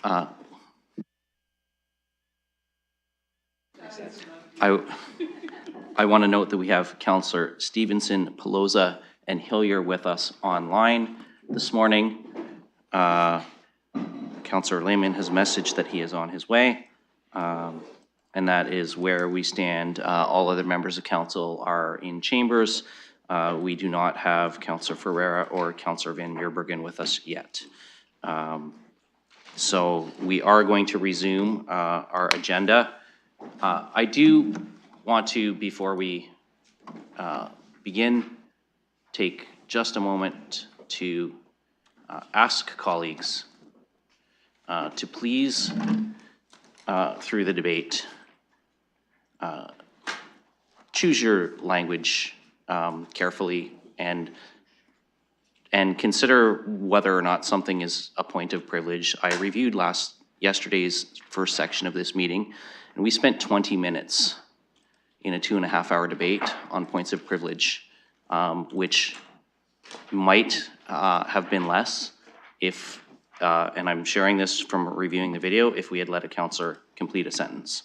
I want to note that we have Councillor Stevenson, Pelosa, and Hillier with us online this morning. Councillor Lehman has messaged that he is on his way, and that is where we stand. All other members of council are in chambers. We do not have Councillor Ferreira or Councillor Van Meerbergen with us yet. So we are going to resume our agenda. I do want to, before we begin, take just a moment to ask colleagues to please, through the debate, choose your language carefully and consider whether or not something is a point of privilege. I reviewed yesterday's first section of this meeting, and we spent 20 minutes in a 2.5-hour debate on points of privilege, which might have been less if, and I'm sharing this from reviewing the video, if we had let a councillor complete a sentence.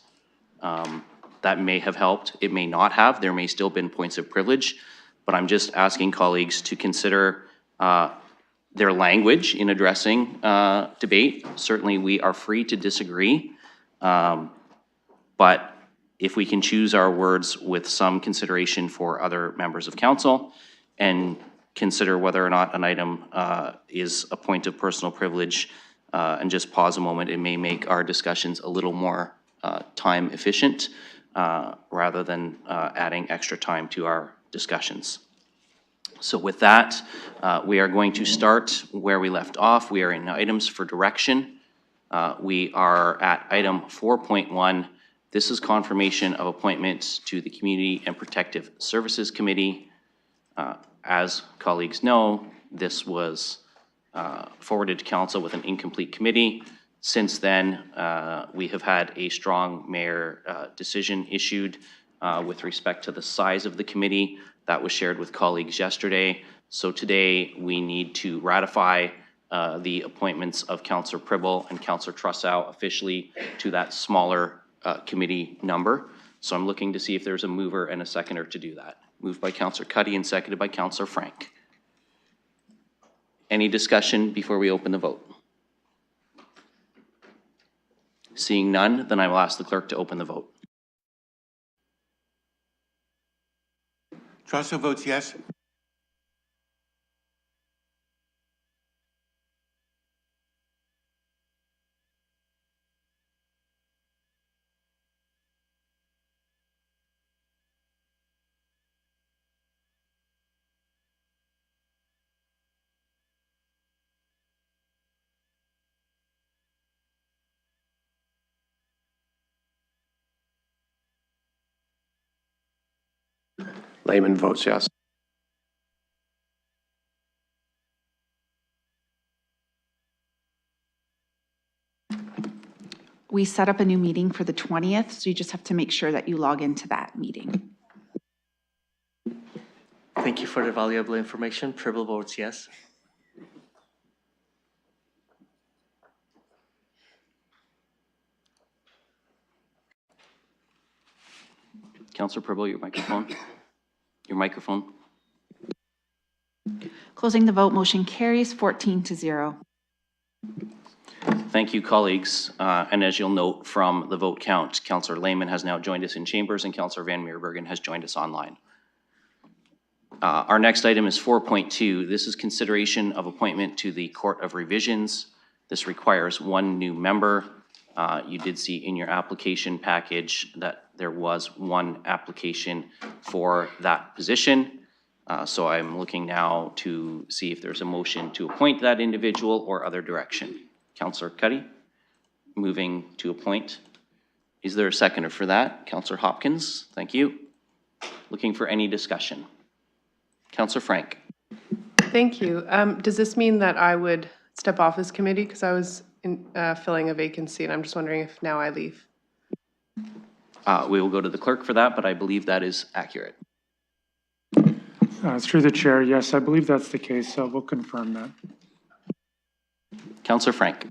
That may have helped. It may not have. There may still have been points of privilege, but I'm just asking colleagues to consider their language in addressing debate. Certainly we are free to disagree, but if we can choose our words with some consideration for other members of council and consider whether or not an item is a point of personal privilege and just pause a moment, it may make our discussions a little more time efficient rather than adding extra time to our discussions. So with that, we are going to start where we left off. We are in items for direction. We are at item 4.1. This is confirmation of appointments to the Community and Protective Services Committee. As colleagues know, this was forwarded to council with an incomplete committee. Since then, we have had a strong mayor decision issued with respect to the size of the committee. That was shared with colleagues yesterday. So today we need to ratify the appointments of Councillor Pribble and Councillor Trussow officially to that smaller committee number. So I'm looking to see if there's a mover and a seconder to do that. Moved by Councillor Cuddy and seconded by Councillor Frank. Any discussion before we open the vote? Seeing none, then I will ask the clerk to open the vote. Trussow votes yes. Lehman votes yes. We set up a new meeting for the 20th, so you just have to make sure that you log into that meeting. Thank you for the valuable information. Pribble votes yes. Councillor Pribble, your microphone. Your microphone. Closing the vote, motion carries 14-0. Thank you, colleagues. And as you'll note from the vote count, Councillor Lehman has now joined us in chambers and Councillor Van Meerbergen has joined us online. Our next item is 4.2. This is consideration of appointment to the Court of Revisions. This requires one new member. You did see in your application package that there was one application for that position. So I'm looking now to see if there's a motion to appoint that individual or other direction. Councillor Cuddy, moving to appoint. Is there a seconder for that? Councillor Hopkins, thank you. Looking for any discussion. Councillor Frank. Thank you. Does this mean that I would step off this committee because I was filling a vacancy, and I'm just wondering if now I leave? We will go to the clerk for that, but I believe that is accurate. Through the chair, yes, I believe that's the case, so we'll confirm that. Councillor Frank.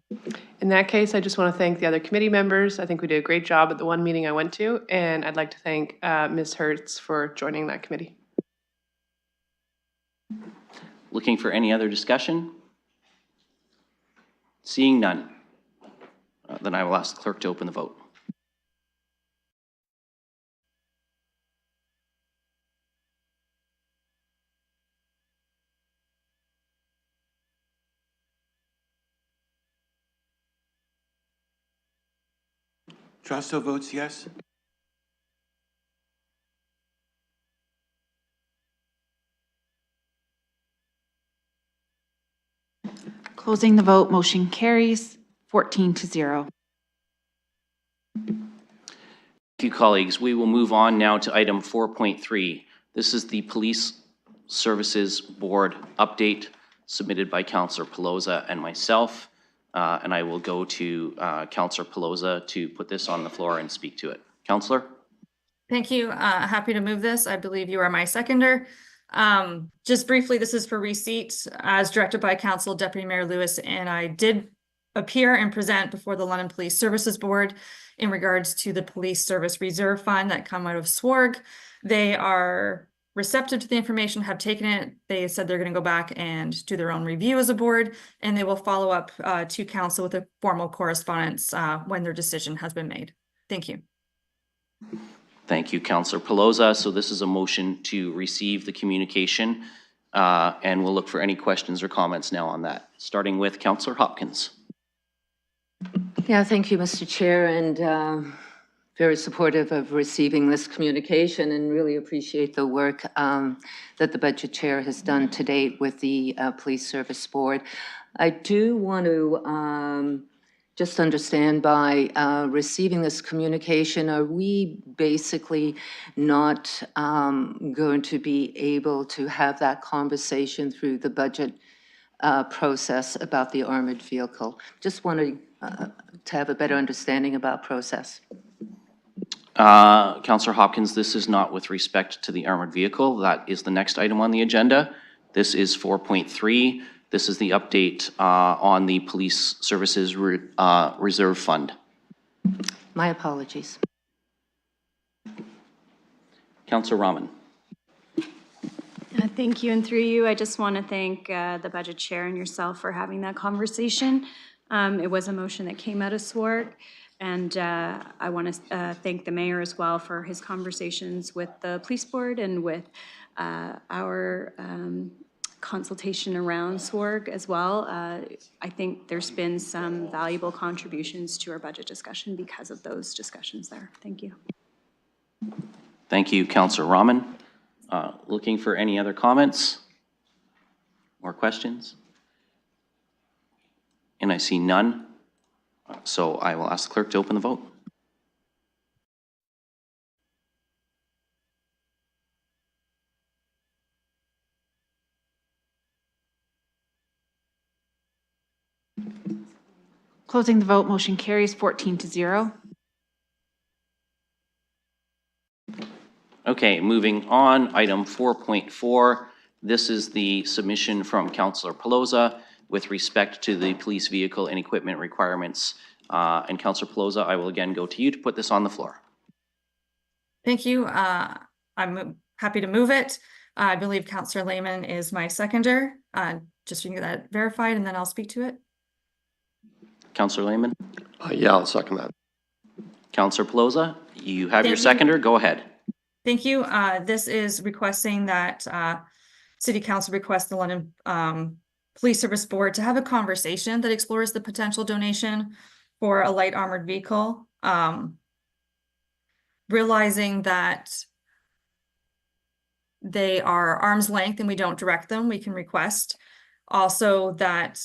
In that case, I just want to thank the other committee members. I think we did a great job at the one meeting I went to, and I'd like to thank Ms. Hertz for joining that committee. Looking for any other discussion? Seeing none, then I will ask the clerk to open the vote. Josto votes yes. Closing the vote, motion carries 14-0. Thank you, colleagues. We will move on now to item 4.3. This is the Police Services Board update submitted by Councillor Pelosa and myself. And I will go to Councillor Pelosa to put this on the floor and speak to it. Councillor? Thank you. Happy to move this. I believe you are my seconder. Just briefly, this is for receipt as directed by Council Deputy Mayor Lewis, and I did appear and present before the London Police Services Board in regards to the Police Service Reserve Fund that come out of SWORG. They are receptive to the information, have taken it. They said they're going to go back and do their own review as a board, and they will follow up to Council with a formal correspondence when their decision has been made. Thank you. Thank you, Councillor Pelosa. So this is a motion to receive the communication, and we'll look for any questions or comments now on that, starting with Councillor Hopkins. Yeah, thank you, Mr. Chair, and very supportive of receiving this communication, and really appreciate the work that the Budget Chair has done to date with the Police Service Board. I do want to just understand, by receiving this communication, are we basically not going to be able to have that conversation through the budget process about the armored vehicle? Just wanted to have a better understanding about process. Councillor Hopkins, this is not with respect to the armored vehicle. That is the next item on the agenda. This is 4.3. This is the update on the Police Services Reserve Fund. My apologies. Councillor Rahman. Thank you, and through you, I just want to thank the Budget Chair and yourself for having that conversation. It was a motion that came out of SWORG, and I want to thank the Mayor as well for his conversations with the Police Board and with our consultation around SWORG as well. I think there's been some valuable contributions to our budget discussion because of those discussions there. Thank you. Thank you, Councillor Rahman. Looking for any other comments or questions? And I see none. So I will ask the clerk to open the vote. Closing the vote, motion carries 14-0. Okay, moving on, item 4.4. This is the submission from Councillor Pelosa with respect to the police vehicle and equipment requirements. And Councillor Pelosa, I will again go to you to put this on the floor. Thank you. I'm happy to move it. I believe Councillor Lehman is my seconder. Just so you can get that verified, and then I'll speak to it. Councillor Lehman? Yeah, I'll second that. Councillor Pelosa, you have your Thank you. seconder. Go ahead. Thank you. This is requesting that City Council request the London Police Service Board to have a conversation that explores the potential donation for a light armored vehicle. Realizing that they are arm's length and we don't direct them, we can request. Also that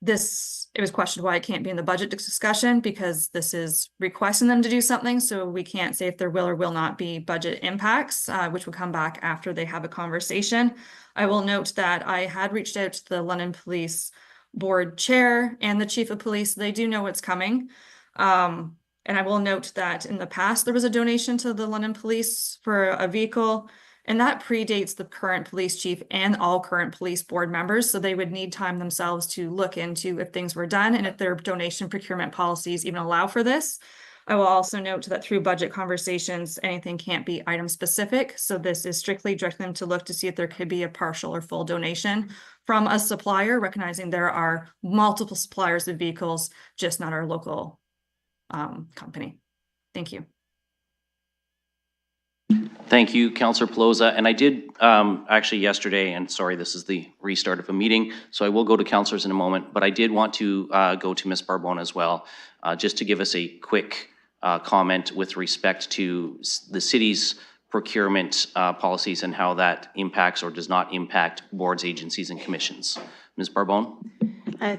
it was questioned why it can't be in the budget discussion, because this is requesting them to do something, so we can't say if there will or will not be budget impacts, which will come back after they have a conversation. I will note that I had reached out to the London Police Board Chair and the Chief of Police. They do know what's coming. And I will note that in the past, there was a donation to the London Police for a vehicle, And that predates the current police chief and all current police board members. So they would need time themselves to look into if things were done and if their donation procurement policies even allow for this. I will also note that through budget conversations, anything can't be item specific. So this is strictly directing them to look to see if there could be a partial or full donation from a supplier, recognizing there are multiple suppliers of vehicles, just not our local company. Thank you. Thank you, Councillor Pelosa. And I did actually yesterday, and sorry, this is the restart of a meeting, so I will go to councillors in a moment, but I did want to go to Ms. Barbone as well, just to give us a quick comment with respect to the city's procurement policies and how that impacts or does not impact boards, agencies, and commissions. Ms. Barbone?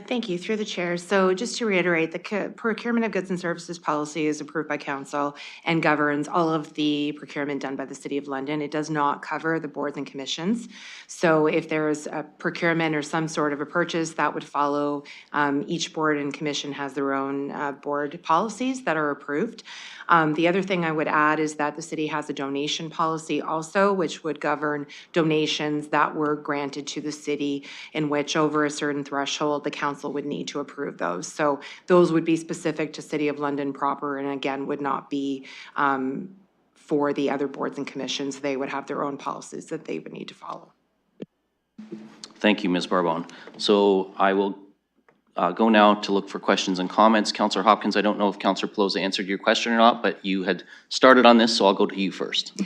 Thank you, through the chair. So just to reiterate, the procurement of goods and services policy is approved by council and governs all of the procurement done by the City of London. It does not cover the boards and commissions. So if there's a procurement or some sort of a purchase, that would follow. Each board and commission has their own board policies that are approved. The other thing I would add is that the city has a donation policy also, which would govern donations that were granted to the city, in which over a certain threshold, the council would need to approve those. So those would be specific to City of London proper, and again, would not be for the other boards and commissions. They would have their own policies that they would need to follow. Thank you, Ms. Barbone. So I will go now to look for questions and comments. Councillor Hopkins, I don't know if Councillor Pelosa answered your question or not, but you had started on this, so I'll go to you first.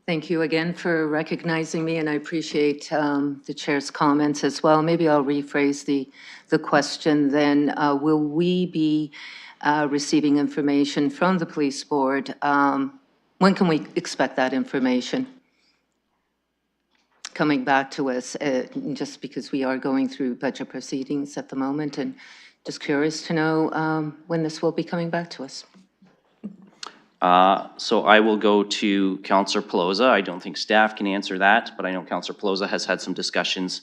Thank you again for recognizing me, and I appreciate the chair's comments as well. Maybe I'll rephrase the question then. Will we be receiving information from the police board? When can we expect that information coming back to us? Just because we are going through budget proceedings at the moment, and just curious to know when this will be coming back to us. So I will go to Councillor Pelosa. I don't think staff can answer that, but I know Councillor Pelosa has had some discussions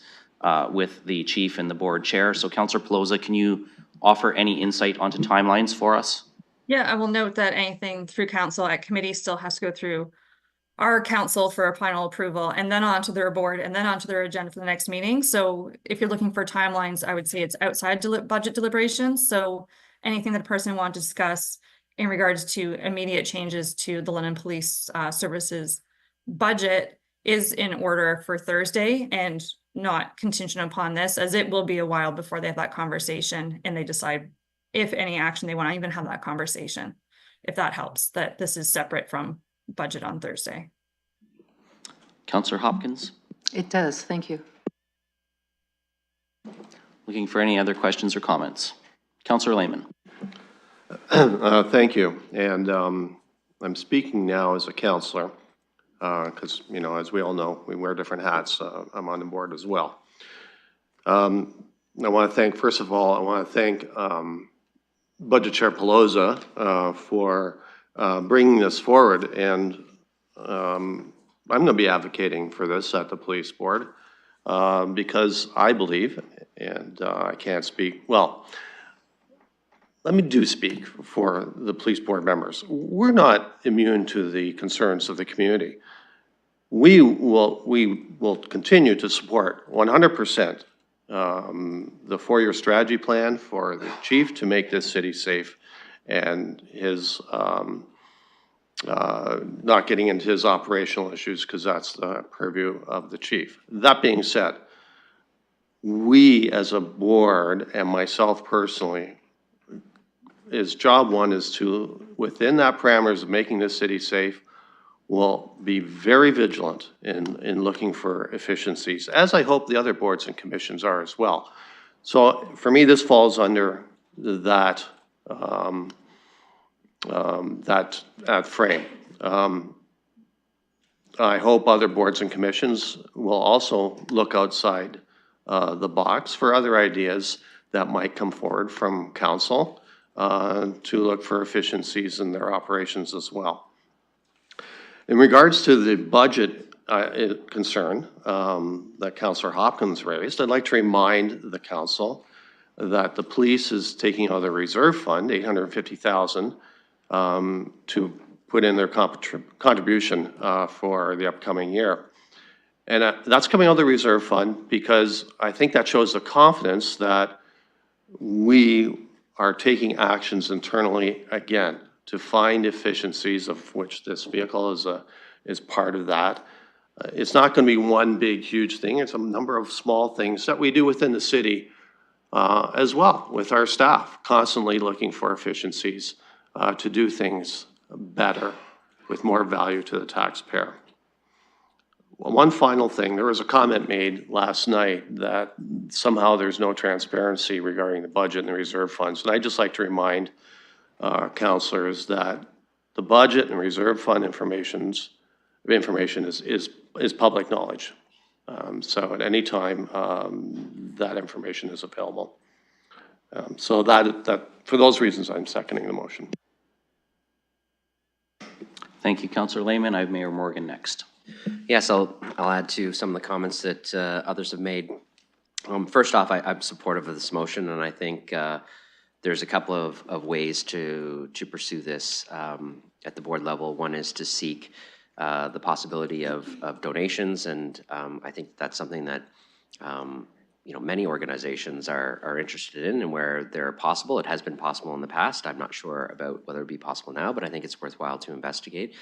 with the chief and the board chair. So Councillor Pelosa, can you offer any insight onto timelines for us? Yeah, I will note that anything through council at committee still has to go through our council for a final approval, and then onto their board, and then onto their agenda for the next meeting. So if you're looking for timelines, I would say it's outside budget deliberations. So anything that a person wants to discuss in regards to immediate changes to the London Police Services budget is in order for Thursday, and not contingent upon this, as it will be a while before they have that conversation and they decide if any action they want to even have that conversation, if that helps, that this is separate from budget on Thursday. Councillor Hopkins? It does, thank you. Looking for any other questions or comments? Councillor Lehman? Thank you. And I'm speaking now as a councillor because, you know, as we all know, we wear different hats. I'm on the board as well. I want to thank, first of all, I want to thank Budget Chair Pelosa for bringing this forward. And I'm going to be advocating for this at the police board because I believe, and I can't speak, well, let me do speak for the police board members. We're not immune to the concerns of the community. We will continue to support 100% the four-year strategy plan for the chief to make this city safe, and his not getting into his operational issues because that's the purview of the chief. That being said, we as a board and myself personally, job one is to, within that parameters of making this city safe, will be very vigilant in looking for efficiencies, as I hope the other boards and commissions are as well. So for me, this falls under that that frame. I hope other boards and commissions will also look outside the box for other ideas that might come forward from council to look for efficiencies in their operations as well. In regards to the budget concern that Councillor Hopkins raised, I'd like to remind the council that the police is taking out of the reserve fund, $850,000, to put in their contribution for the upcoming year. And that's coming out of the reserve fund because I think that shows the confidence that we are taking actions internally again to find efficiencies, of which this vehicle is part of that. It's not going to be one big, huge thing. It's a number of small things that we do within the city as well with our staff, constantly looking for efficiencies to do things better with more value to the taxpayer. Well, one final thing, there was a comment made last night that somehow there's no transparency regarding the budget and the reserve funds. And I'd just like to remind councillors that the budget and reserve fund information is public knowledge. So at any time, that information is available. So that for those reasons, I'm seconding the motion. Thank you, Councillor Lehman. I have Mayor Morgan next. Yes, I'll add to some of the comments that others have made. First off, I'm supportive of this motion, and I think there's a couple of ways to pursue this at the board level. One is to seek the possibility of donations, and I think that's something that many organizations are interested in, and where they're possible. It has been possible in the past. I'm not sure about whether it would be possible now, but I think it's worthwhile to investigate.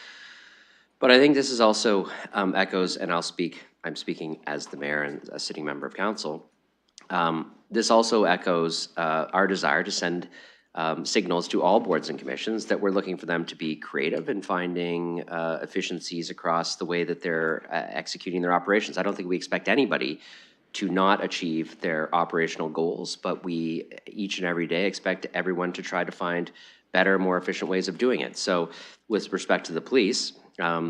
But I think this is also echoes, and I'm speaking as the mayor and a sitting member of council. This also echoes our desire to send signals to all boards and commissions that we're looking for them to be creative in finding efficiencies across the way that they're executing their operations. I don't think we expect anybody to not achieve their operational goals, but we each and every day expect everyone to try to find better, more efficient ways of doing it. So with respect to the police,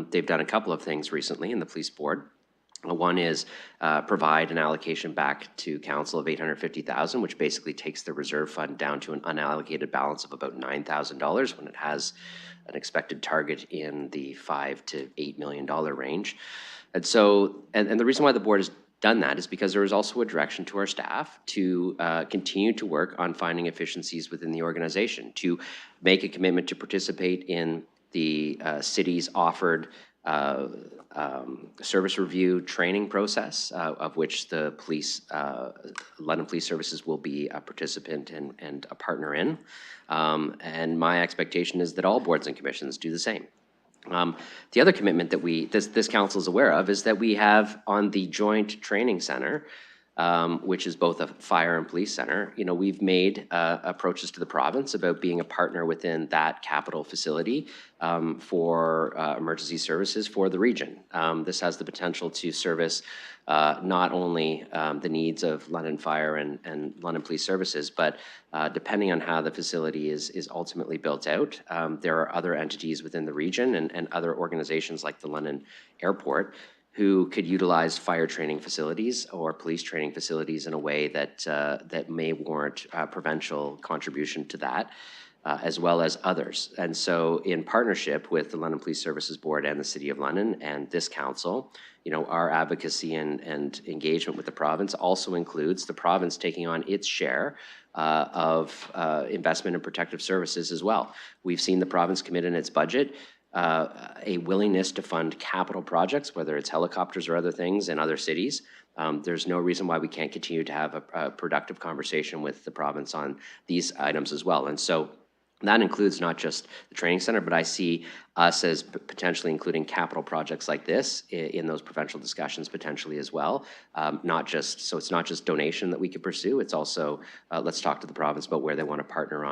they've done a couple of things recently in the police board. One is provide an allocation back to council of $850,000, which basically takes the reserve fund down to an unallocated balance of about $9,000 when it has an expected target in the $5 to $8 million range. And so, and the reason why the board has done that is because there is also a direction to our staff to continue to work on finding efficiencies within the organization, to make a commitment to participate in the city's offered service review training process, of which the police, London Police Services will be a participant and a partner in. And my expectation is that all boards and commissions do the same. The other commitment that this council is aware of is that we have on the joint training center, which is both a fire and police center, we've made approaches to the province about being a partner within that capital facility for emergency services for the region. This has the potential to service not only the needs of London Fire and London Police Services, but depending on how the facility is ultimately built out, there are other entities within the region and other organizations like the London Airport who could utilize fire training facilities or police training facilities in a way that that may warrant provincial contribution to that, as well as others. And so in partnership with the London Police Services Board and the City of London and this council, our advocacy and engagement with the province also includes the province taking on its share of investment in protective services as well. We've seen the province commit in its budget a willingness to fund capital projects, whether it's helicopters or other things in other cities. There's no reason why we can't continue to have a productive conversation with the province on these items as well. And so that includes not just the training center, but I see us as potentially including capital projects like this in those provincial discussions potentially as well. So it's not just donation that we could pursue, it's also let's talk to the province about where they want to partner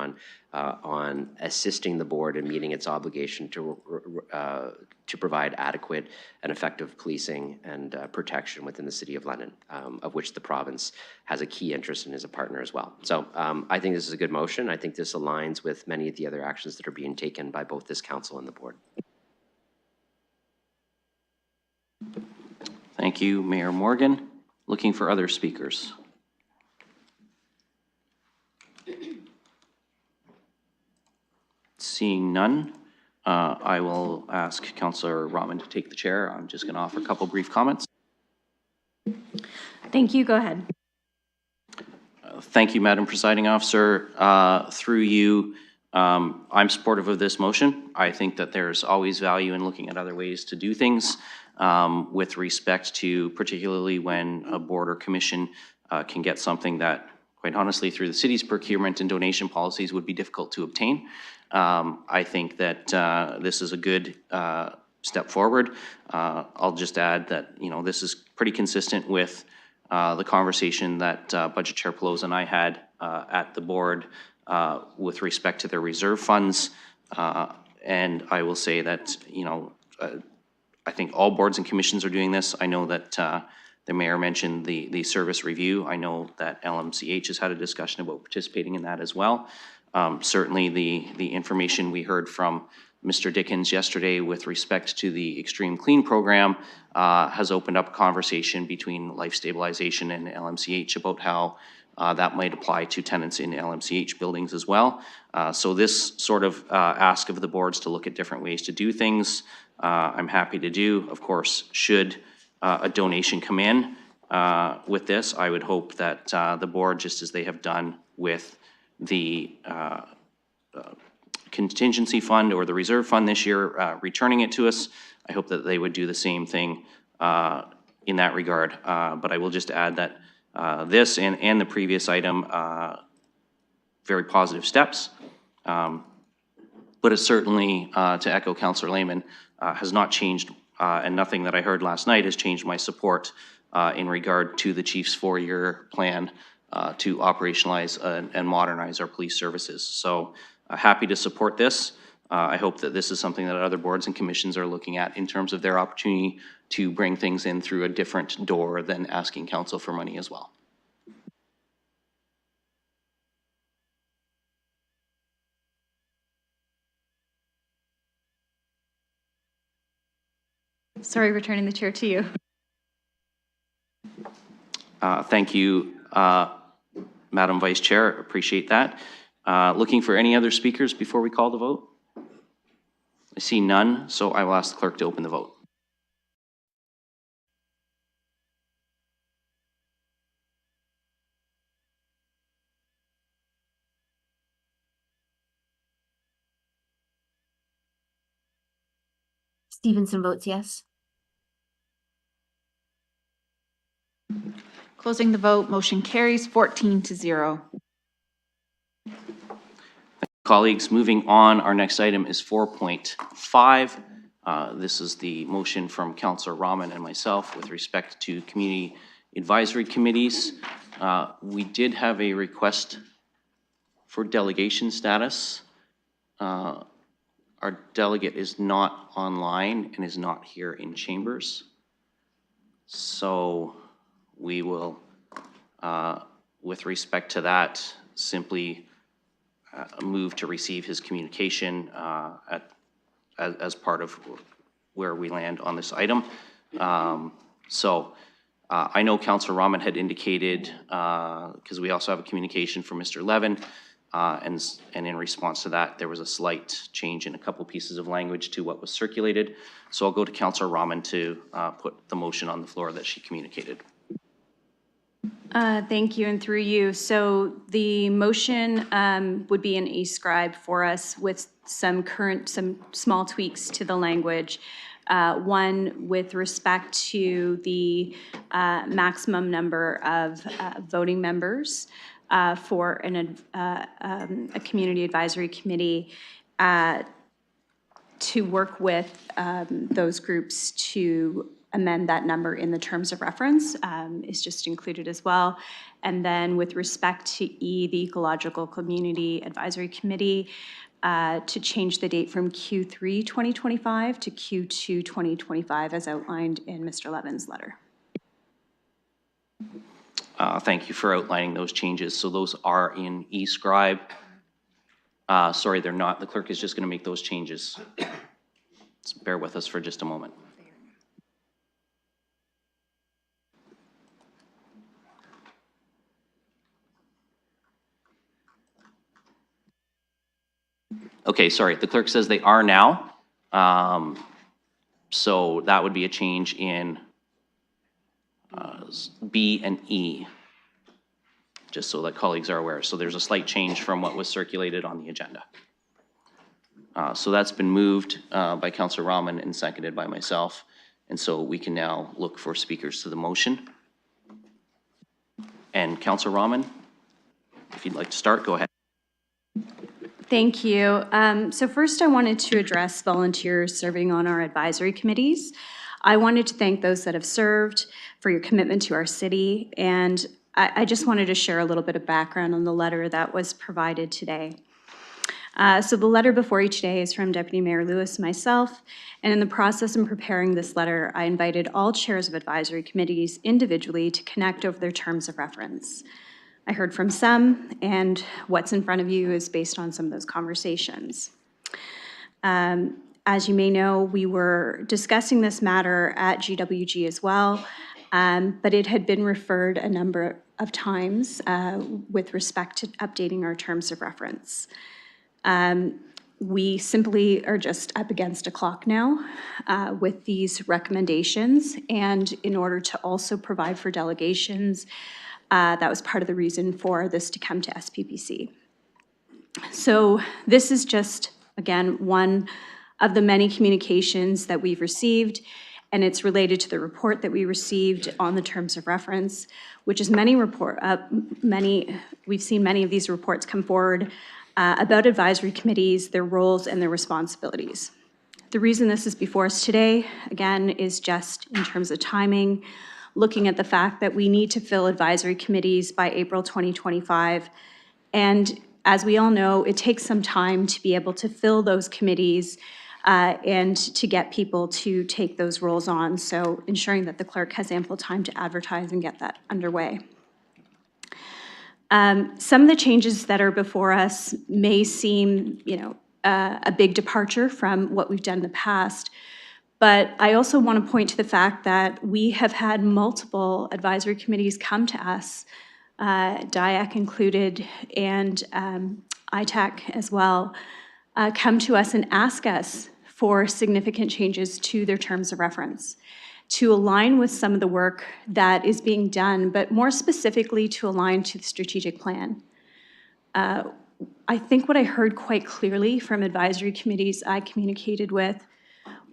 on assisting the board in meeting its obligation to provide adequate and effective policing and protection within the City of London, of which the province has a key interest and is a partner as well. So I think this is a good motion. I think this aligns with many of the other actions that are being taken by both this council and the board. Thank you, Mayor Morgan. Looking for other speakers. Seeing none, I will ask Councillor Rotman to take the chair. I'm just going to offer a couple brief comments. Thank you. Go ahead. Thank you, Madam Presiding Officer. Through you, I'm supportive of this motion. I think that there's always value in looking at other ways to do things with respect to particularly when a board or commission can get something that, quite honestly, through the city's procurement and donation policies would be difficult to obtain. I think that this is a good step forward. I'll just add that, you know, this is pretty consistent with the conversation that Budget Chair Pelosi and I had at the board with respect to their reserve funds. And I will say that, you know, I think all boards and commissions are doing this. I know that the mayor mentioned the service review. I know that LMCH has had a discussion about participating in that as well. Certainly the information we heard from Mr. Dickens yesterday with respect to the Extreme Clean program has opened up a conversation between Life Stabilization and LMCH about how that might apply to tenants in LMCH buildings as well. So this sort of ask of the boards to look at different ways to do things, I'm happy to do. Of course, should a donation come in with this, I would hope that the board, just as they have done with the contingency fund or the reserve fund this year, returning it to us, I hope that they would do the same thing in that regard. But I will just add that this and the previous item, very positive steps. But it certainly, to echo Councillor Lehman, has not changed, and nothing that I heard last night has changed my support in regard to the chief's 4-year plan to operationalize and modernize our police services. So happy to support this. I hope that this is something that other boards and commissions are looking at in terms of their opportunity to bring things in through a different door than asking council for money as well. Sorry, returning the chair to you. Thank you, Madam Vice Chair. Appreciate that. Looking for any other speakers before we call the vote? I see none, so I will ask the clerk to open the vote. Stevenson votes yes. Closing the vote, motion carries 14-0. Colleagues, moving on, our next item is 4.5. This is the motion from Councillor Rahman and myself with respect to community advisory committees. We did have a request for delegation status. Our delegate is not online and is not here in chambers. So we will, with respect to that, simply move to receive his communication as part of where we land on this item. I know Councillor Rahman had indicated, because we also have a communication from Mr. Levin, and in response to that, there was a slight change in a couple pieces of language to what was circulated. So I'll go to Councillor Rahman to put the motion on the floor that she communicated. Thank you, and through you. So the motion would be an e-scribe for us with some small tweaks to the language. One with respect to the maximum number of voting members for a community advisory committee to work with those groups to amend that number in the terms of reference is just included as well. And then with respect to E, the Ecological Community Advisory Committee, to change the date from Q3 2025 to Q2 2025 as outlined in Mr. Levin's letter. Thank you for outlining those changes. So those are in e-scribe. Sorry, they're not. The clerk is just going to make those changes. So bear with us for just a moment. Okay, sorry, the clerk says they are now. So that would be a change in B and E, just so that colleagues are aware. So there's a slight change from what was circulated on the agenda. So that's been moved by Councillor Rahman and seconded by myself. And so we can now look for speakers to the motion. And Councillor Rahman, if you'd like to start, go ahead. Thank you. So first I wanted to address volunteers serving on our advisory committees. I wanted to thank those that have served for your commitment to our city, and I just wanted to share a little bit of background on the letter that was provided today. So the letter before you today is from Deputy Mayor Lewis and myself, and in the process of preparing this letter, I invited all chairs of advisory committees individually to connect over their terms of reference. I heard from some, and what's in front of you is based on some of those conversations. As you may know, we were discussing this matter at GWG as well, but it had been referred a number of times with respect to updating our terms of reference. We simply are just up against a clock now with these recommendations, and in order to also provide for delegations, that was part of the reason for this to come to SPPC. So this is just, again, one of the many communications that we've received, and it's related to the report that we received on the terms of reference, which is we've seen many of these reports come forward about advisory committees, their roles, and their responsibilities. The reason this is before us today, again, is just in terms of timing, looking at the fact that we need to fill advisory committees by April 2025. And as we all know, it takes some time to be able to fill those committees and to get people to take those roles on. So ensuring that the clerk has ample time to advertise and get that underway. Some of the changes that are before us may seem, a big departure from what we've done in the past, but I also want to point to the fact that we have had multiple advisory committees come to us, DIAC included, and ITAC as well, come to us and ask us for significant changes to their terms of reference, to align with some of the work that is being done, but more specifically to align to the strategic plan. I think what I heard quite clearly from advisory committees I communicated with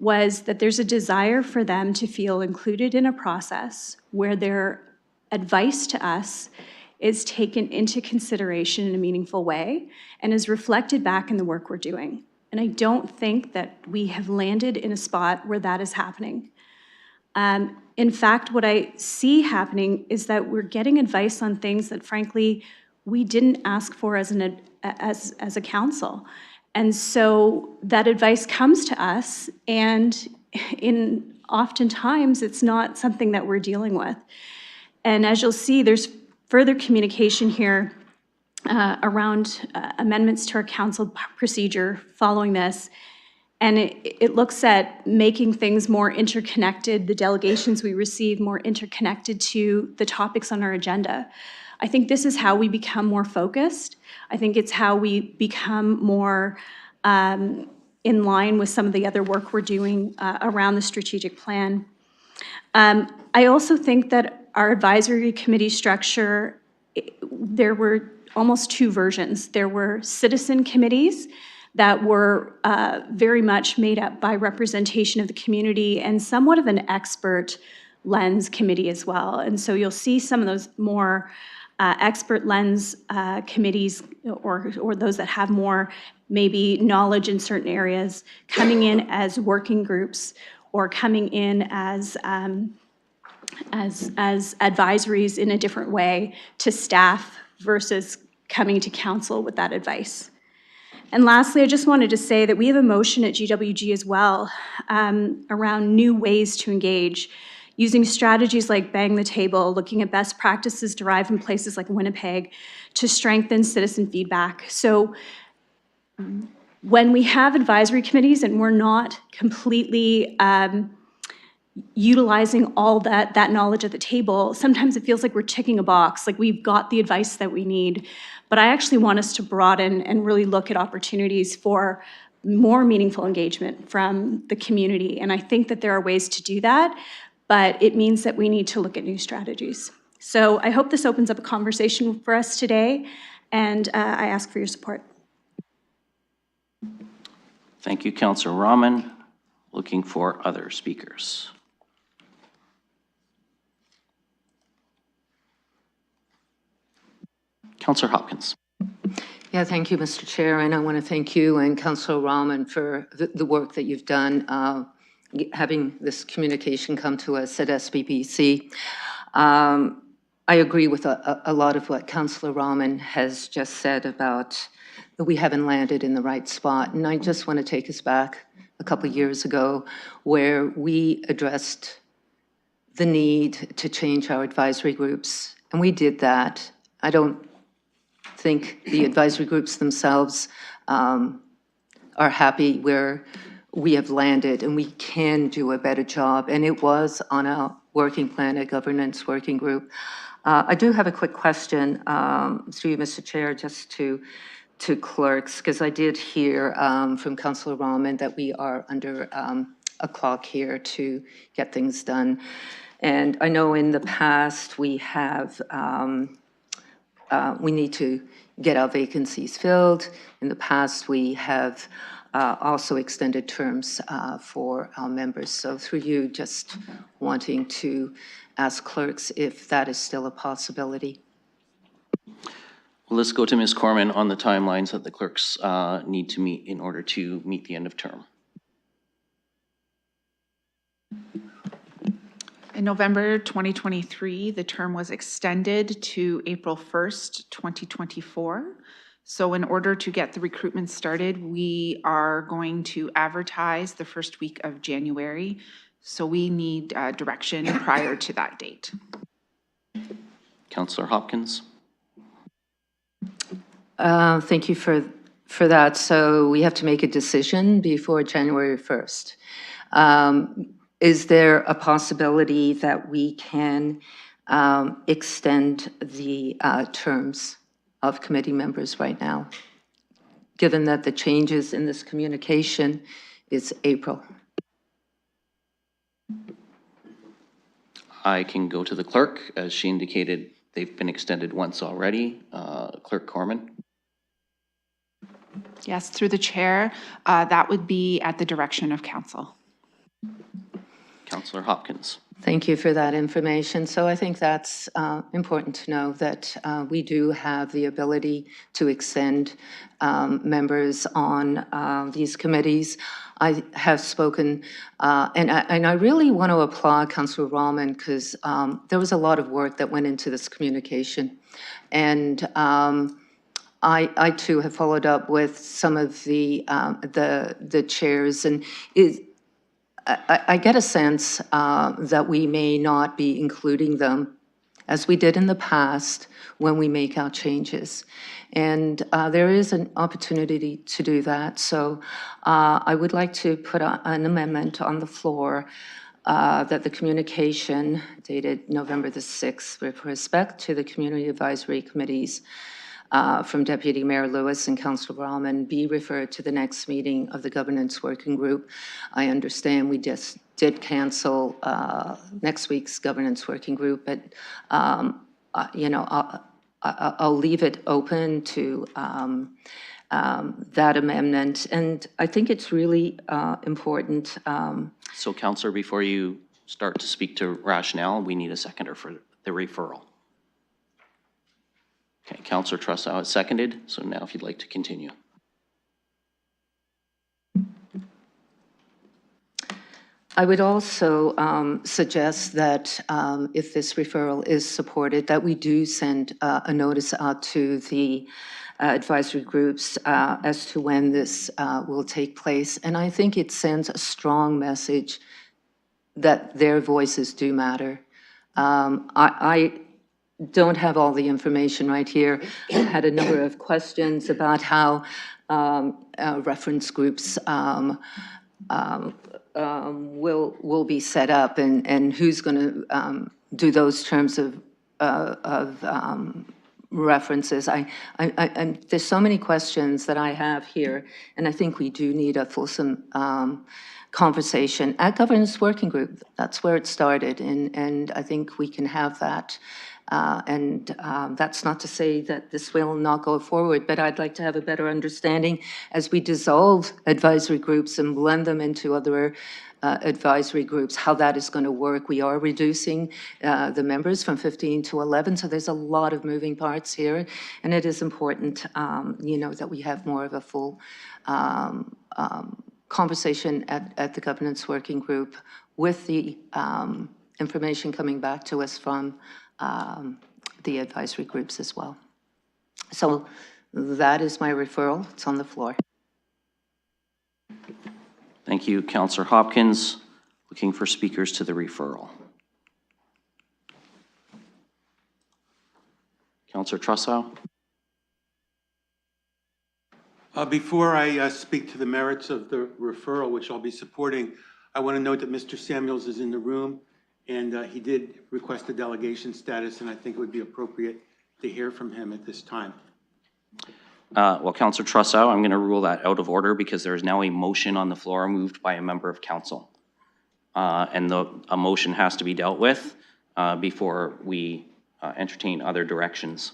was that there's a desire for them to feel included in a process where their advice to us is taken into consideration in a meaningful way and is reflected back in the work we're doing. And I don't think that we have landed in a spot where that is happening. In fact, what I see happening is that we're getting advice on things that, frankly, we didn't ask for as a council. And so that advice comes to us, and oftentimes it's not something that we're dealing with. And as you'll see, there's further communication here around amendments to our council procedure following this. And it looks at making things more interconnected, the delegations we receive more interconnected to the topics on our agenda. I think this is how we become more focused. I think it's how we become more in line with some of the other work we're doing around the strategic plan. I also think that our advisory committee structure, there were almost two versions. There were citizen committees that were very much made up by representation of the community and somewhat of an expert lens committee as well. And so you'll see some of those more expert lens committees or those that have more maybe knowledge in certain areas coming in as working groups or coming in as advisories in a different way to staff versus coming to council with that advice. And lastly, I just wanted to say that we have a motion at GWG as well around new ways to engage, using strategies like Bang the Table, looking at best practices derived from places like Winnipeg to strengthen citizen feedback. So when we have advisory committees and we're not completely utilizing all that knowledge at the table, sometimes it feels like we're ticking a box, like we've got the advice that we need. But I actually want us to broaden and really look at opportunities for more meaningful engagement from the community. And I think that there are ways to do that, but it means that we need to look at new strategies. So I hope this opens up a conversation for us today, and I ask for your support. Thank you, Councillor Rahman. Looking for other speakers. Councillor Hopkins. Yeah, thank you, Mr. Chair, and I want to thank you and Councillor Rahman for the work that you've done, having this communication come to us at SBBC. I agree with a lot of what Councillor Rahman has just said about that we haven't landed in the right spot, and I just want to take us back a couple of years ago where we addressed the need to change our advisory groups, and we did that. I don't think the advisory groups themselves are happy where we have landed, and we can do a better job. And it was on a working plan, a governance working group. I do have a quick question through you, Mr. Chair, just to clerks, because I did hear from Councillor Rahman that we are under a clock here to get things done. And I know in the past we have we need to get our vacancies filled. In the past, we have also extended terms for our members. So through you, just wanting to ask clerks if that is still a possibility. Well, let's go to Ms. Corman on the timelines that the clerks need to meet in order to meet the end of term. In November 2023, the term was extended to April 1st, 2024. So in order to get the recruitment started, we are going to advertise the first week of January. So we need direction prior to that date. Councillor Hopkins. Thank you for that. So we have to make a decision before January 1st. Is there a possibility that we can extend the terms of committee members right now, given that the changes in this communication is April? I can go to the clerk. As she indicated, they've been extended once already. Clerk Corman. Yes, through the chair, that would be at the direction of council. Councillor Hopkins. Thank you for that information. So I think that's important to know that we do have the ability to extend members on these committees. I have spoken, and I really want to applaud Councillor Rahman because there was a lot of work that went into this communication. And I too have followed up with some of the chairs, and I get a sense that we may not be including them as we did in the past when we make our changes. And there is an opportunity to do that. So I would like to put an amendment on the floor that the communication dated November the 6th with respect to the community advisory committees from Deputy Mayor Lewis and Councillor Rahman be referred to the next meeting of the governance working group. I understand we just did cancel next week's governance working group, but you know, I'll leave it open to that amendment. And I think it's really important. So, Councillor, before you start to speak to rationale, we need a seconder for the referral. Okay, Councillor Trussow has seconded, so now if you'd like to continue. I would also suggest that if this referral is supported, that we do send a notice out to the advisory groups as to when this will take place. And I think it sends a strong message that their voices do matter. I don't have all the information right here. I had a number of questions about how reference groups will be set up and who's going to do those terms of references. There's so many questions that I have here, and I think we do need a fulsome conversation at governance working group. That's where it started, and I think we can have that That's not to say that this will not go forward, but I'd like to have a better understanding as we dissolve advisory groups and blend them into other advisory groups, how that is going to work. We are reducing the members from 15 to 11, so there's a lot of moving parts here, and it is important, that we have more of a full conversation at the governance working group with the information coming back to us from the advisory groups as well. So that is my referral. It's on the floor. Thank you, Councillor Hopkins. Looking for speakers to the referral. Councillor Trussow. Before I speak to the merits of the referral, which I'll be supporting, I want to note that Mr. Samuels is in the room, and he did request a delegation status, and I think it would be appropriate to hear from him at this time. Well, Councillor Trussow, I'm going to rule that out of order because there is now a motion on the floor moved by a member of council. And a motion has to be dealt with before we entertain other directions.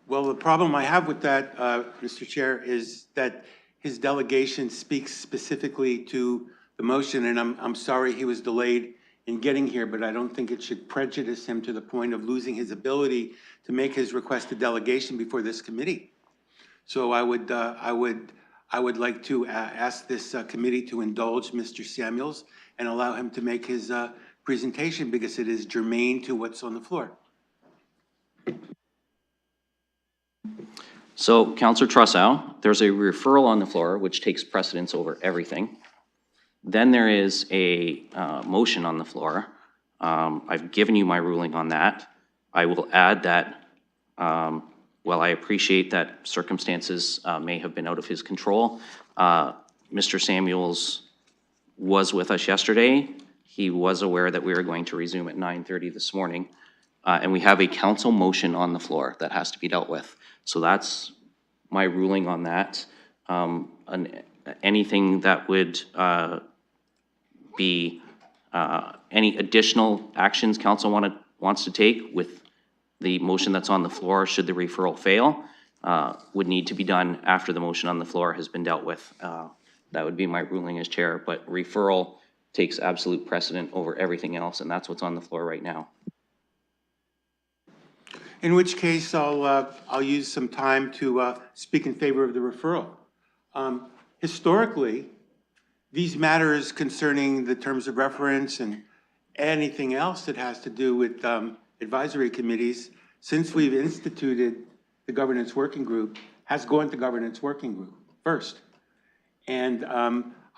Well, the problem I have with that, Mr. Chair, is that his delegation speaks specifically to the motion, and I'm sorry he was delayed in getting here, but I don't think it should prejudice him to the point of losing his ability to make his requested delegation before this committee. So I would like to ask this committee to indulge Mr. Samuels and allow him to make his presentation because it is germane to what's on the floor. So, Councillor Trussow, there's a referral on the floor which takes precedence over everything. Then there is a motion on the floor. I've given you my ruling on that. I will add that while I appreciate that circumstances may have been out of his control, Mr. Samuels was with us yesterday. He was aware that we were going to resume at 9:30 this morning. And we have a council motion on the floor that has to be dealt with. So that's my ruling on that. Anything that would be any additional actions council wants to take with the motion that's on the floor, should the referral fail, would need to be done after the motion on the floor has been dealt with. That would be my ruling as chair, but referral takes absolute precedent over everything else, and that's what's on the floor right now. In which case, I'll use some time to speak in favor of the referral. Historically, these matters concerning the terms of reference and anything else that has to do with advisory committees, since we've instituted the governance working group, has gone to governance working group first. And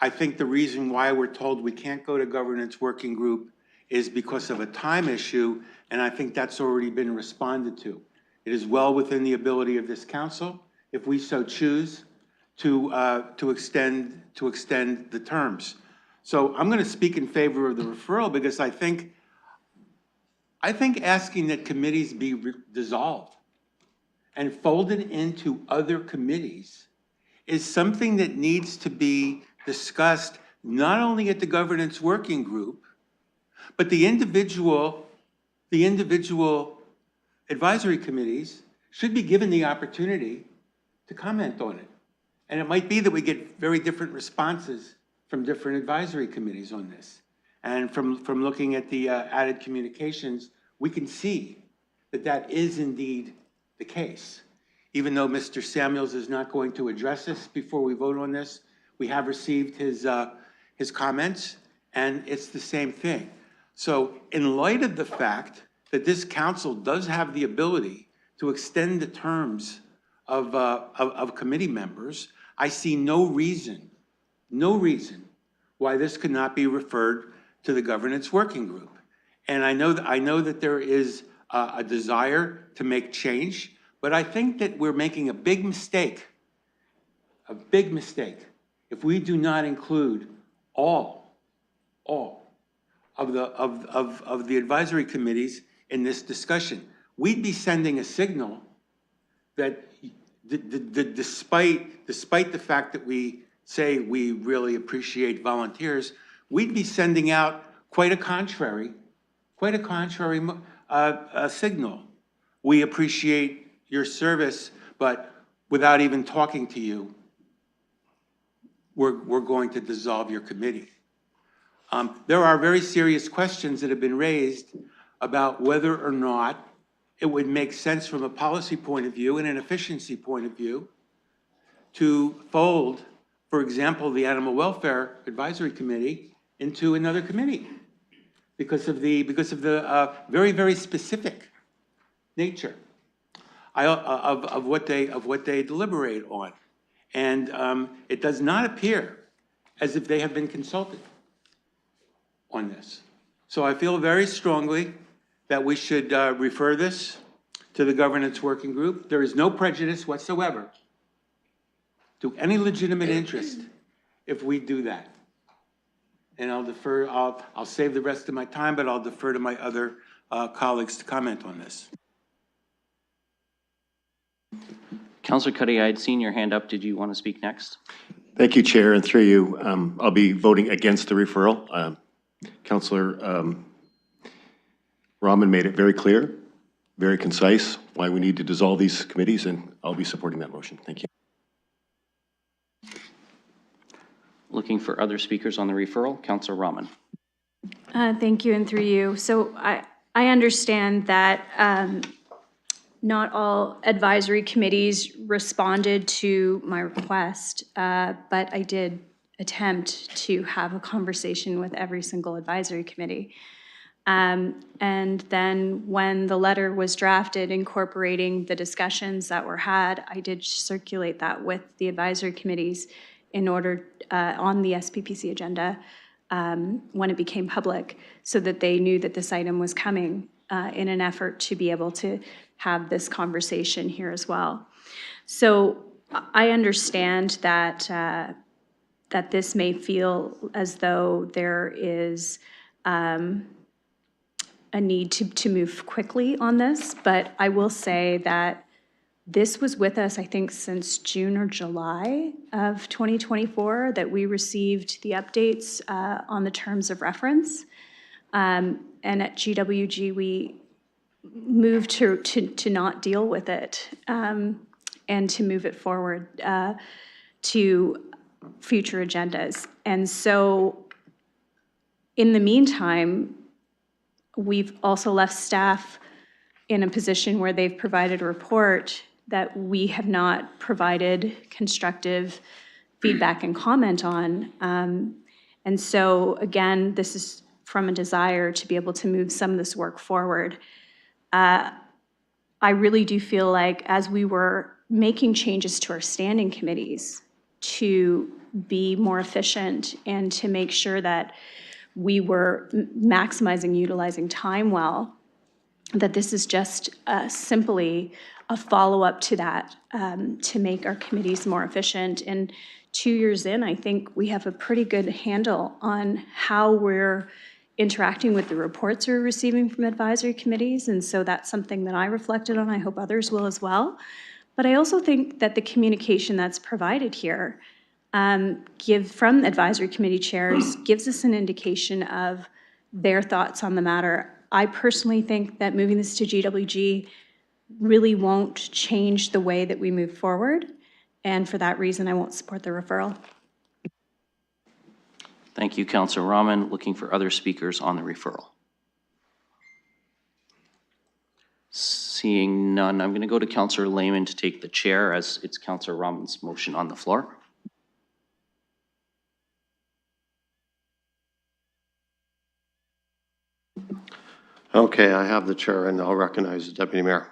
I think the reason why we're told we can't go to governance working group is because of a time issue, and I think that's already been responded to. It is well within the ability of this council, if we so choose, to extend the terms. So I'm going to speak in favor of the referral because I think asking that committees be dissolved and folded into other committees is something that needs to be discussed not only at the governance working group, but the individual advisory committees should be given the opportunity to comment on it. And it might be that we get very different responses from different advisory committees on this. And from looking at the added communications, we can see that that is indeed the case. Even though Mr. Samuels is not going to address this before we vote on this, we have received his comments, and it's the same thing. So in light of the fact that this council does have the ability to extend the terms of committee members, I see no reason why this could not be referred to the governance working group. And I know that there is a desire to make change, but I think that we're making a big mistake if we do not include all of the advisory committees in this discussion. We'd be sending a signal that despite the fact that we say we really appreciate volunteers, we'd be sending out quite a contrary a signal. We appreciate your service, but without even talking to you, we're going to dissolve your committee. There are very serious questions that have been raised about whether or not it would make sense from a policy point of view and an efficiency point of view to fold, for example, the Animal Welfare Advisory Committee into another committee because of the very, very specific nature of what they deliberate on. And it does not appear as if they have been consulted on this. So I feel very strongly that we should refer this to the governance working group. There is no prejudice whatsoever to any legitimate interest if we do that. And I'll defer, I'll save the rest of my time, but I'll defer to my other colleagues to comment on this. Councillor Cuddy, I'd seen your hand up. Did you want to speak next? Thank you, Chair, and through you, I'll be voting against the referral. Councillor Rahman made it very clear, very concise, why we need to dissolve these committees, and I'll be supporting that motion. Thank you. Looking for other speakers on the referral. Councillor Rahman. Thank you, and through you. So I understand that not all advisory committees responded to my request, but I did attempt to have a conversation with every single advisory committee. And then when the letter was drafted incorporating the discussions that were had, I did circulate that with the advisory committees in order on the SPPC agenda when it became public so that they knew that this item was coming in an effort to be able to have this conversation here as well. So I understand that that this may feel as though there is a need to move quickly on this, but I will say that this was with us, I think, since June or July of 2024 that we received the updates on the terms of reference. And at GWG, we moved to not deal with it and to move it forward to future agendas. And so in the meantime, we've also left staff in a position where they've provided a report that we have not provided constructive feedback and comment on. And so again, this is from a desire to be able to move some of this work forward. I really do feel like as we were making changes to our standing committees to be more efficient and to make sure that we were maximizing utilizing time well, that this is just simply a follow-up to that to make our committees more efficient. And 2 years in, I think we have a pretty good handle on how we're interacting with the reports we're receiving from advisory committees. And so that's something that I reflected on. I hope others will as well. But I also think that the communication that's provided here from advisory committee chairs gives us an indication of their thoughts on the matter. I personally think that moving this to GWG really won't change the way that we move forward. And for that reason, I won't support the referral. Thank you, Councillor Rahman. Looking for other speakers on the referral. Seeing none, I'm going to go to Councillor Lehman to take the chair as it's Councillor Rahman's motion on the floor. Okay, I have the chair and I'll recognize the Deputy Mayor.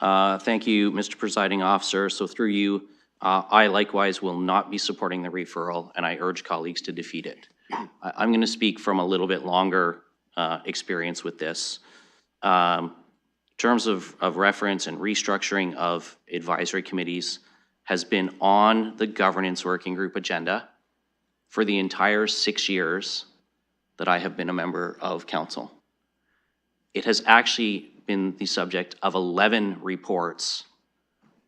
Thank you, Mr. Presiding Officer. So through you, I likewise will not be supporting the referral, and I urge colleagues to defeat it. I'm going to speak from a little bit longer experience with this. Terms of reference and restructuring of advisory committees has been on the governance working group agenda for the entire 6 years that I have been a member of council. It has actually been the subject of 11 reports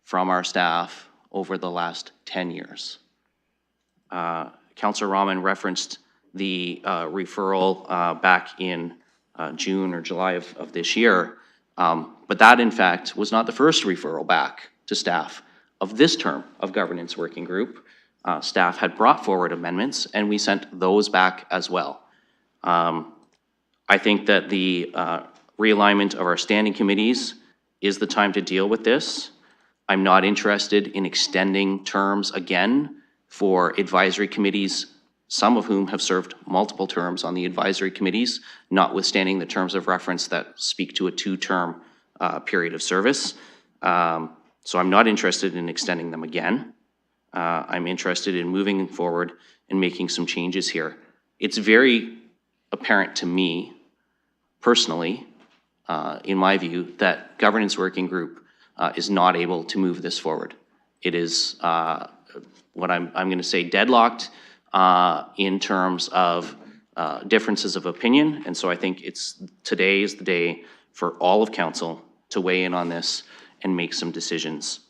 from our staff over the last 10 years. Councillor Rahman referenced the referral back in June or July of this year. But that, in fact, was not the first referral back to staff of this term of governance working group. Staff had brought forward amendments, and we sent those back as well. I think that the realignment of our standing committees is the time to deal with this. I'm not interested in extending terms again for advisory committees, some of whom have served multiple terms on the advisory committees, notwithstanding the terms of reference that speak to a two-term period of service. So I'm not interested in extending them again. I'm interested in moving forward and making some changes here. It's very apparent to me, personally, in my view, that governance working group is not able to move this forward. It is what I'm going to say deadlocked in terms of differences of opinion, and so I think today is the day for all of council to weigh in on this and make some decisions.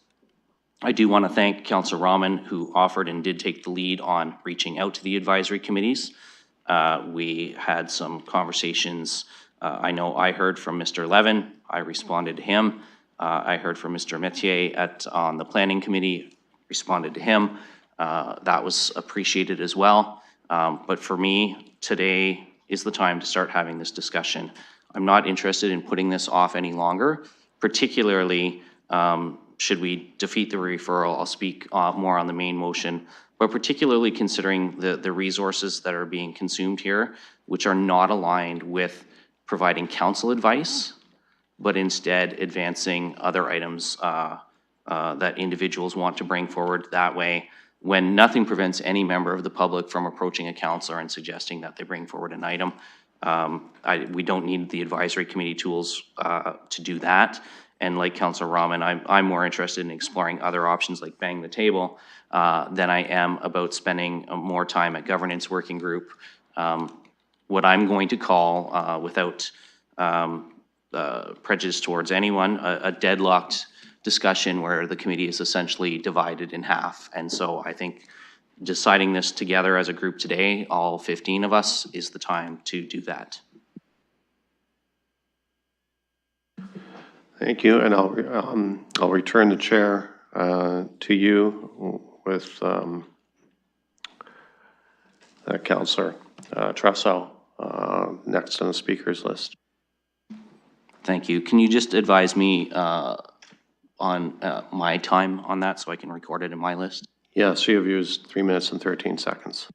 I do want to thank Councillor Rahman, who offered and did take the lead on reaching out to the advisory committees. We had some conversations. I know I heard from Mr. Levin. I responded to him. I heard from Mr. Metier on the planning committee, responded to him. That was appreciated as well. But for me, today is the time to start having this discussion. I'm not interested in putting this off any longer, particularly should we defeat the referral. I'll speak more on the main motion, but particularly considering the resources that are being consumed here, which are not aligned with providing council advice, but instead advancing other items that individuals want to bring forward that way, when nothing prevents any member of the public from approaching a councillor and suggesting that they bring forward an item. We don't need the advisory committee tools to do that. And like Councillor Rahman, I'm more interested in exploring other options like bang the table than I am about spending more time at governance working group. What I'm going to call, without prejudice towards anyone, a deadlocked discussion where the committee is essentially divided in half. And so I think deciding this together as a group today, all 15 of us, is the time to do that. Thank you, and I'll return the chair to you with Councillor Trusso next on the speakers list. Thank you. Can you just advise me on my time on that so I can record it in my list? Yes, you have used 3 minutes and 13 seconds.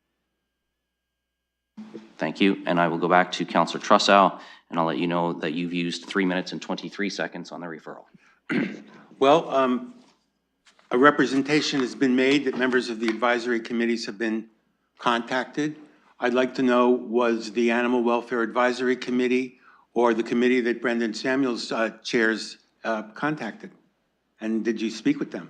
Thank you. And I will go back to Councillor Trusso, and I'll let you know that you've used 3 minutes and 23 seconds on the referral. Well, a representation has been made that members of the advisory committees have been contacted. I'd like to know, was the Animal Welfare Advisory Committee or the committee that Brendan Samuels chairs contacted? And did you speak with them?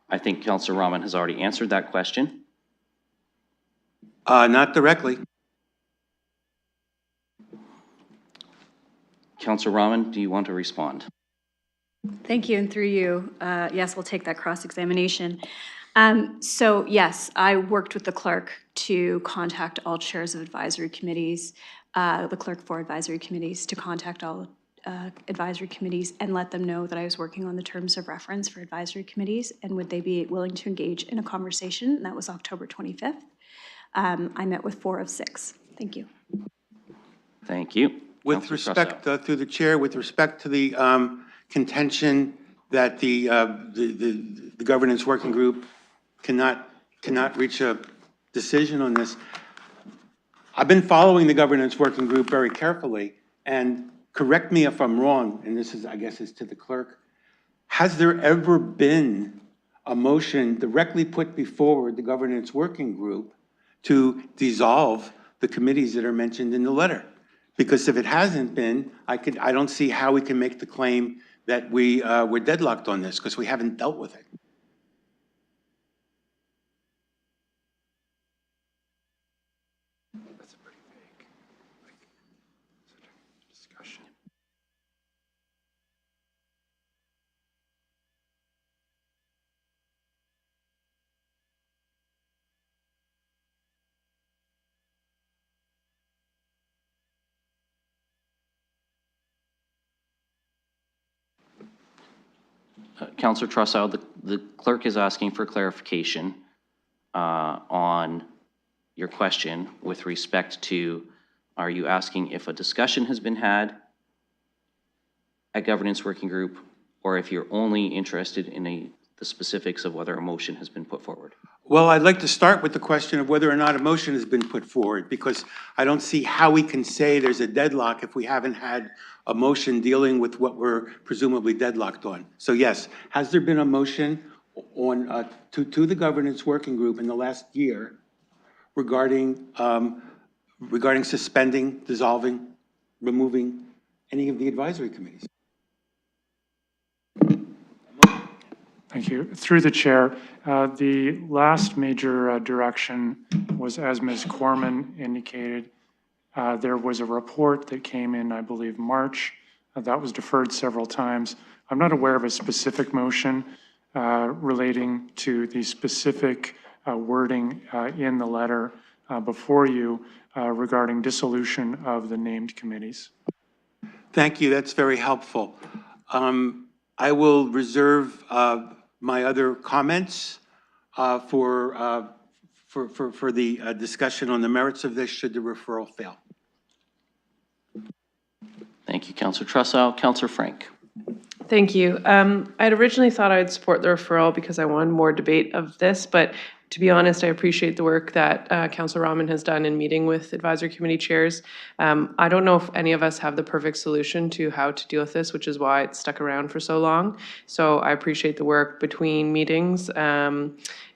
I think Councillor Rahman has already answered that question. Not directly. Councillor Rahman, do you want to respond? Thank you, and through you, yes, we'll take that cross-examination. So yes, I worked with the clerk to contact all chairs of advisory committees, the clerk for advisory committees, to contact all advisory committees and let them know that I was working on the terms of reference for advisory committees and would they be willing to engage in a conversation. And that was October 25th. I met with 4 of 6. Thank you. Thank you. With respect, through the chair, with respect to the contention that the governance working group cannot reach a decision on this, I've been following the governance working group very carefully, and correct me if I'm wrong, and this is, I guess, is to the clerk. Has there ever been a motion directly put before the governance working group to dissolve the committees that are mentioned in the letter? Because if it hasn't been, I don't see how we can make the claim that we're deadlocked on this, because we haven't dealt with it. That's a pretty vague discussion. Counselor Trussow, the clerk is asking for clarification on your question with respect to, are you asking if a discussion has been had at governance working group, or if you're only interested in the specifics of whether a motion has been put forward? Well, I'd like to start with the question of whether or not a motion has been put forward, because I don't see how we can say there's a deadlock if we haven't had a motion dealing with what we're presumably deadlocked on. So yes, has there been a motion on, to the governance working group in the last year regarding, regarding suspending, dissolving, removing any of the advisory committees? Thank you. Through the chair, the last major direction was, as Ms. Corman indicated, there was a report that came in, I believe, March. That was deferred several times. I'm not aware of a specific motion relating to the specific wording in the letter before you regarding dissolution of the named committees. Thank you. That's very helpful. I will reserve my other comments for the discussion on the merits of this should the referral fail. Thank you, Councillor Trussow. Councillor Frank. Thank you. I'd originally thought I'd support the referral because I wanted more debate of this, but to be honest, I appreciate the work that Councillor Rahman has done in meeting with advisory committee chairs. I don't know if any of us have the perfect solution to how to deal with this, which is why it's stuck around for so long. So I appreciate the work between meetings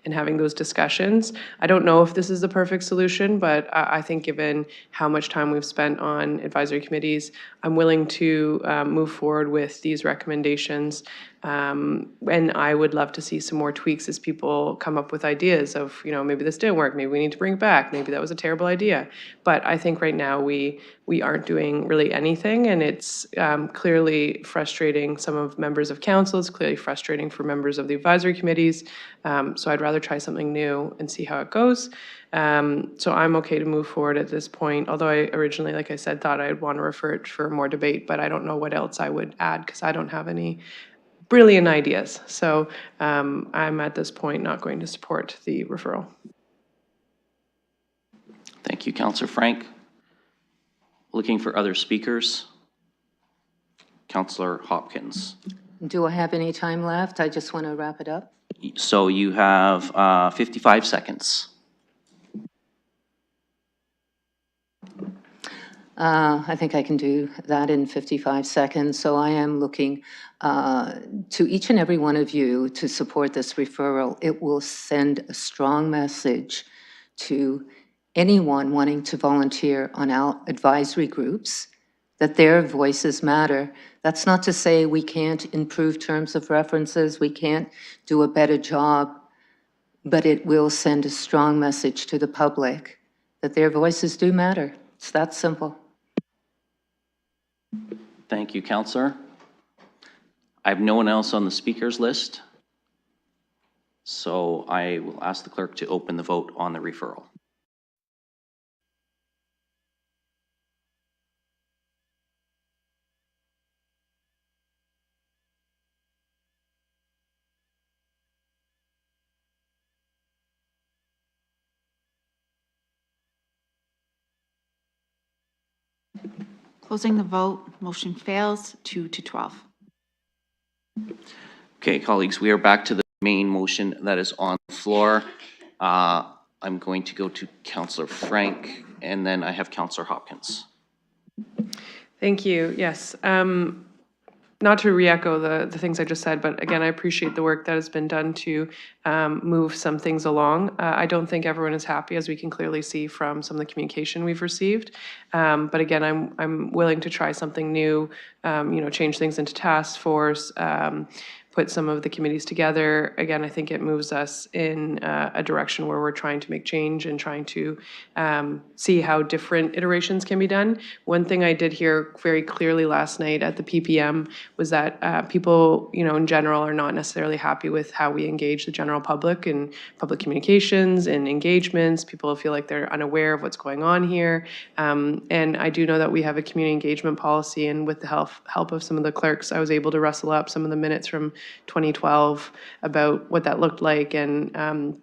and having those discussions. I don't know if this is the perfect solution, but I think given how much time we've spent on advisory committees, I'm willing to move forward with these recommendations. And I would love to see some more tweaks as people come up with ideas of, you know, maybe this didn't work, maybe we need to bring it back, maybe that was a terrible idea. But I think right now we aren't doing really anything, and it's clearly frustrating some of members of council, it's clearly frustrating for members of the advisory committees. So I'd rather try something new and see how it goes. So I'm okay to move forward at this point, although I originally, like I said, thought I'd want to refer it for more debate, but I don't know what else I would add because I don't have any brilliant ideas. So I'm at this point not going to support the referral. Thank you, Councillor Frank. Looking for other speakers. Councillor Hopkins. Do I have any time left? I just want to wrap it up. So you have 55 seconds. I think I can do that in 55 seconds. So I am looking to each and every one of you to support this referral. It will send a strong message to anyone wanting to volunteer on our advisory groups that their voices matter. That's not to say we can't improve terms of references, we can't do a better job, but it will send a strong message to the public that their voices do matter. It's that simple. Thank you, Councillor. I have no one else on the speakers list, so I will ask the clerk to open the vote on the referral. Closing the vote, motion fails 2-12. Okay, colleagues, we are back to the main motion that is on the floor. I'm going to go to Councillor Frank, and then I have Councillor Hopkins. Thank you. Yes. Not to re-echo the things I just said, but again, I appreciate the work that has been done to move some things along. I don't think everyone is happy, as we can clearly see from some of the communication we've received. But again, I'm willing to try something new, change things into task force, put some of the committees together. Again, I think it moves us in a direction where we're trying to make change and trying to see how different iterations can be done. One thing I did hear very clearly last night at the PPM was that people, in general are not necessarily happy with how we engage the general general public and public communications and engagements. People feel like they're unaware of what's going on here. And I do know that we have a community engagement policy, and with the help of some of the clerks, I was able to rustle up some of the minutes from 2012 about what that looked like, and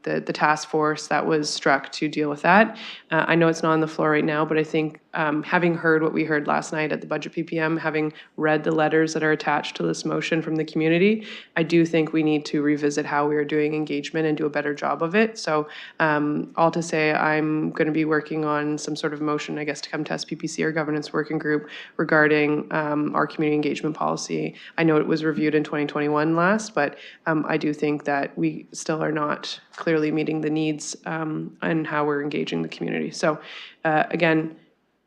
the task force that was struck to deal with that. I know it's not on the floor right now, but I think having heard what we heard last night at the budget PPM, having read the letters that are attached to this motion from the community, I do think we need to revisit how we are doing engagement and do a better job of it. So all to say, I'm going to be working on some sort of motion, I guess, to come to SPPC or governance working group regarding our community engagement policy. I know it was reviewed in 2021 last, but I do think that we still are not clearly meeting the needs and how we're engaging the community. So again,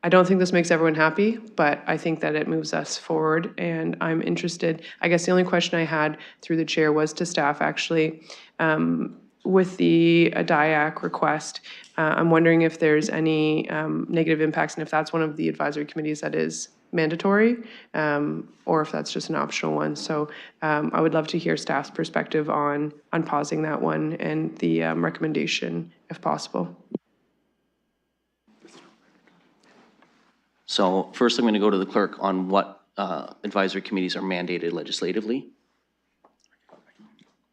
I don't think this makes everyone happy, but I think that it moves us forward, and I'm interested. I guess the only question I had through the chair was to staff, actually. With the DIAC request, I'm wondering if there's any negative impacts, and if that's one of the advisory committees that is mandatory, or if that's just an optional one. So I would love to hear staff's perspective on pausing that one and the recommendation, if possible. So first, I'm going to go to the clerk on what advisory committees are mandated legislatively.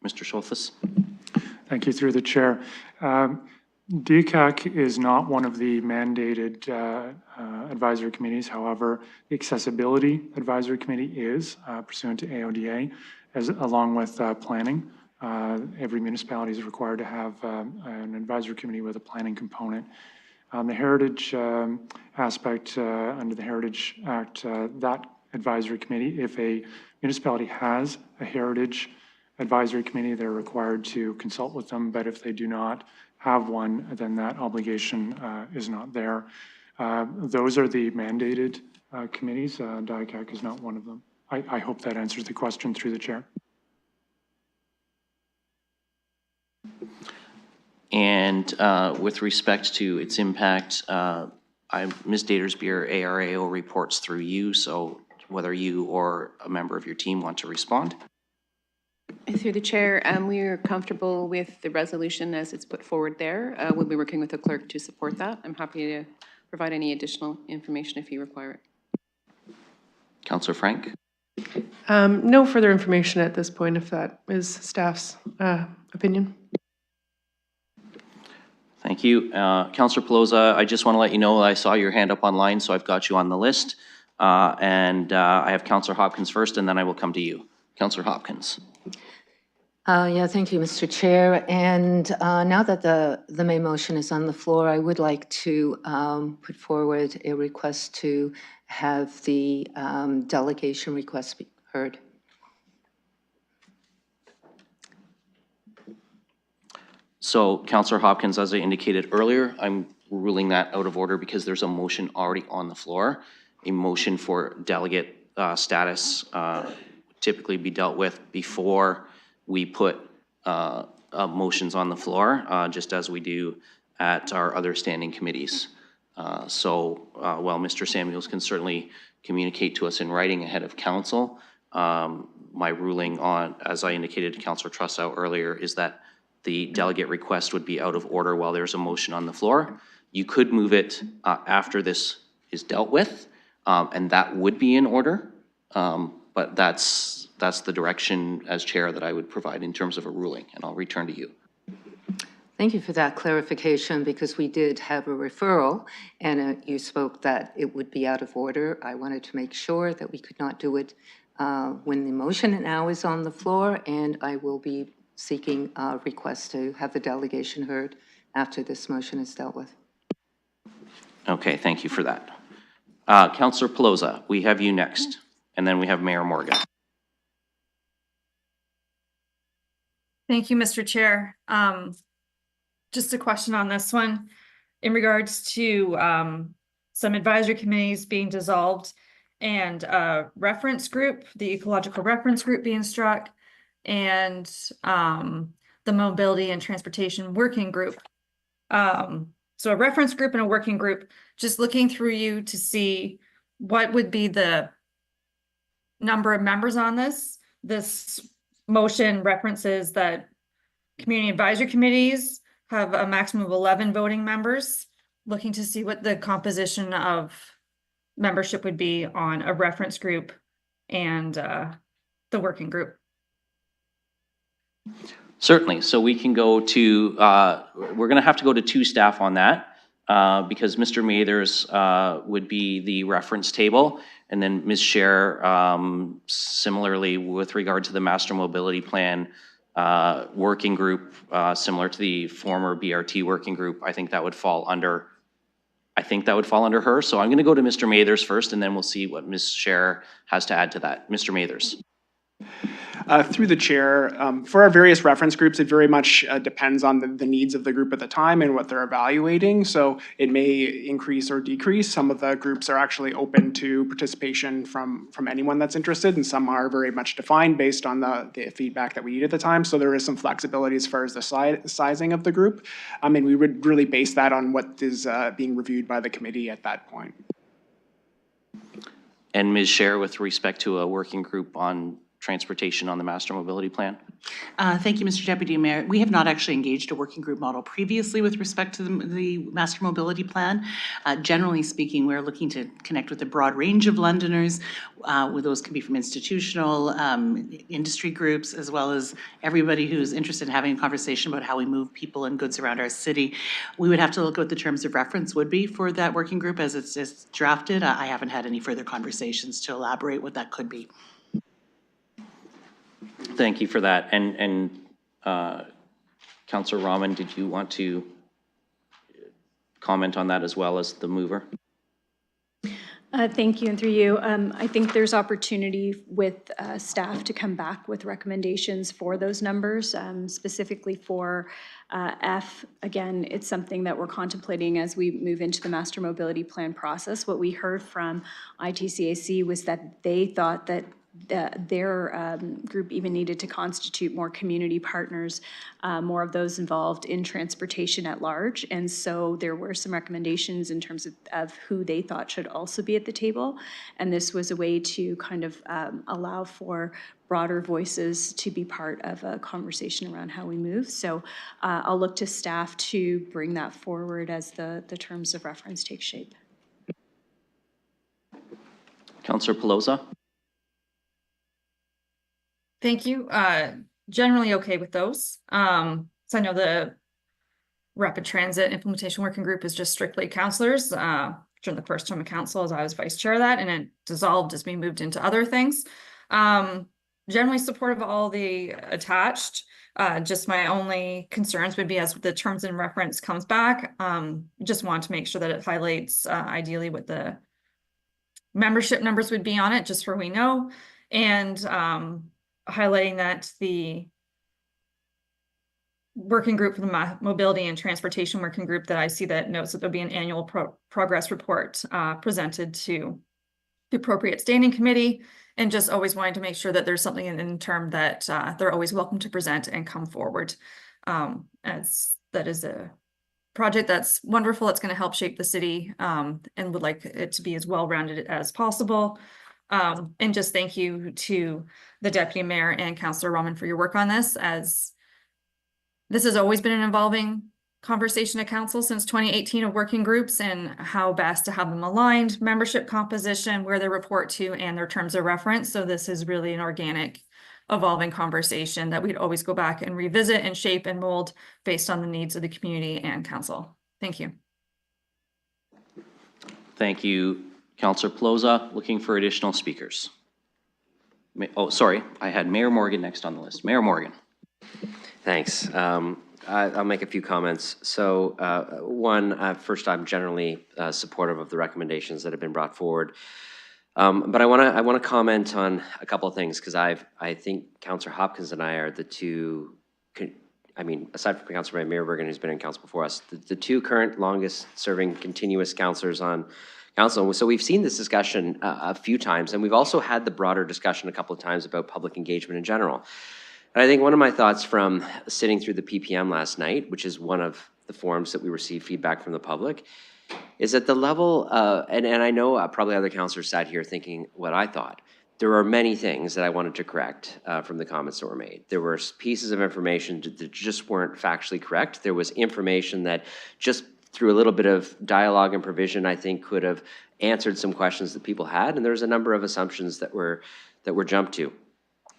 Mr. Schulthess. Thank you, through the chair. DCAC is not one of the mandated advisory committees. However, the Accessibility Advisory Committee is pursuant to AODA, along with planning. Every municipality is required to have an advisory committee with a planning component. On the heritage aspect, under the Heritage Act, that advisory committee, if a municipality has a heritage advisory committee, they're required to consult with them. But if they do not have one, then that obligation is not there. Those are the mandated committees. DICAC is not one of them. I hope that answers the question through the chair. And with respect to its impact, Ms. Datersbeer, ARAO reports through you, so whether you or a member of your team want to respond. Through the chair, we are comfortable with the resolution as it's put forward there. We'll be working with the clerk to support that. I'm happy to provide any additional information if you require it. Councillor Frank? No further information at this point, if that is staff's opinion. Thank you. Councillor Pelosa, I just want to let you know I saw your hand up online, so I've got you on the list. And I have Councillor Hopkins first, and then I will come to you. Councillor Hopkins. Yeah, thank you, Mr. Chair. And now that the main motion is on the floor, I would like to put forward a request to have the delegation request be heard. So, Councillor Hopkins, as I indicated earlier, I'm ruling that out of order because there's a motion already on the floor. A motion for delegate status typically be dealt with before we put motions on the floor, just as we do at our other standing committees. While Mr. Samuels can certainly communicate to us in writing ahead of council, my ruling on, as I indicated to Councillor Trussow earlier, is that the delegate request would be out of order while there's a motion on the floor. You could move it after this is dealt with, and that would be in order. But that's the direction as chair that I would provide in terms of a ruling, and I'll return to you. Thank you for that clarification, because we did have a referral, and you spoke that it would be out of order. I wanted to make sure that we could not do it when the motion now is on the floor, and I will be seeking a request to have the delegation heard after this motion is dealt with. Okay, thank you for that. Councillor Pelosa, we have you next, and then we have Mayor Morgan. Thank you, Mr. Chair. Just a question on this one in regards to some advisory committees being dissolved and a reference group, the ecological reference group being struck, and the mobility and transportation working group. So a reference group and a working group, just looking through you to see what would be the number of members on this. This motion references that Community advisory committees have a maximum of 11 voting members, looking to see what the composition of membership would be on a reference group and the working group. Certainly. So we can go to, we're going to have to go to two staff on that because Mr. Mathers would be the reference table. And then Ms. Scher, similarly with regard to the master mobility plan working group, similar to the former BRT working group, I think that would fall under her. So I'm going to go to Mr. Mathers first, and then we'll see what Ms. Scher has to add to that. Mr. Mathers. Through the chair, for our various reference groups, it very much depends on the needs of the group at the time and what they're evaluating. So it may increase or decrease. Some of the groups are actually open to participation from anyone that's interested, and some are very much defined based on the feedback that we need at the time. So there is some flexibility as far as the sizing of the group. And we would really base that on what is being reviewed by the committee at that point. And Ms. Scher, with respect to a working group on transportation on the master mobility plan? Thank you, Mr. Deputy Mayor. We have not actually engaged a working group model previously with respect to the master mobility plan. Generally speaking, we're looking to connect with a broad range of Londoners. Those can be from institutional, industry groups, as well as everybody who's interested in having a conversation about how we move people and goods around our city. We would have to look at what the terms of reference would be for that working group as it's drafted. I haven't had any further conversations to elaborate what that could be. Thank you for that. And Councillor Rahman, did you want to comment on that as well as the mover? Thank you, and through you. I think there's opportunity with staff to come back with recommendations for those numbers, specifically for F. Again, it's something that we're contemplating as we move into the master mobility plan process. What we heard from ITCAC was that they thought that their group even needed to constitute more community partners, more of those involved in transportation at large. And so there were some recommendations in terms of who they thought should also be at the table. And this was a way to kind of allow for broader voices to be part of a conversation around how we move. So I'll look to staff to bring that forward as the terms of reference take shape. Councillor Pelosa? Thank you. Generally okay with those. So I know the Rapid Transit Implementation Working Group is just strictly councillors. During the first term of council, as I was vice chair of that, and it dissolved as we moved into other things. Generally supportive of all the attached. Just my only concerns would be as the terms and reference comes back. Just want to make sure that it highlights ideally what the membership numbers would be on it, just so we know. And highlighting that the working group for the mobility and transportation working group that I see that notes that there'll be an annual progress report presented to the appropriate standing committee, and just always wanting to make sure that there's something in term that they're always welcome to present and come forward, as that is a project that's wonderful. It's going to help shape the city, and would like it to be as well-rounded as possible. And just thank you to the Deputy Mayor and Councillor Rahman for your work on this, as this has always been an evolving conversation at council since 2018 of working groups and how best to have them aligned, membership composition, where they report to, and their terms of reference. So this is really an organic, evolving conversation that we'd always go back and revisit and shape and mold based on the needs of the community and council. Thank you. Thank you, Councillor Pelosa. Looking for additional speakers. Oh, sorry, I had Mayor Morgan next on the list. Mayor Morgan. Thanks. I'll make a few comments. So one, first, I'm generally supportive of the recommendations that have been brought forward. But I want to comment on a couple of things, because I think Councillor Hopkins and I are the two, I mean, aside from Councillor Mayor Morgan, who's been in council before us, the two current longest serving continuous councillors on council. So we've seen this discussion a few times, and we've also had the broader discussion a couple of times about public engagement in general. And I think one of my thoughts from sitting through the PPM last night, which is one of the forums that we receive feedback from the public, is at the level, and I know probably other councillors sat here thinking what I thought, there are many things that I wanted to correct from the comments that were made. There were pieces of information that just weren't factually correct. There was information that just through a little bit of dialogue and provision, I think could have answered some questions that people had, and there's a number of assumptions that were jumped to.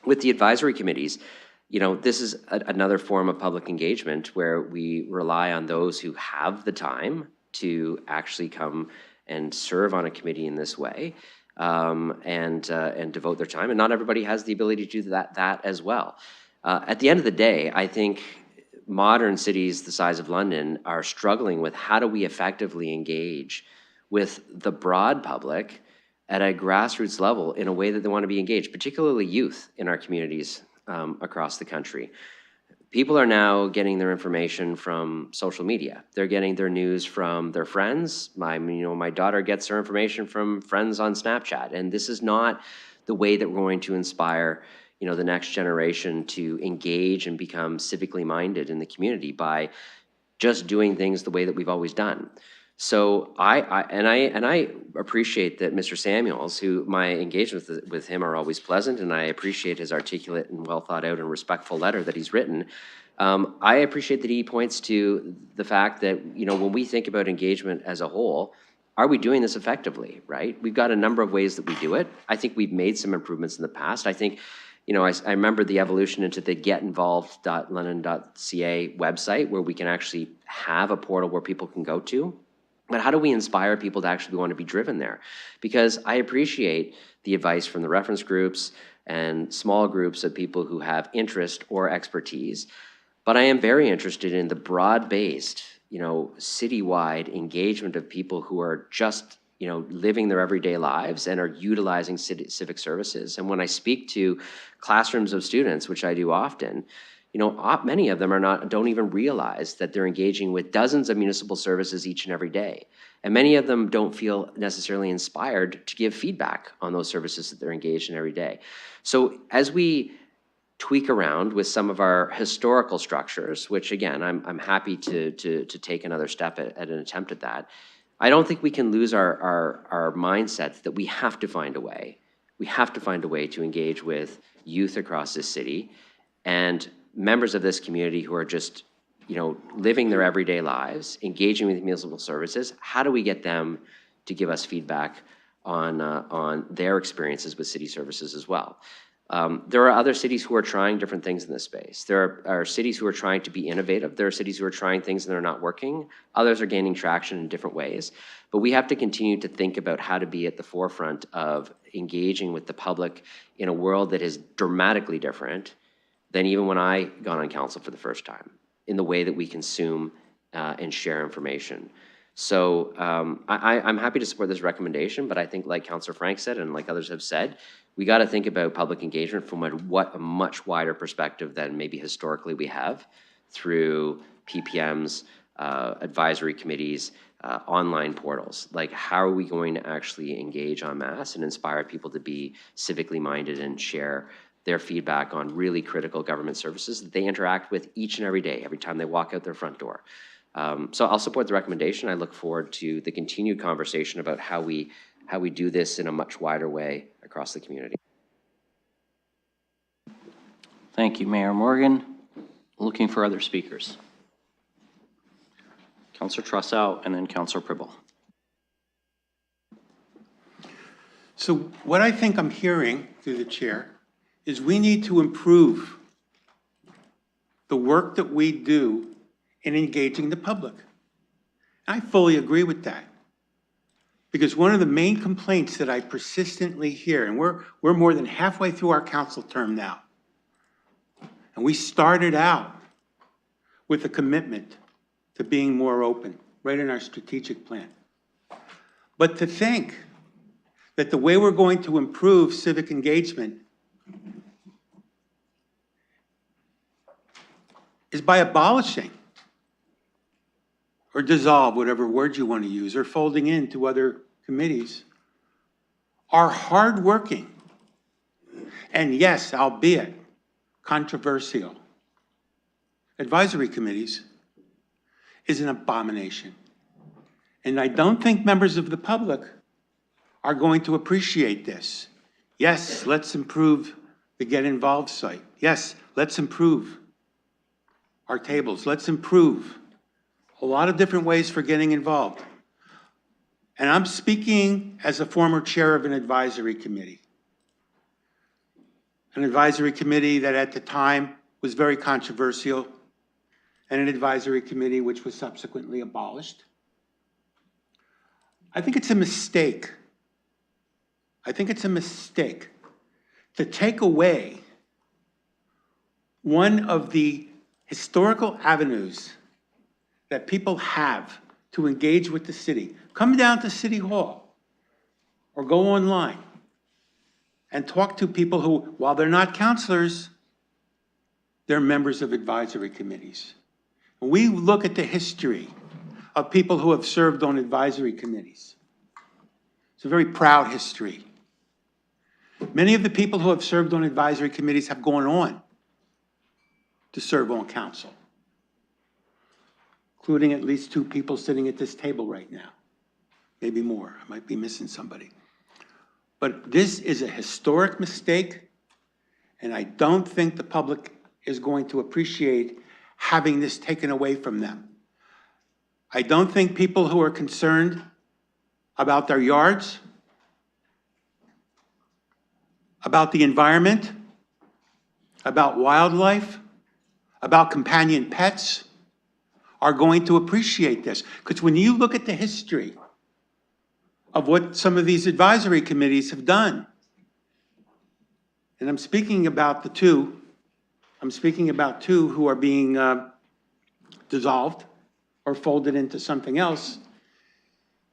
With the advisory committees, this is another form of public engagement where we rely on those who have the time to actually come and serve on a committee in this way, and devote their time. And not everybody has the ability to do that as well. At the end of the day, I think modern cities the size of London are struggling with how do we effectively engage with the broad public at a grassroots level in a way that they want to be engaged, particularly youth in our communities across the country. People are now getting their information from social media. They're getting their news from their friends. My daughter gets her information from friends on Snapchat, and this is not the way that we're going to inspire the next generation to engage and become civically minded in the community by just doing things the way that we've always done. So I appreciate that Mr. Samuels, who my engagements with him are always pleasant, and I appreciate his articulate and well thought out and respectful letter that he's written. I appreciate that he points to the fact that, when we think about engagement as a whole, are we doing this effectively, right? We've got a number of ways that we do it. I think we've made some improvements in the past. I think, I remember the evolution into the getinvolved.london.ca website, where we can actually have a portal where people can go to. But how do we inspire people to actually want to be driven there? Because I appreciate the advice from the reference groups and small groups of people who have interest or expertise, but I am very interested in the broad-based, citywide engagement of people who are just, living their everyday lives and are utilizing civic services. And when I speak to classrooms of students, which I do often, many of them don't even realize that they're engaging with dozens of municipal services each and every day. And many of them don't feel necessarily inspired to give feedback on those services that they're engaged in every day. So as we tweak around with some of our historical structures, which again, I'm happy to take another step at an attempt at that, I don't think we can lose our mindset that we have to find a way. We have to find a way to engage with youth across this city and members of this community who are just, living their everyday lives, engaging with municipal services. How do we get them to give us feedback on their experiences with city services as well? There are other cities who are trying different things in this space. There are cities who are trying to be innovative. There are cities who are trying things and they're not working. Others are gaining traction in different ways. But we have to continue to think about how to be at the forefront of engaging with the public in a world that is dramatically different than even when I got on council for the first time, in the way that we consume and share information. So I'm happy to support this recommendation, but I think like Councillor Frank said, and like others have said, we got to think about public engagement from a much wider perspective than maybe historically we have through PPMs, advisory committees, online portals. Like, how are we going to actually engage en masse and inspire people to be civically minded and share their feedback on really critical government services that they interact with each and every day, every time they walk out their front door? So I'll support the recommendation. I look forward to the continued conversation about how we do this in a much wider way across the community. Thank you, Mayor Morgan. Looking for other speakers. Councillor Trosao and then Councillor Pribble. So what I think I'm hearing through the chair is we need to improve the work that we do in engaging the public. I fully agree with that. Because one of the main complaints that I persistently hear, and we're more than halfway through our council term now, and we started out with a commitment to being more open, right in our strategic plan. But to think that the way we're going to improve civic engagement is by abolishing or dissolve, whatever word you want to use, or folding into other committees, are hardworking, and yes, albeit controversial, advisory committees is an abomination. And I don't think members of the public are going to appreciate this, Yes, let's improve the Get Involved site. Yes, let's improve our tables. Let's improve a lot of different ways for getting involved. And I'm speaking as a former chair of an advisory committee. An advisory committee that at the time was very controversial, and an advisory committee which was subsequently abolished. I think it's a mistake. I think it's a mistake to take away one of the historical avenues that people have to engage with the city. Come down to City Hall or go online and talk to people who, while they're not counselors, they're members of advisory committees. When we look at the history of people who have served on advisory committees, it's a very proud history. Many of the people who have served on advisory committees have gone on to serve on council, including at least 2 people sitting at this table right now. Maybe more. I might be missing somebody. But this is a historic mistake, and I don't think the public is going to appreciate having this taken away from them. I don't think people who are concerned about their yards, about the environment, about wildlife, about companion pets, are going to appreciate this. Because when you look at the history of what some of these advisory committees have done, and I'm speaking about two who are being dissolved or folded into something else.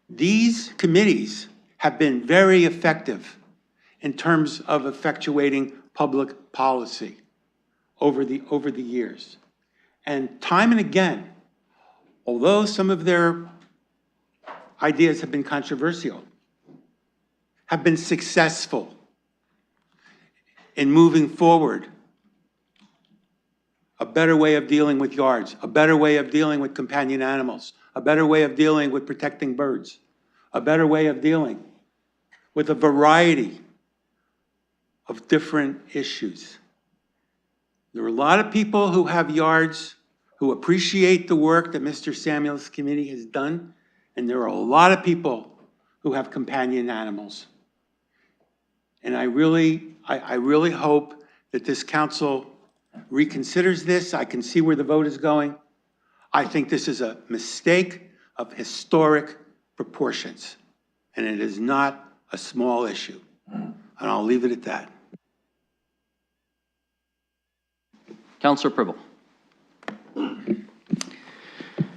These committees have been very effective in terms of effectuating public policy over the years. And time and again, although some of their ideas have been controversial, have been successful in moving forward a better way of dealing with yards, a better way of dealing with companion animals, a better way of dealing with protecting birds, a better way of dealing with a variety of different issues. There are a lot of people who have yards who appreciate the work that Mr. Samuels' committee has done, and there are a lot of people who have companion animals. And I really hope that this council reconsiders this. I can see where the vote is going. I think this is a mistake of historic proportions, and it is not a small issue. And I'll leave it at that. Councillor Pribble.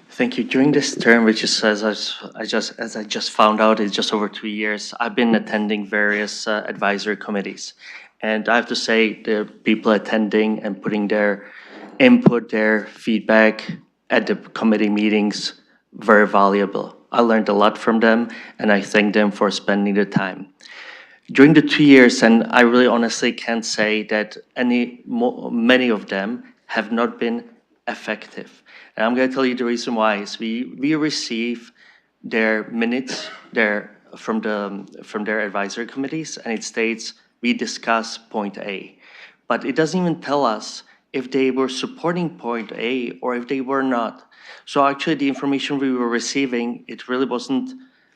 Thank you. During this term, which is, as I just found out, is just over 2 years, I've been attending various advisory committees. And I have to say, the people attending and putting their input, their feedback at the committee meetings, very valuable. I learned a lot from them, and I thank them for spending the time. During the 2 years, and I really honestly can't say that many of them have not been effective. And I'm going to tell you the reason why is we receive their minutes from their advisory committees, and it states we discuss point A, but it doesn't even tell us if they were supporting point A or if they were not. So actually the information we were receiving, it really wasn't,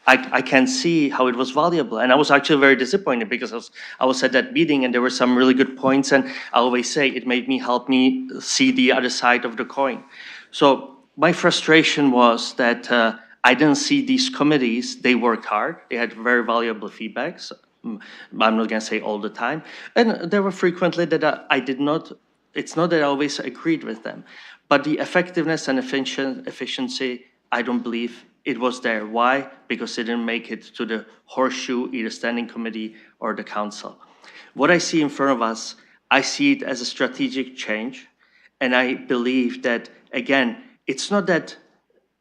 I can't see how it was valuable. And I was actually very disappointed because I was at that meeting and there were some really good points, and I always say it made me help me see the other side of the coin. So my frustration was that I didn't see these committees. They worked hard. They had very valuable feedbacks. I'm not going to say all the time. And there were frequently that I did not, it's not that I always agreed with them, but the effectiveness and efficiency, I don't believe it was there. Why? Because it didn't make it to the horseshoe, either standing committee or the council. What I see in front of us, I see it as a strategic change. And I believe that, again, it's not that,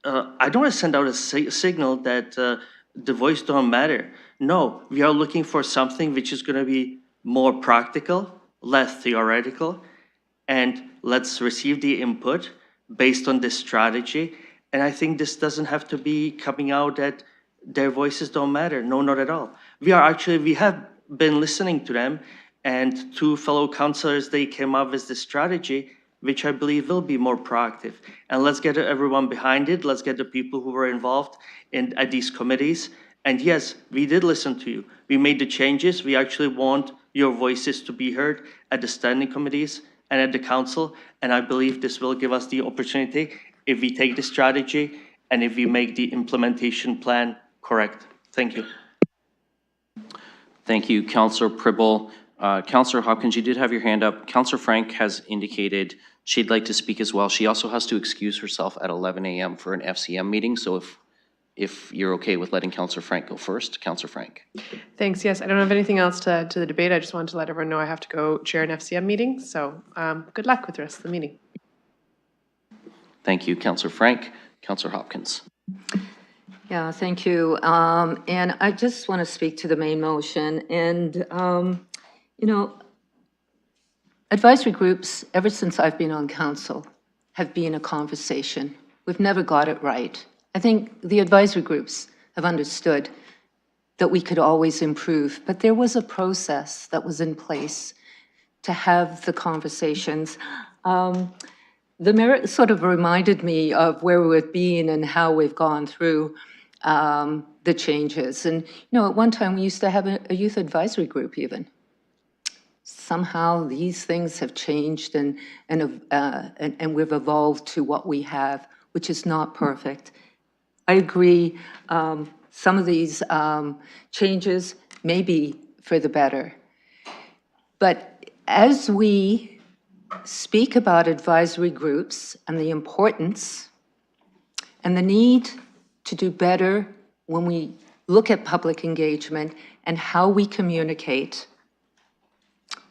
I don't want to send out a signal that the voice don't matter. No, we are looking for something which is going to be more practical, less theoretical, and let's receive the input based on this strategy. And I think this doesn't have to be coming out that their voices don't matter. No, not at all. We have been listening to them, and two fellow councillors, they came up with this strategy, which I believe will be more proactive. And let's get everyone behind it. Let's get the people who were involved at these committees. And yes, we did listen to you. We made the changes. We actually want your voices to be heard at the standing committees and at the council. And I believe this will give us the opportunity, if we take the strategy and if we make the implementation plan correct. Thank you. Thank you, Councillor Pribble. Councillor Hopkins, you did have your hand up. Councillor Frank has indicated she'd like to speak as well. She also has to excuse herself at 11 a.m. for an FCM meeting. So if you're okay with letting Councillor Frank go first, Councillor Frank. Thanks. Yes, I don't have anything else to the debate. I just wanted to let everyone know I have to go chair an FCM meeting. So good luck with the rest of the meeting. Thank you, Councillor Frank. Councillor Hopkins. Yeah, thank you. And I just want to speak to the main motion. And, you know, advisory groups, ever since I've been on council, have been a conversation. We've never got it right. I think the advisory groups have understood that we could always improve, but there was a process that was in place to have the conversations. The mayor sort of reminded me of where we've been and how we've gone through the changes. And, you know, at one time we used to have a youth advisory group even. Somehow these things have changed and we've evolved to what we have, which is not perfect. I agree, some of these changes may be for the better. But as we speak about advisory groups and the importance and the need to do better when we look at public engagement and how we communicate,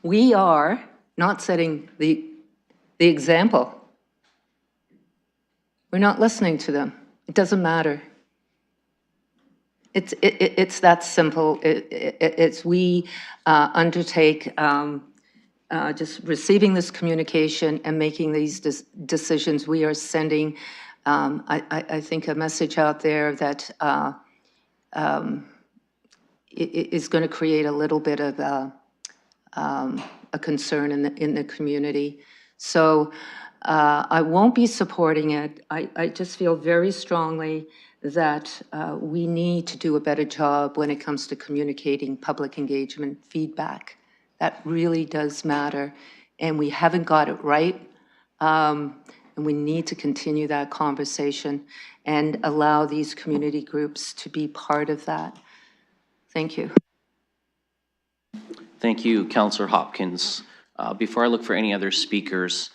we are not setting the example. We're not listening to them. It doesn't matter. It's that simple. It's we undertake just receiving this communication and making these decisions. We are sending, I think, a message out there that is going to create a little bit of a concern in the community. So I won't be supporting it. I just feel very strongly that we need to do a better job when it comes to communicating public engagement feedback. That really does matter, and we haven't got it right, and we need to continue that conversation and allow these community groups to be part of that. Thank you. Thank you, Councillor Hopkins. Before I look for any other speakers,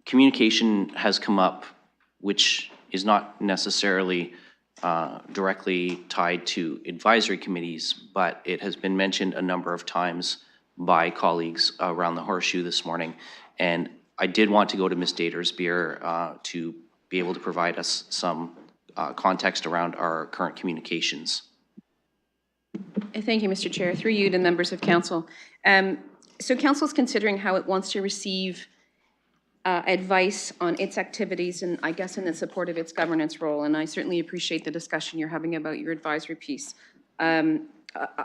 communication has come up, which is not necessarily directly tied to advisory committees, but it has been mentioned a number of times by colleagues around the Horseshoe this morning. And I did want to go to Ms. Datersbeer to be able to provide us some context around our current communications. Thank you, Mr. Chair. Through you to members of council. So council is considering how it wants to receive advice on its activities and I guess in the support of its governance role. And I certainly appreciate the discussion you're having about your advisory piece.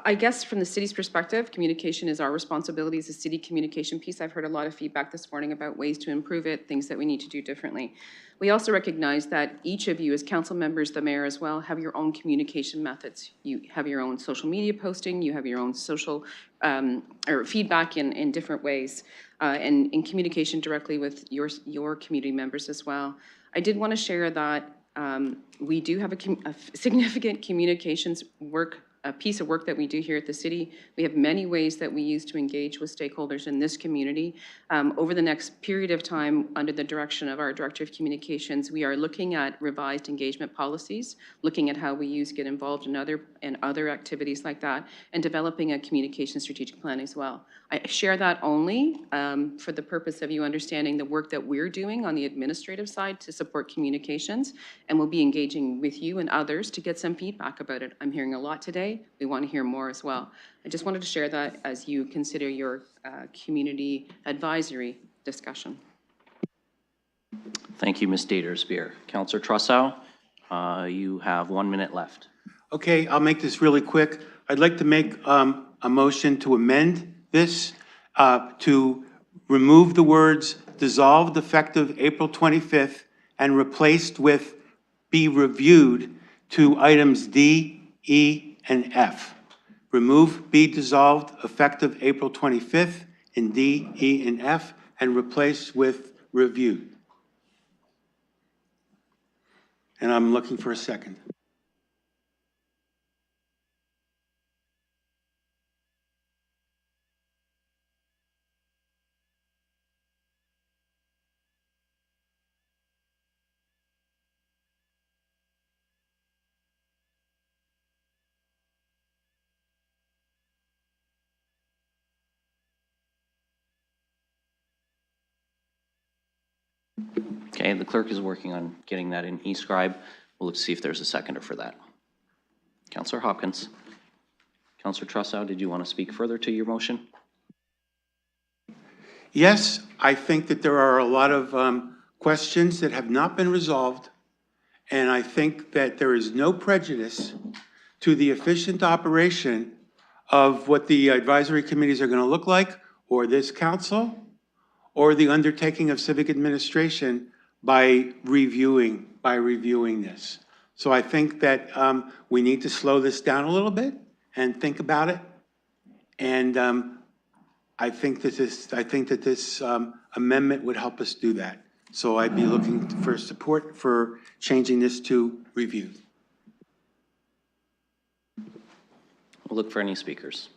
I guess from the city's perspective, communication is our responsibility as a city communication piece. I've heard a lot of feedback this morning about ways to improve it, things that we need to do differently. We also recognize that each of you as council members, the mayor as well, have your own communication methods. You have your own social media posting, you have your own social or feedback in different ways, and in communication directly with your community members as well. I did want to share that we do have a significant communications a piece of work that we do here at the city. We have many ways that we use to engage with stakeholders in this community. Over the next period of time, under the direction of our Director of Communications, we are looking at revised engagement policies, looking at how we get involved in other activities like that, and developing a communication strategic plan as well. I share that only for the purpose of you understanding the work that we're doing on the administrative side to support communications, and we'll be engaging with you and others to get some feedback about it. I'm hearing a lot today. We want to hear more as well. I just wanted to share that as you consider your community advisory discussion. Thank you, Ms. Datersbeer. Councillor Trossow, you have 1 minute left. Okay, I'll make this really quick. I'd like to make a motion to amend this, to remove the words dissolved effective April 25th and replaced with be reviewed to items D, E, and F. Remove be dissolved effective April 25th in D, E, and F, and replace with reviewed. And I'm looking for a second. Okay, the clerk is working on getting that in eScribe. We'll look to see if there's a seconder for that. Councillor Hopkins. Councillor Trussow, did you want to speak further to your motion? Yes, I think that there are a lot of questions that have not been resolved, and I think that there is no prejudice to the efficient operation of what the advisory committees are going to look like, or this council, or the undertaking of civic administration by reviewing this. So I think that we need to slow this down a little bit and think about it. And I think that this amendment would help us do that. So I'd be looking for support for changing this to review. We'll look for any speakers.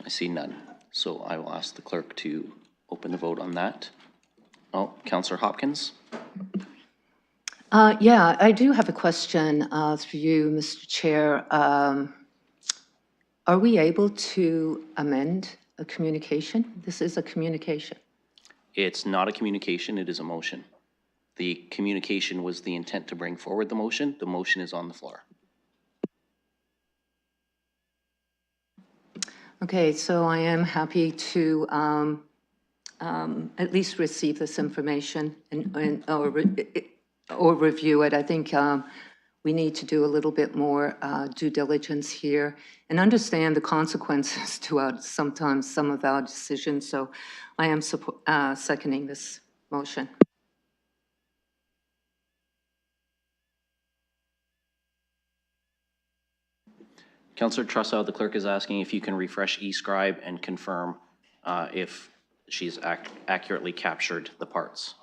I see none. So I will ask the clerk to open the vote on that. Oh, Councillor Hopkins. Yeah, I do have a question through you, Mr. Chair. Are we able to amend a communication? This is a communication. It's not a communication, it is a motion. The communication was the intent to bring forward the motion. The motion is on the floor. Okay, so I am happy to at least receive this information or review it. I think we need to do a little bit more due diligence here and understand the consequences to sometimes some of our decisions. So I am seconding this motion. Councillor Trussow, the clerk is asking if you can refresh eScribe and confirm if she's accurately captured the parts.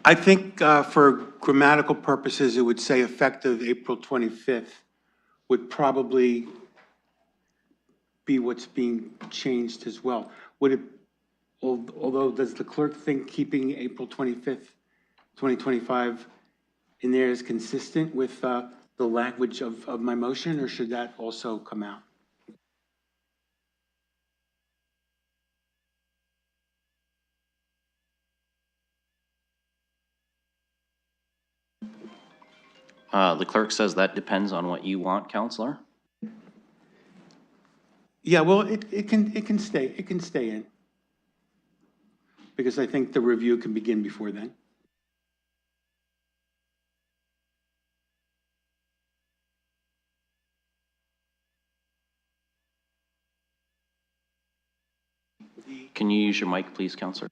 I think for grammatical purposes, it would say effective April 25th would probably be what's being changed as well. Would it, although does the clerk think keeping April 25th, 2025 in there is consistent with the language of my motion, or should that also come out? The clerk says that depends on what you want, Councillor. Yeah, well, it can stay in, because I think the review can begin before then. Can you use your mic, please, Councillor?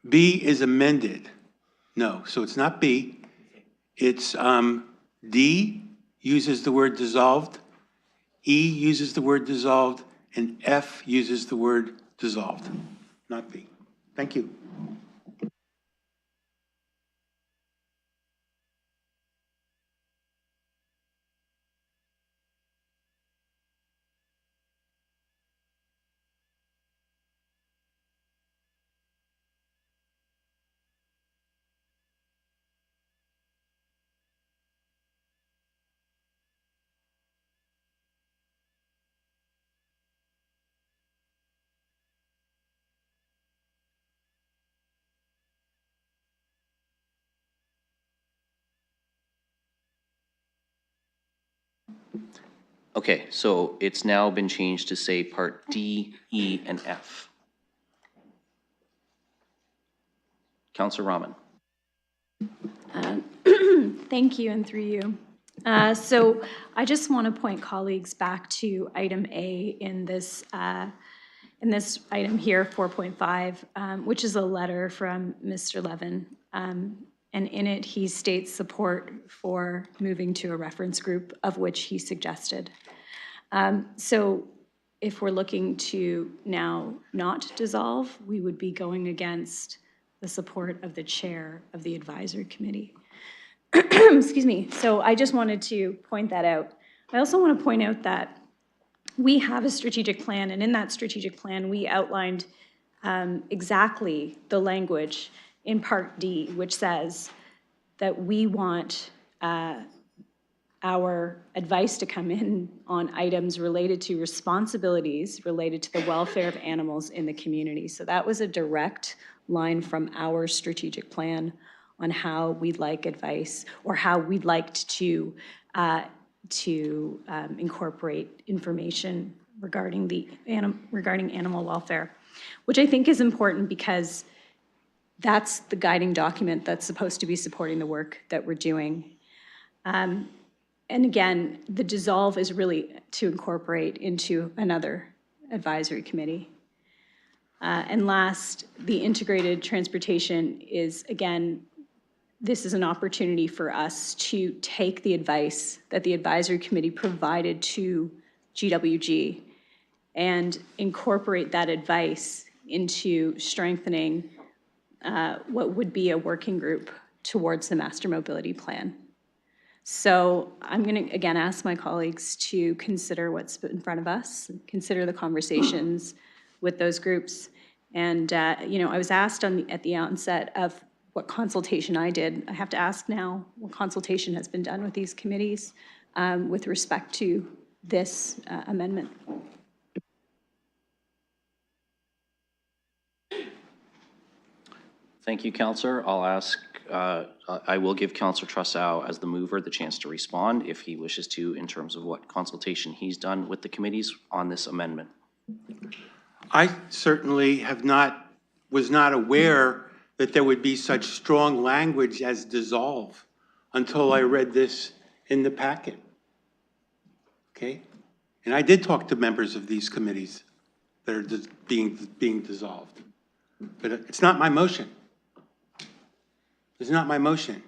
B is amended. No, so it's not B. It's D uses the word dissolved, E uses the word dissolved, and F uses the word dissolved, not B. Thank you. Okay, so it's now been changed to say Part D, E, and F. Counselor Rahman. Thank you, and through you. So I just want to point colleagues back to item A in this item here, 4.5, which is a letter from Mr. Levin. And in it, he states support for moving to a reference group, of which he suggested. So if we're looking to now not dissolve, we would be going against the support of the chair of the advisory committee. Excuse me. So I just wanted to point that out. I also want to point out that we have a strategic plan, and in that strategic plan, we outlined exactly the language in Part D, which says that we want our advice to come in on items related to responsibilities related to the welfare of animals in the community. So that was a direct line from our strategic plan on how we'd like advice, or how we'd like to incorporate information regarding regarding animal welfare, which I think is important because that's the guiding document that's supposed to be supporting the work that we're doing. And again, the dissolve is really to incorporate into another advisory committee. And last, the integrated transportation is, again, this is an opportunity for us to take the advice that the advisory committee provided to GWG and incorporate that advice into strengthening what would be a working group towards the master mobility plan. So I'm going to, again, ask my colleagues to consider what's in front of us, consider the conversations with those groups. And, you know, I was asked at the onset of what consultation I did. I have to ask now what consultation has been done with these committees with respect to this amendment. Thank you, Councillor. I'll ask, I will give Councillor Trussow, as the mover, the chance to respond if he wishes to, in terms of what consultation he's done with the committees on this amendment. I certainly was not aware that there would be such strong language as dissolve until I read this in the packet. Okay? And I did talk to members of these committees that are being dissolved. But it's not my motion. It's not my motion.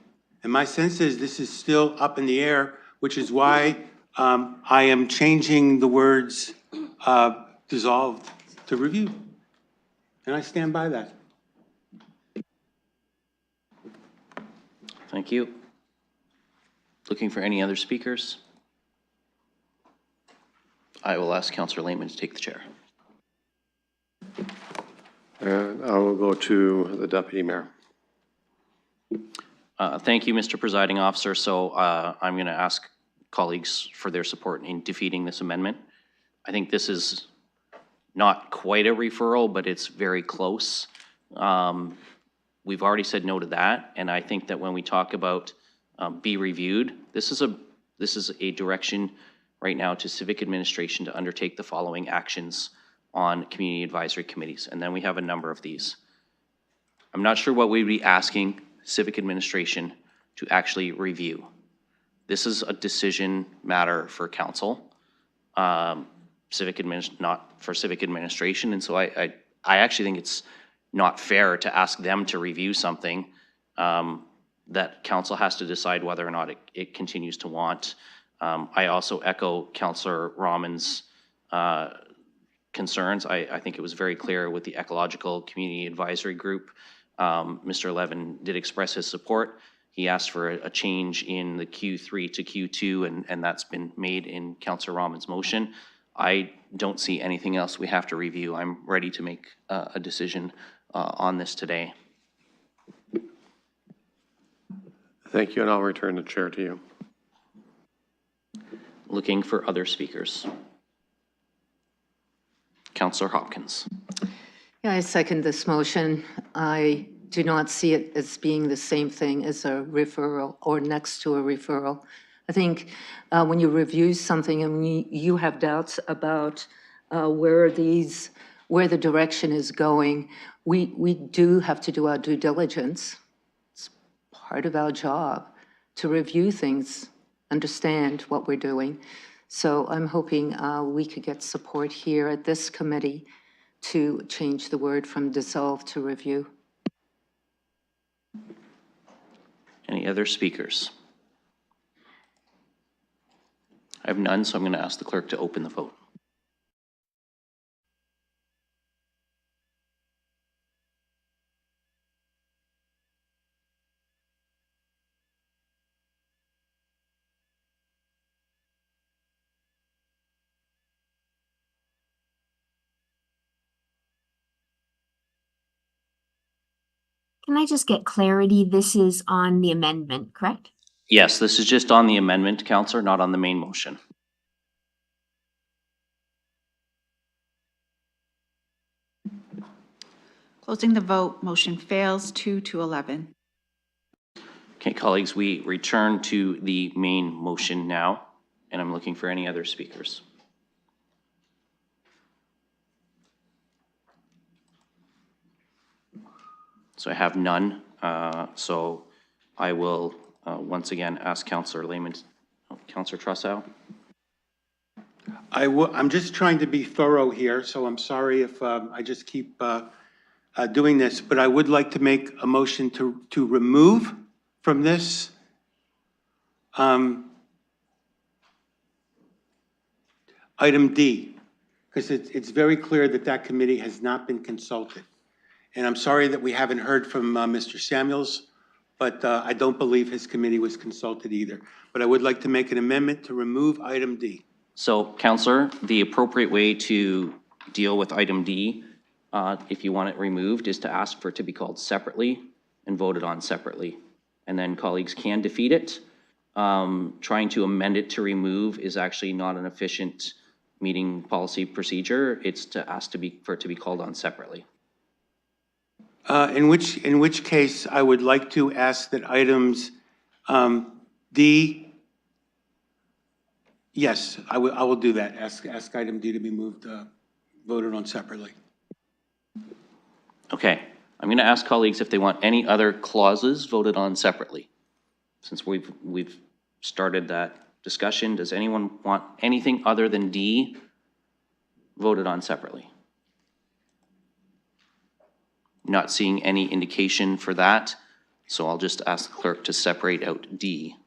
And my sense is this is still up in the air, which is why I am changing the words dissolved to review. And I stand by that. Thank you. Looking for any other speakers? I will ask Councillor Lehman to take the chair. And I will go to the Deputy Mayor. Thank you, Mr. Presiding Officer. So I'm going to ask colleagues for their support in defeating this amendment. I think this is not quite a referral, but it's very close. We've already said no to that, and I think that when we talk about be reviewed, this is a direction right now to civic administration to undertake the following actions on community advisory committees, and then we have a number of these. I'm not sure what we'd be asking civic administration to actually review. This is a decision matter for council, not for civic administration, and so I actually think it's not fair to ask them to review something that council has to decide whether or not it continues to want. I also echo Councillor Rahman's concerns. I think it was very clear with the Ecological Community Advisory Group. Mr. Levin did express his support. He asked for a change in the Q3 to Q2, and that's been made in Councillor Rahman's motion. I don't see anything else we have to review. I'm ready to make a decision on this today. Thank you, and I'll return the chair to you. Looking for other speakers. Councillor Hopkins. Yeah, I second this motion. I do not see it as being the same thing as a referral or next to a referral. I think when you review something and you have doubts about where the direction is going, we do have to do our due diligence. It's part of our job to review things, understand what we're doing. So I'm hoping we could get support here at this committee to change the word from dissolve to review. Any other speakers? I have none, so I'm going to ask the clerk to open the vote. Can I just get clarity? This is on the amendment, correct? Yes, this is just on the amendment, Counselor, not on the main motion. Closing the vote, motion fails 2-11. Okay, colleagues, we return to the main motion now, and I'm looking for any other speakers. So I have none, so I will once again ask Councillor Lehman, Councillor Trussow. I'm just trying to be thorough here, so I'm sorry if I just keep doing this, but I would like to make a motion to remove from this item D, because it's very clear that that committee has not been consulted. And I'm sorry that we haven't heard from Mr. Samuels, but I don't believe his committee was consulted either. But I would like to make an amendment to remove item D. So, Councillor, the appropriate way to deal with item D, if you want it removed, is to ask for it to be called separately and voted on separately. And then colleagues can defeat it. Trying to amend it to remove is actually not an efficient meeting policy procedure. It's to ask for it to be called on separately. In which case, I would like to ask that items D, yes, I will do that. Ask item D to be moved, voted on separately. Okay, I'm going to ask colleagues if they want any other clauses voted on separately. Since we've started that discussion, does anyone want anything other than D voted on separately? Not seeing any indication for that, so I'll just ask the clerk to separate out D.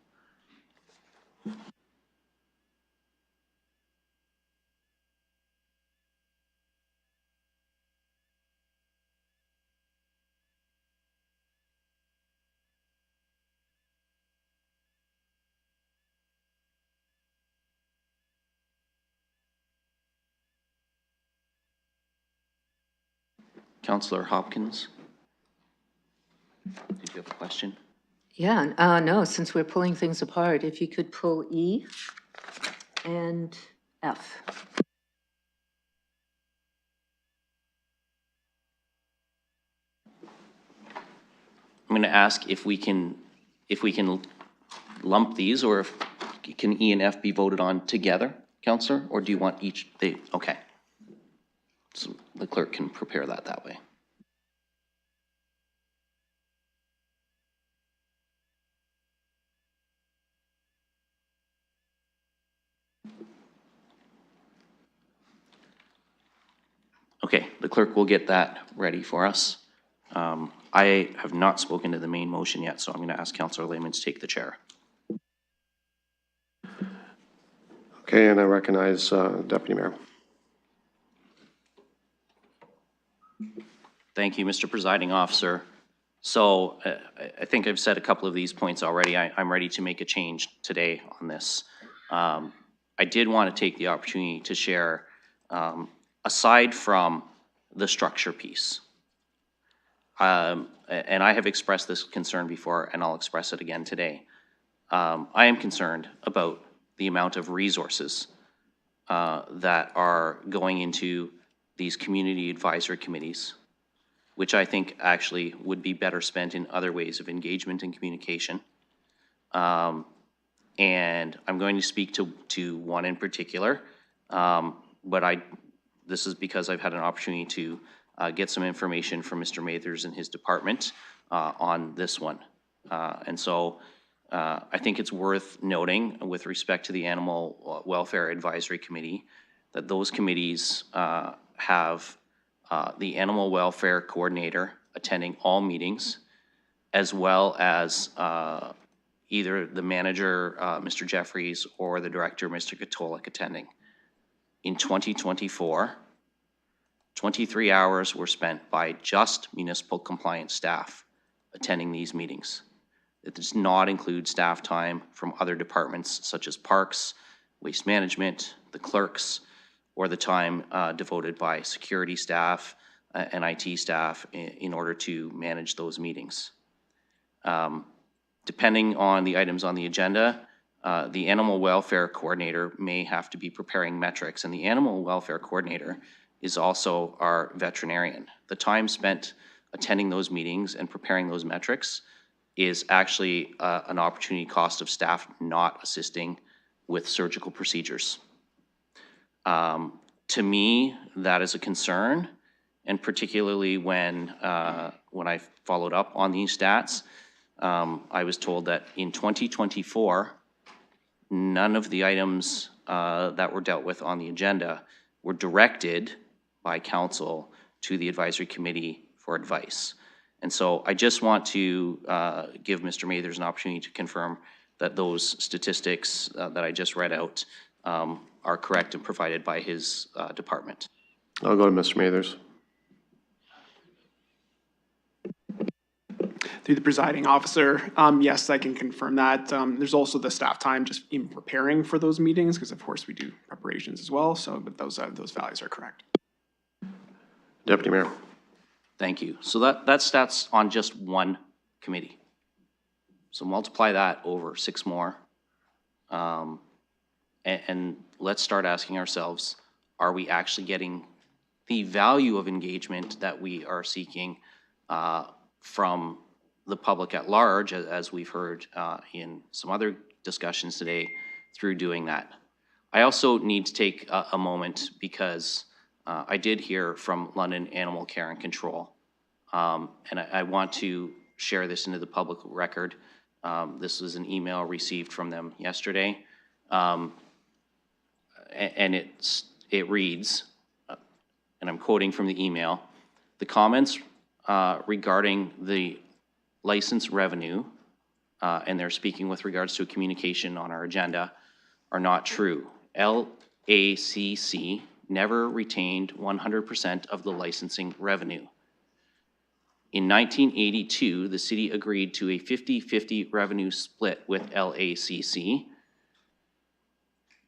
Councillor Hopkins, did you have a question? Yeah, no, since we're pulling things apart, if you could pull E and F. I'm going to ask if we can lump these, or if can E and F be voted on together, Councillor, or do you want each? Okay. So the clerk can prepare that way. Okay, the clerk will get that ready for us. I have not spoken to the main motion yet, so I'm going to ask Councillor Lehman to take the chair. Okay, and I recognize Deputy Mayor. Thank you, Mr. Presiding Officer. So I think I've said a couple of these points already. I'm ready to make a change today on this. I did want to take the opportunity to share, aside from the structure piece, and I have expressed this concern before, and I'll express it again today. I am concerned about the amount of resources that are going into these community advisory committees, which I think actually would be better spent in other ways of engagement and communication. and I'm going to speak to one in particular. But this is because I've had an opportunity to get some information from Mr. Mathers and his department on this one. And so I think it's worth noting with respect to the Animal Welfare Advisory Committee that those committees have the Animal Welfare Coordinator attending all meetings, as well as either the manager, Mr. Jeffries, or the director, Mr. Katolik, attending. In 2024, 23 hours were spent by just municipal compliance staff attending these meetings. It does not include staff time from other departments such as parks, waste management, the clerks, or the time devoted by security staff and IT staff in order to manage those meetings. Depending on the items on the agenda, the Animal Welfare Coordinator may have to be preparing metrics, and the Animal Welfare Coordinator is also our veterinarian. The time spent attending those meetings and preparing those metrics is actually an opportunity cost of staff not assisting with surgical procedures. To me, that is a concern, and particularly when I followed up on these stats, I was told that in 2024, none of the items that were dealt with on the agenda were directed by council to the advisory committee for advice. And so I just want to give Mr. Mathers an opportunity to confirm that those statistics that I just read out are correct and provided by his department. I'll go to Mr. Mathers. Through the presiding officer, yes, I can confirm that. There's also the staff time just in preparing for those meetings, because of course we do preparations as well. So, but those values are correct. Deputy Mayor. Thank you. So that's stats on just one committee. So multiply that over 6 more. And let's start asking ourselves, are we actually getting the value of engagement that we are seeking from the public at large, as we've heard in some other discussions today, through doing that? I also need to take a moment because I did hear from London Animal Care and Control, and I want to share this into the public record. This was an email received from them yesterday, and it reads, and I'm quoting from the email, "The comments regarding the license revenue," and they're speaking with regards to a communication on our agenda, "are not true. LACC never retained 100% of the licensing revenue. In 1982, the city agreed to a 50-50 revenue split with LACC,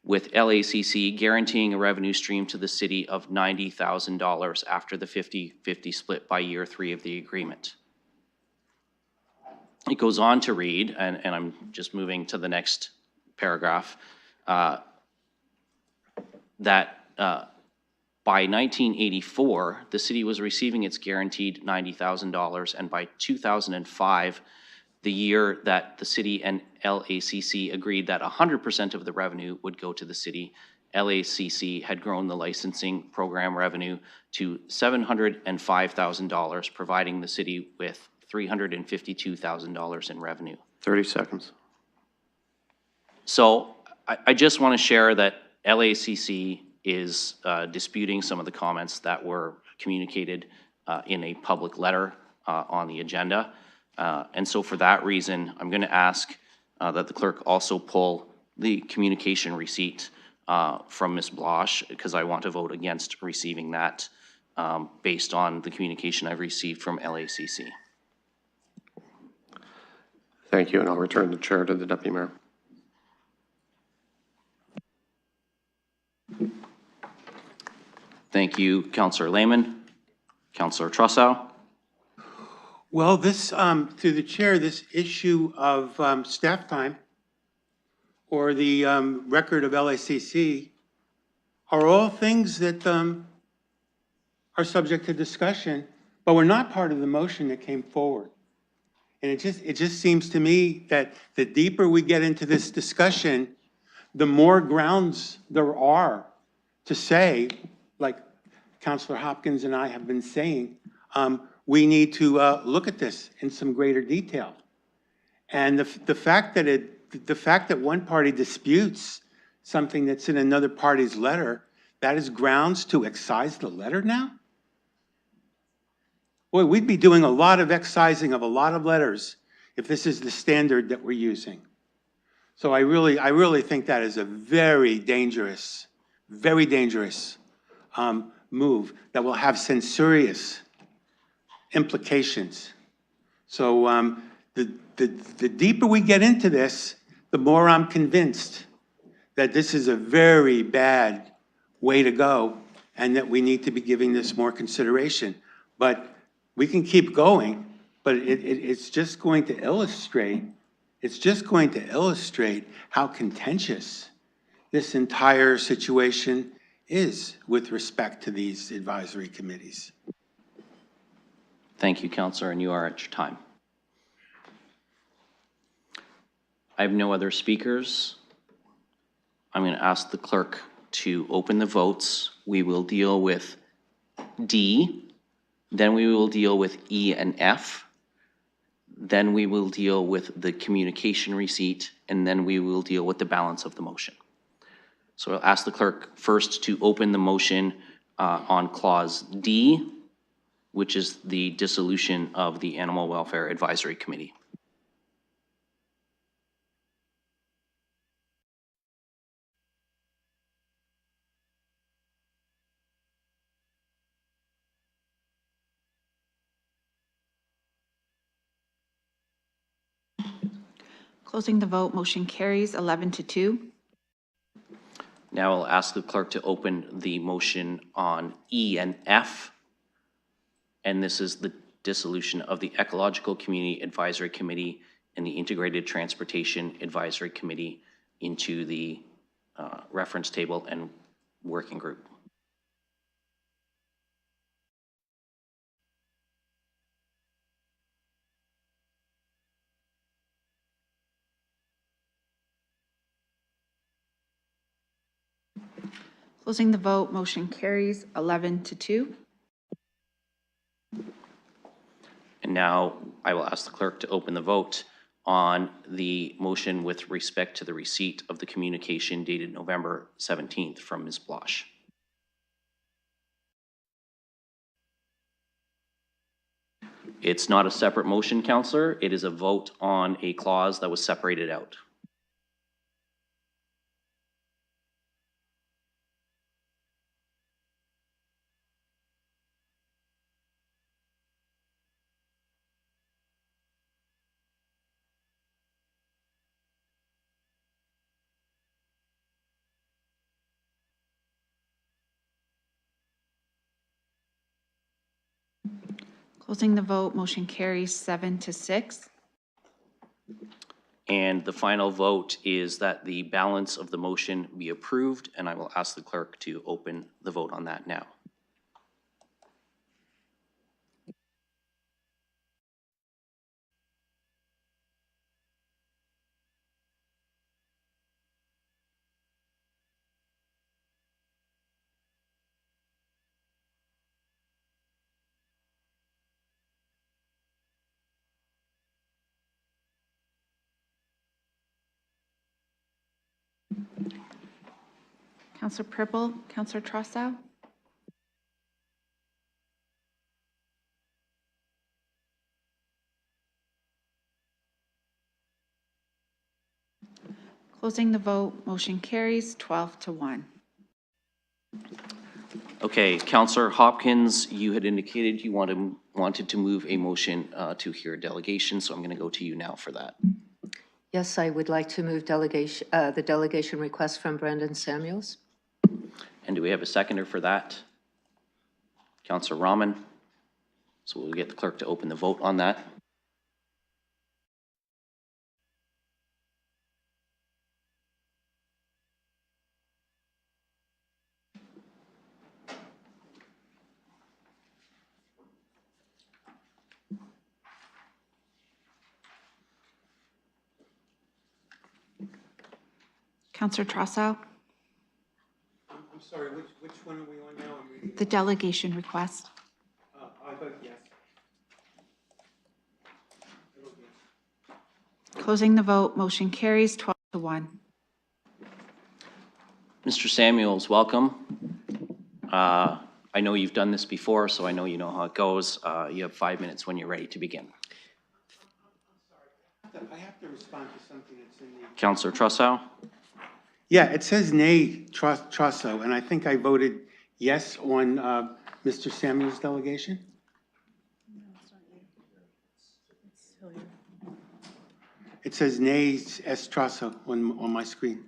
with LACC guaranteeing a revenue stream to the city of $90,000 after the 50-50 split by year 3 of the agreement." It goes on to read, and I'm just moving to the next paragraph, that by 1984, the city was receiving its guaranteed $90,000, and by 2005, the year that the city and LACC agreed that 100% of the revenue would go to the city, LACC had grown the licensing program revenue to $705,000, providing the city with $352,000 in revenue. 30 seconds. So I just want to share that LACC is disputing some of the comments that were communicated in a public letter on the agenda. And so for that reason, I'm going to ask that the clerk also pull the communication receipt from Ms. Blosh, because I want to vote against receiving that based on the communication I've received from LACC. Thank you, and I'll return the chair to the Deputy Mayor. Thank you, Councillor Lehman. Councillor Trussow. Well, this, through the chair, this issue of staff time or the record of LACC are all things that are subject to discussion, but were not part of the motion that came forward. And it just seems to me that the deeper we get into this discussion, the more grounds there are to say, like Councillor Hopkins and I have been saying, we need to look at this in some greater detail. And the fact that one party disputes something that's in another party's letter, that is grounds to excise the letter now? Boy, we'd be doing a lot of excising of a lot of letters if this is the standard that we're using. So I really think that is a very dangerous move that will have censorious implications. So the deeper we get into this, the more I'm convinced that this is a very bad way to go and that we need to be giving this more consideration. But we can keep going, but it's just going to illustrate, how contentious this entire situation is with respect to these advisory committees. Thank you, Counselor, and you are at your time. I have no other speakers. I'm going to ask the clerk to open the votes. We will deal with D, then we will deal with E and F, then we will deal with the communication receipt, and then we will deal with the balance of the motion. So I'll ask the clerk first to open the motion on Clause D, which is the dissolution of the Animal Welfare Advisory Committee. Closing the vote, motion carries 11-2. Now I'll ask the clerk to open the motion on E and F, and this is the dissolution of the Ecological Community Advisory Committee and the Integrated Transportation Advisory Committee into the reference table and working group. Closing the vote, motion carries 11-2. And now I will ask the clerk to open the vote on the motion with respect to the receipt of the communication dated November 17th from Ms. Blosh. It's not a separate motion, Counselor. It is a vote on a clause that was separated out. Closing the vote, motion carries 7-6. And the final vote is that the balance of the motion be approved, and I will ask the clerk to open the vote on that now. Councillor Purple, Councillor Trossow. Closing the vote, motion carries 12-1. Okay, Councillor Hopkins, you had indicated you wanted to move a motion to hear delegation, so I'm going to go to you now for that. Yes, I would like to move the delegation request from Brendan Samuels. And do we have a seconder for that? Councillor Rahman. So we'll get the clerk to open the vote on that. Counselor Trossau, I'm sorry, which one are we on now? I'm reading. the delegation request. I vote yes. Closing the vote, motion carries 12-1. Mr. Samuels, welcome. I know you've done this before, so I know you know how it goes. You have 5 minutes when you're ready to begin. I have to respond to something that's in the. Counselor Trossau? Yeah, it says nay, Trosso, and I think I voted yes on Mr. Samuel's delegation. It says nay, S. Trosso on my screen.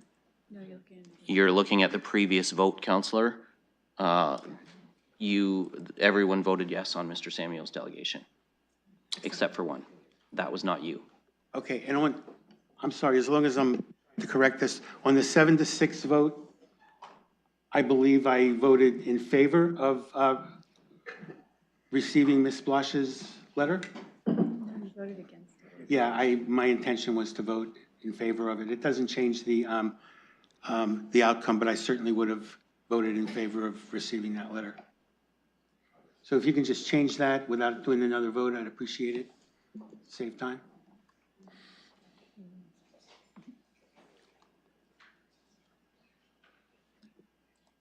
You're looking at the previous vote, Counselor. Everyone voted yes on Mr. Samuel's delegation, except for one. That was not you. Okay, and I'm sorry, as long as I'm to correct this, on the 7-6 vote, I believe I voted in favor of receiving Ms. Blush's letter. You voted against it. Yeah, my intention was to vote in favor of it. It doesn't change the outcome, but I certainly would have voted in favor of receiving that letter. So if you can just change that without doing another vote, I'd appreciate it. Save time.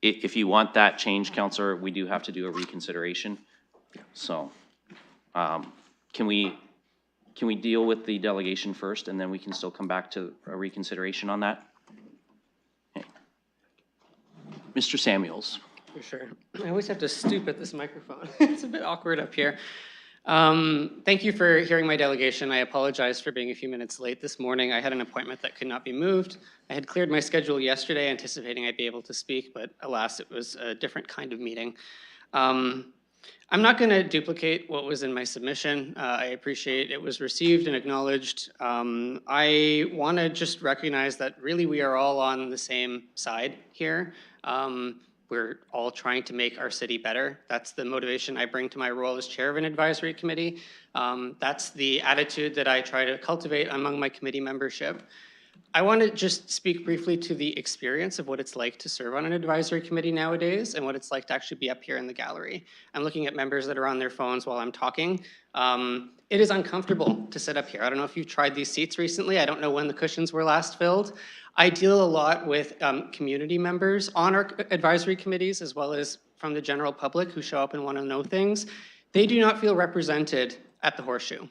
If you want that change, Counselor, we do have to do a reconsideration. So can we deal with the delegation first, and then we can still come back to a reconsideration on that? Okay. Mr. Samuels. For sure. I always have to stoop at this microphone. It's a bit awkward up here. Thank you for hearing my delegation. I apologize for being a few minutes late this morning. I had an appointment that could not be moved. I had cleared my schedule yesterday anticipating I'd be able to speak, but alas, it was a different kind of meeting. I'm not going to duplicate what was in my submission. I appreciate it was received and acknowledged. I want to just recognize that really we are all on the same side here. We're all trying to make our city better. That's the motivation I bring to my role as chair of an advisory committee. That's the attitude that I try to cultivate among my committee membership. I want to just speak briefly to the experience of what it's like to serve on an advisory committee nowadays and what it's like to actually be up here in the gallery. I'm looking at members that are on their phones while I'm talking. It is uncomfortable to sit up here. I don't know if you've tried these seats recently. I don't know when the cushions were last filled. I deal a lot with community members on our advisory committees, as well as from the general public who show up and want to know things. They do not feel represented at the Horseshoe.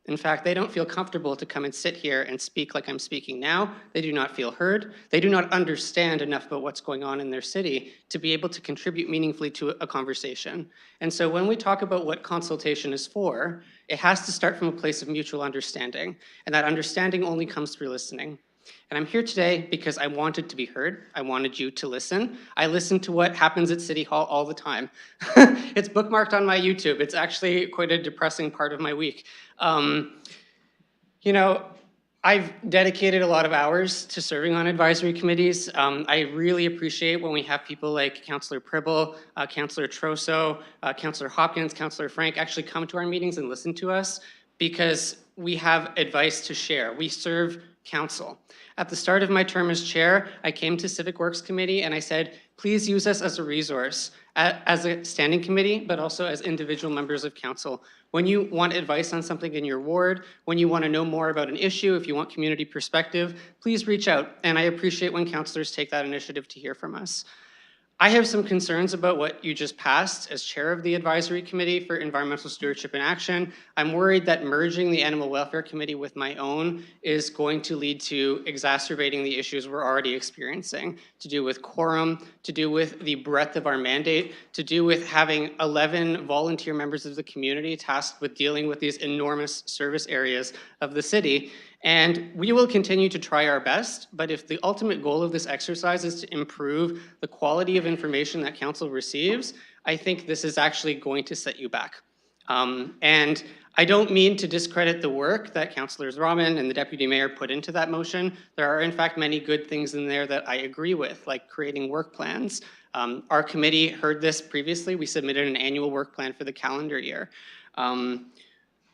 In fact, they don't feel comfortable to come and sit here and speak like I'm speaking now. They do not feel heard. They do not understand enough about what's going on in their city to be able to contribute meaningfully to a conversation. And so when we talk about what consultation is for, it has to start from a place of mutual understanding. And that understanding only comes through listening. And I'm here today because I wanted to be heard. I wanted you to listen. I listen to what happens at City Hall all the time. It's bookmarked on my YouTube. It's actually quite a depressing part of my week. You know, I've dedicated a lot of hours to serving on advisory committees. I really appreciate when we have people like Councillor Pribble, Councillor Trosso, Councillor Hopkins, Councillor Frank actually come to our meetings and listen to us, because we have advice to share. We serve council. At the start of my term as chair, I came to Civic Works Committee and I said, please use us as a resource, as a standing committee, but also as individual members of council. When you want advice on something in your ward, when you want to know more about an issue, if you want community perspective, please reach out. And I appreciate when councilors take that initiative to hear from us. I have some concerns about what you just passed as chair of the Advisory Committee for Environmental Stewardship and Action. I'm worried that merging the Animal Welfare Committee with my own is going to lead to exacerbating the issues we're already experiencing, to do with quorum, to do with the breadth of our mandate, to do with having 11 volunteer members of the community tasked with dealing with these enormous service areas of the city. And we will continue to try our best, but if the ultimate goal of this exercise is to improve the quality of information that council receives, I think this is actually going to set you back. And I don't mean to discredit the work that Councillors Rahman and the Deputy Mayor put into that motion. There are in fact many good things in there that I agree with, like creating work plans. Our committee heard this previously. We submitted an annual work plan for the calendar year.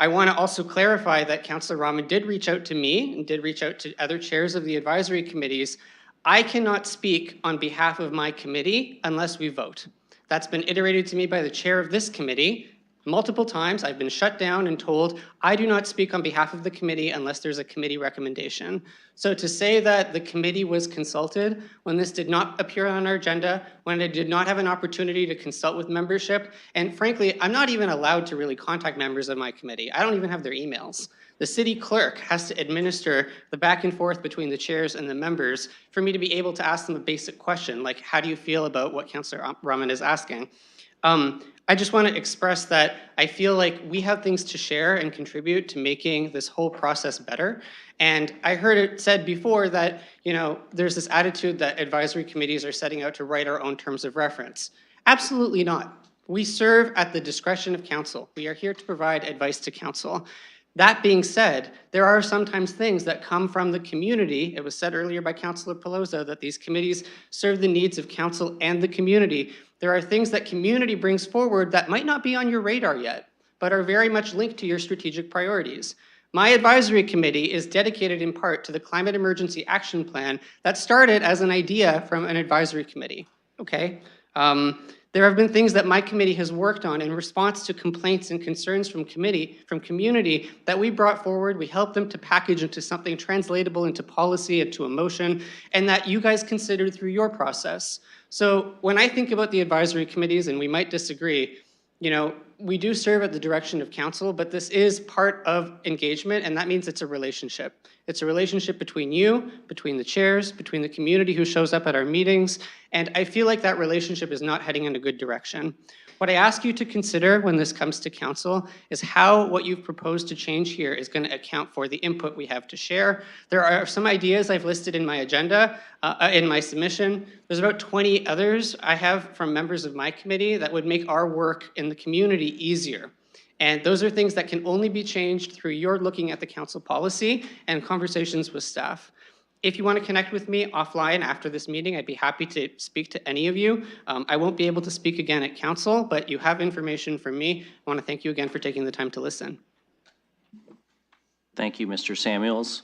I want to also clarify that Councillor Rahman did reach out to me and did reach out to other chairs of the advisory committees I cannot speak on behalf of my committee unless we vote. That's been iterated to me by the chair of this committee. Multiple times I've been shut down and told I do not speak on behalf of the committee unless there's a committee recommendation. So to say that the committee was consulted when this did not appear on our agenda, when it did not have an opportunity to consult with membership, and frankly, I'm not even allowed to really contact members of my committee. I don't even have their emails. The city clerk has to administer the back and forth between the chairs and the members for me to be able to ask them a basic question, like how do you feel about what Councillor Rahman is asking? I just want to express that I feel like we have things to share and contribute to making this whole process better. And I heard it said before that, there's this attitude that advisory committees are setting out to write our own terms of reference. Absolutely not. We serve at the discretion of council. We are here to provide advice to council. That being said, there are sometimes things that come from the community. It was said earlier by Councillor Pelosi that these committees serve the needs of council and the community. There are things that community brings forward that might not be on your radar yet, but are very much linked to your strategic priorities. My advisory committee is dedicated in part to the Climate Emergency Action Plan that started as an idea from an advisory committee. Okay. There have been things that my committee has worked on in response to complaints and concerns from community that we brought forward. We helped them to package into something translatable into policy and to a motion, and that you guys considered through your process. So when I think about the advisory committees, and we might disagree, we do serve at the direction of council, but this is part of engagement, and that means it's a relationship. It's a relationship between you, between the chairs, between the community who shows up at our meetings, and I feel like that relationship is not heading in a good direction. What I ask you to consider when this comes to council is how what you've proposed to change here is going to account for the input we have to share. There are some ideas I've listed in my agenda, in my submission. There's about 20 others I have from members of my committee that would make our work in the community easier. And those are things that can only be changed through your looking at the council policy and conversations with staff. If you want to connect with me offline after this meeting, I'd be happy to speak to any of you. I won't be able to speak again at council, but you have information from me. I want to thank you again for taking the time to listen. Thank you, Mr. Samuels.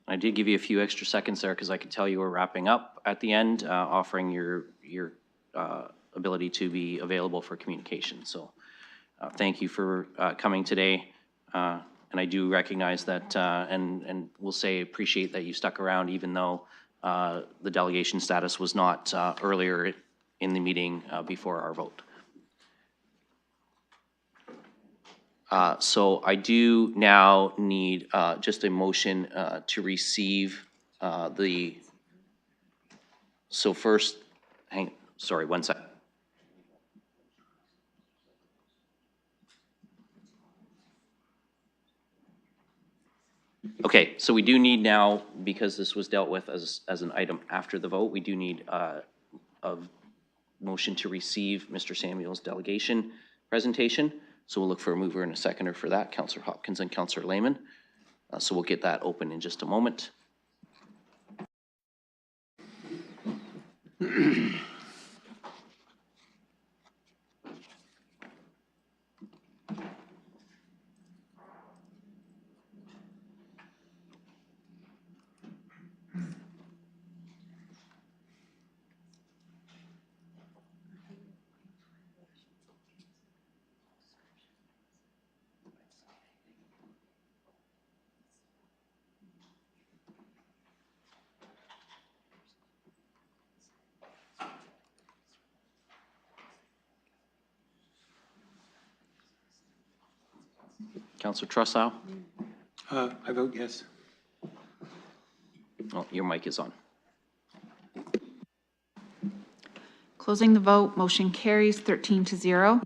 I did give you a few extra seconds there because I could tell you were wrapping up at the end, offering your ability to be available for communication. So thank you for coming today. And I do recognize that, and we'll say appreciate that you stuck around even though the delegation status was not earlier in the meeting before our vote. So I do now need just a motion to receive so first, sorry, one second. Okay, so we do need now, because this was dealt with as an item after the vote, we do need a motion to receive Mr. Samuel's delegation presentation. So we'll look for a mover and a seconder for that, Councillor Hopkins and Councillor Lehman. So we'll get that open in just a moment. Councillor Trussow? I vote yes. Oh, your mic is on. Closing the vote, motion carries 13-0.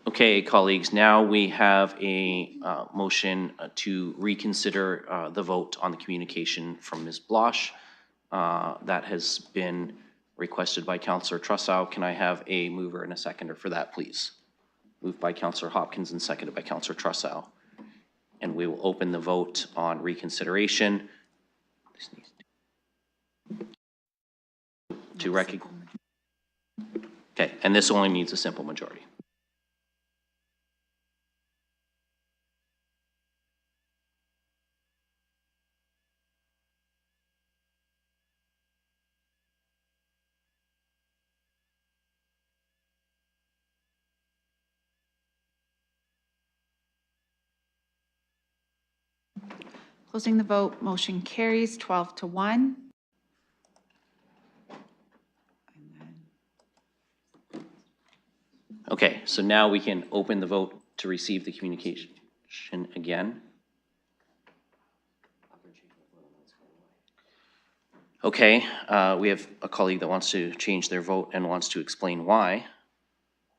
Okay, colleagues, now we have a motion to reconsider the vote on the communication from Ms. Blosh. That has been requested by Councillor Trussow. Can I have a mover and a seconder for that, please? Moved by Councillor Hopkins and seconded by Councillor Trussow. And we will open the vote on reconsideration. To recognize. Okay, and this only needs a simple majority. Closing the vote, motion carries 12-1. Okay, so now we can open the vote to receive the communication again. Okay, we have a colleague that wants to change their vote and wants to explain why.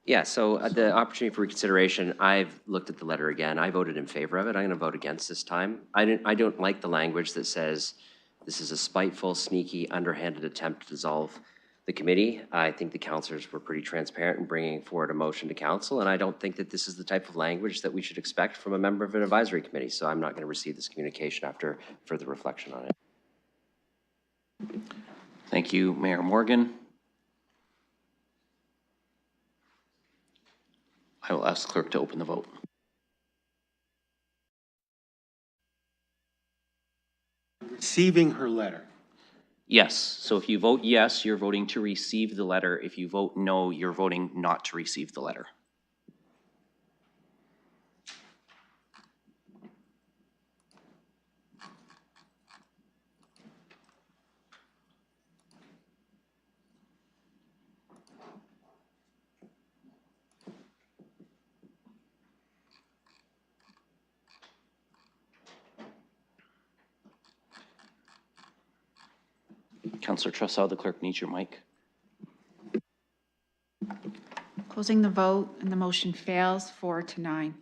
Yeah, so the opportunity for reconsideration, I've looked at the letter again. I voted in favor of it. I'm going to vote against this time. I don't like the language that says this is a spiteful, sneaky, underhanded attempt to dissolve the committee. I think the councilors were pretty transparent in bringing forward a motion to council, and I don't think that this is the type of language that we should expect from a member of an advisory committee. So I'm not going to receive this communication after further reflection on it. Thank you, Mayor Morgan. I will ask the clerk to open the vote. Receiving her letter. Yes, so if you vote yes, you're voting to receive the letter. If you vote no, you're voting not to receive the letter. Councillor Trussell, the clerk needs your mic. Closing the vote, and the motion fails 4-9.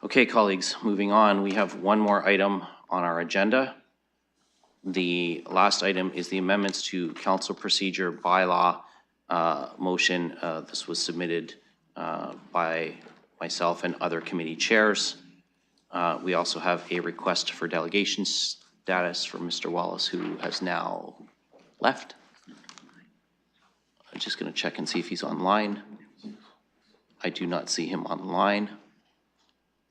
Okay, colleagues, moving on, we have one more item on our agenda. The last item is the amendments to council procedure bylaw motion. This was submitted by myself and other committee chairs. We also have a request for delegation status from Mr. Wallace, who has now left. I'm just going to check and see if he's online. I do not see him online.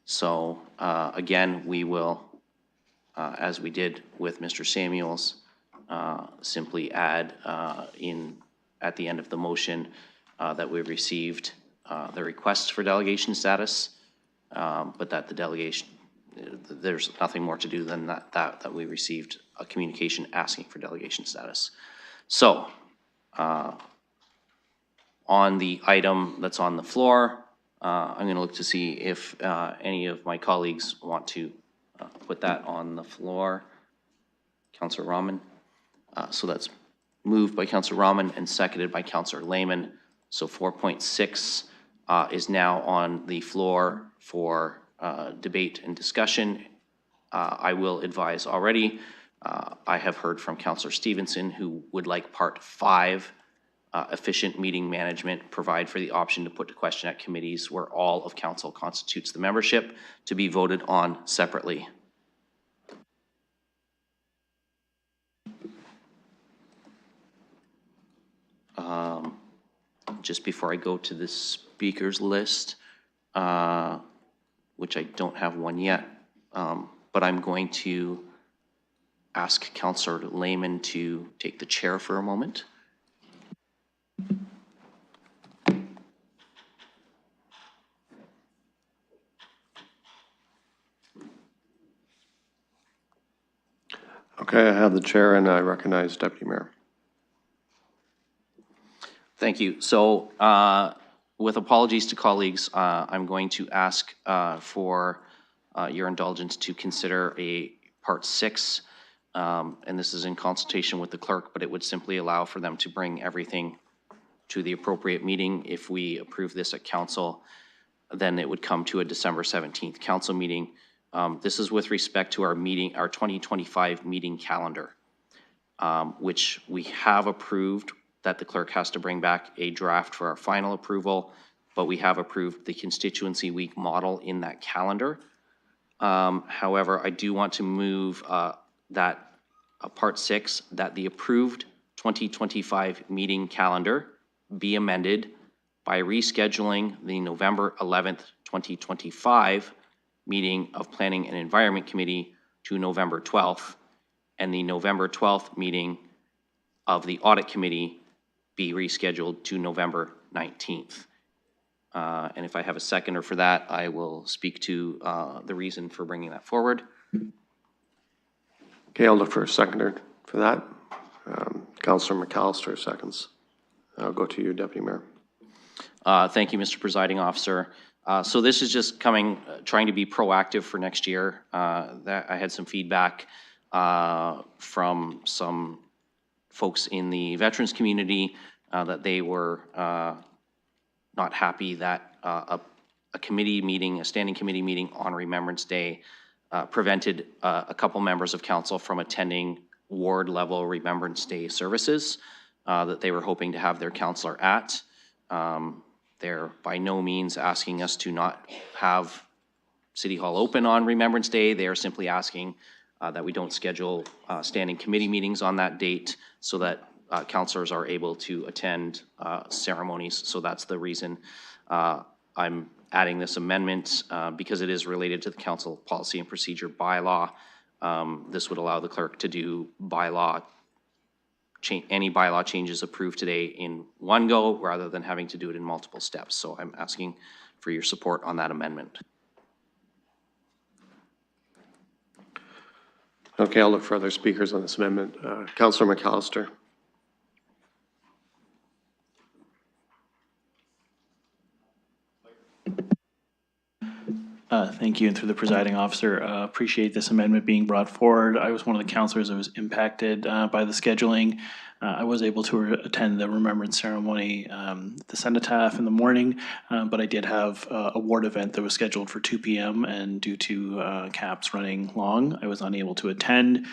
So again, we will, as we did with Mr. Samuels, simply add at the end of the motion that we received the request for delegation status, but that the delegation, there's nothing more to do than that we received a communication asking for delegation status. So on the item that's on the floor, I'm going to look to see if any of my colleagues want to put that on the floor. Councillor Rahman. So that's moved by Councillor Rahman and seconded by Councillor Lehman. So 4.6 is now on the floor for debate and discussion. I will advise already, I have heard from Councillor Stevenson, who would like part 5, efficient meeting management, provide for the option to put to question at committees where all of council constitutes the membership, to be voted on separately. Just before I go to the speakers list, which I don't have one yet, but I'm going to ask Councillor Lehman to take the chair for a moment. Okay, I have the chair and I recognize Deputy Mayor. Thank you. So with apologies to colleagues, I'm going to ask for your indulgence to consider a part 6, and this is in consultation with the clerk, but it would simply allow for them to bring everything to the appropriate meeting. If we approve this at council, then it would come to a December 17th council meeting. This is with respect to our meeting, our 2025 meeting calendar, which we have approved that the clerk has to bring back a draft for our final approval, but we have approved the constituency week model in that calendar. However, I do want to move that part 6, that the approved 2025 meeting calendar be amended by rescheduling the November 11th, 2025 meeting of Planning and Environment Committee to November 12th, and the November 12th meeting of the Audit Committee be rescheduled to November 19th. And if I have a seconder for that, I will speak to the reason for bringing that forward. Okay, I'll look for a seconder for that. Councillor McAllister seconds. I'll go to you, Deputy Mayor. Thank you, Mr. Presiding Officer. So this is just coming, trying to be proactive for next year. That I had some feedback from some folks in the veterans community that they were not happy that a committee meeting, a standing committee meeting on Remembrance Day prevented a couple members of council from attending ward level Remembrance Day services that they were hoping to have their councillor at. They're by no means asking us to not have City Hall open on Remembrance Day. They are simply asking that we don't schedule standing committee meetings on that date so that councillors are able to attend ceremonies. So that's the reason I'm adding this amendment because it is related to the council policy and procedure bylaw. This would allow the clerk to do any bylaw changes approved today in one go rather than having to do it in multiple steps. So I'm asking for your support on that amendment. Okay, I'll look for other speakers on this amendment. Councillor McAllister. Thank you, and through the presiding officer, appreciate this amendment being brought forward. I was one of the councillors that was impacted by the scheduling. I was able to attend the remembrance ceremony, the cenotaph in the morning, but I did have a ward event that was scheduled for 2 p.m. and due to caps running long, I was unable to attend.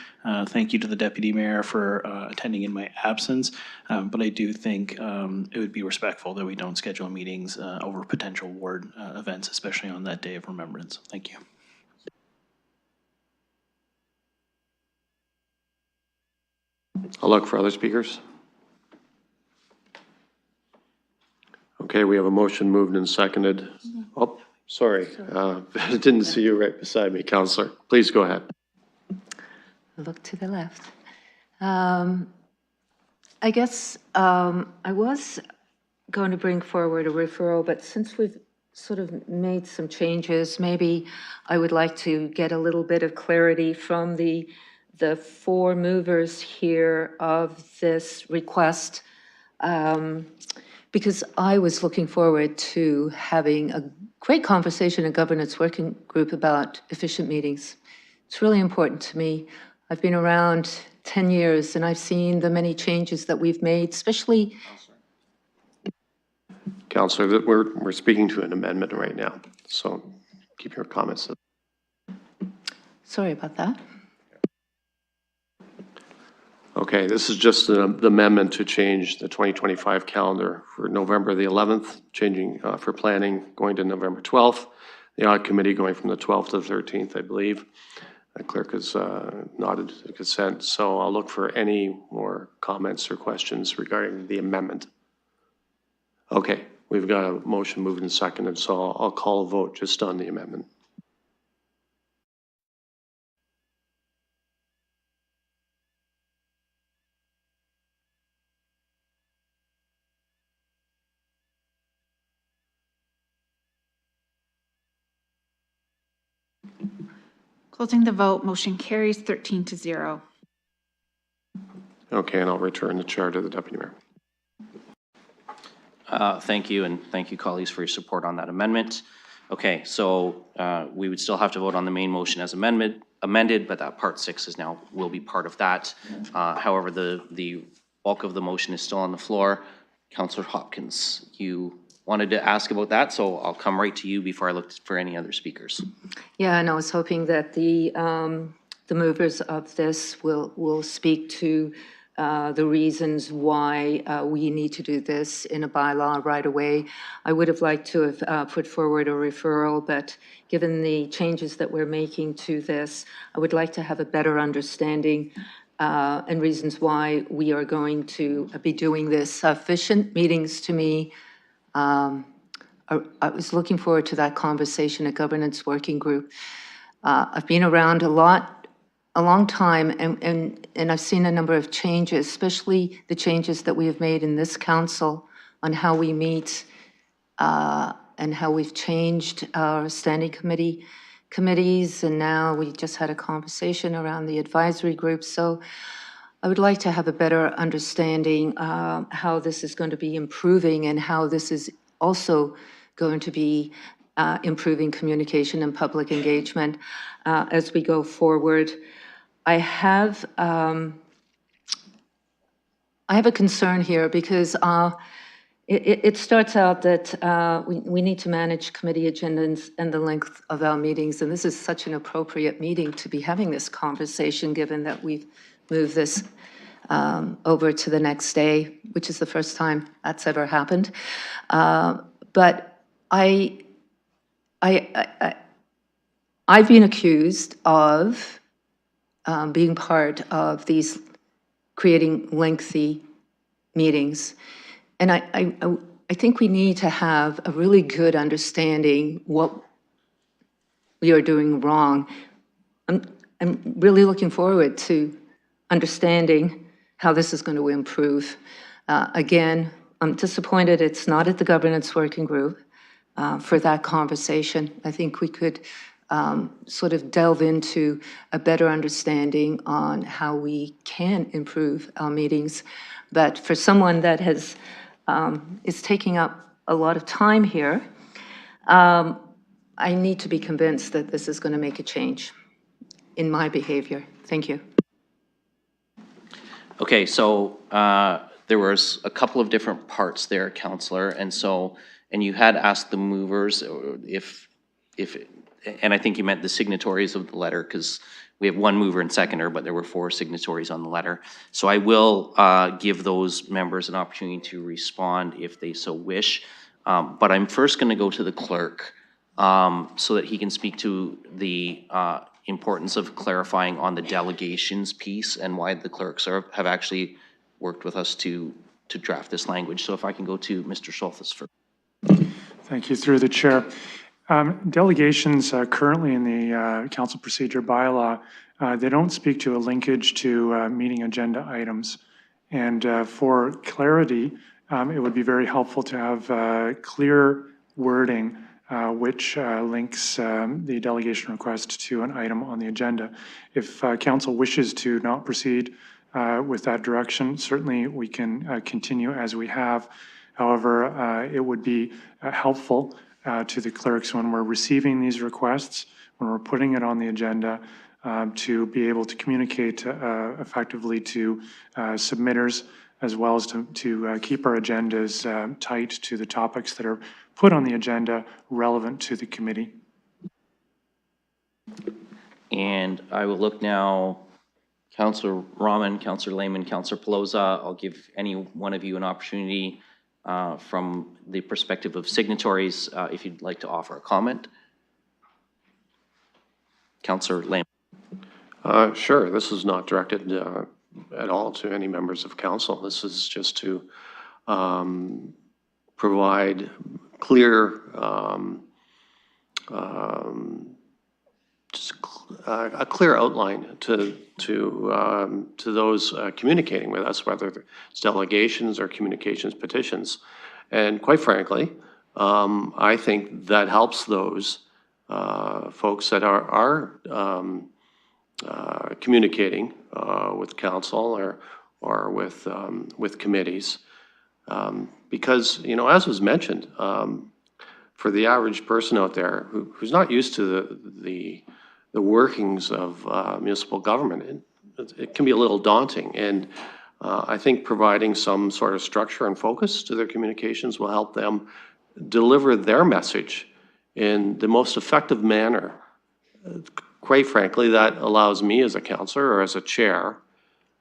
Thank you to the deputy mayor for attending in my absence, but I do think it would be respectful that we don't schedule meetings over potential ward events, especially on that day of remembrance. Thank you. I'll look for other speakers. Okay, we have a motion moved and seconded. Oh, sorry. I didn't see you right beside me, Councillor. Please go ahead. Look to the left. I guess I was going to bring forward a referral, but since we've sort of made some changes, maybe I would like to get a little bit of clarity from the four movers here of this request, because I was looking forward to having a great conversation in Governance Working Group about efficient meetings. It's really important to me. I've been around 10 years and I've seen the many changes that we've made, especially... Councillor, we're speaking to an amendment right now, so keep your comments. Sorry about that. Okay, this is just the amendment to change the 2025 calendar for November the 11th, changing for planning going to November 12th, the audit committee going from the 12th to the 13th, I believe. The clerk has nodded consent, so I'll look for any more comments or questions regarding the amendment. Okay, we've got a motion moved and seconded, so I'll call a vote just on the amendment. Closing the vote, motion carries 13-0. Okay, and I'll return the chair to the deputy mayor. Thank you, and thank you, colleagues, for your support on that amendment. Okay, so we would still have to vote on the main motion as amended, but that part 6 is now will be part of that. However, the bulk of the motion is still on the floor. Councillor Hopkins, you wanted to ask about that, so I'll come right to you before I look for any other speakers. Yeah, and I was hoping that the movers of this will speak to the reasons why we need to do this in a bylaw right away. I would have liked to have put forward a referral, but given the changes that we're making to this, I would like to have a better understanding and reasons why we are going to be doing this. Efficient meetings, to me, I was looking forward to that conversation at Governance Working Group. I've been around a long time, and I've seen a number of changes, especially the changes that we have made in this council on how we meet and how we've changed our standing committees, and now we just had a conversation around the advisory group. So I would like to have a better understanding how this is going to be improving and how this is also going to be improving communication and public engagement as we go forward. I have a concern here because it starts out that we need to manage committee agendas and the length of our meetings, and this is such an appropriate meeting to be having this conversation, given that we've moved this over to the next day, which is the first time that's ever happened. But I've been accused of being part of these creating lengthy meetings. And I think we need to have a really good understanding what we are doing wrong. I'm really looking forward to understanding how this is going to improve. Again, I'm disappointed it's not at the governance working group for that conversation. I think we could sort of delve into a better understanding on how we can improve our meetings. But for someone that has is taking up a lot of time here, I need to be convinced that this is going to make a change in my behavior. Thank you. Okay, so there was a couple of different parts there, Councillor, and you had asked the movers if, and I think you meant the signatories of the letter, because we have one mover and seconder, but there were 4 signatories on the letter. So I will give those members an opportunity to respond if they so wish. But I'm first going to go to the clerk so that he can speak to the importance of clarifying on the delegations piece and why the clerks have actually worked with us to draft this language. So if I can go to Mr. Schultes first. Thank you, through the chair. Delegations currently in the council procedure bylaw, they don't speak to a linkage to meeting agenda items. And for clarity, it would be very helpful to have clear wording which links the delegation request to an item on the agenda. If council wishes to not proceed with that direction, certainly we can continue as we have. However, it would be helpful to the clerks when we're receiving these requests, when we're putting it on the agenda, to be able to communicate effectively to submitters, as well as to keep our agendas tight to the topics that are put on the agenda relevant to the committee. And I will look now, Councillor Rahman, Councillor Lehman, Councillor Pelosa. I'll give any one of you an opportunity from the perspective of signatories, if you'd like to offer a comment. Councillor Lehman. Sure, this is not directed at all to any members of council. This is just to provide clear, a clear outline to those communicating with us, whether it's delegations or communications petitions. And quite frankly, I think that helps those folks that are communicating with council or with committees. Because, you know, as was mentioned, for the average person out there who's not used to the workings of municipal government, it can be a little daunting. And I think providing some sort of structure and focus to their communications will help them deliver their message in the most effective manner. Quite frankly, that allows me as a councillor or as a chair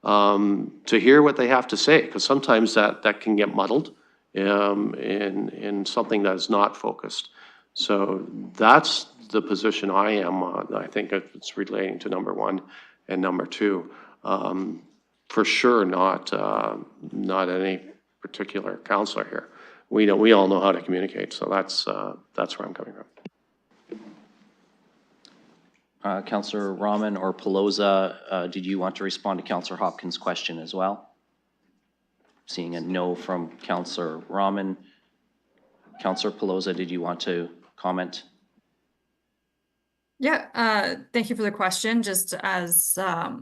to hear what they have to say, because sometimes that can get muddled in something that is not focused. So that's the position I am on. I think it's relating to number 1 and number 2. For sure, not any particular councillor here. We all know how to communicate, so that's where I'm coming from. Councillor Rahman or Pelosa, did you want to respond to Councillor Hopkins' question as well? Seeing a no from Councillor Rahman. Councillor Pelosa, did you want to comment? Yeah, thank you for the question. Just as a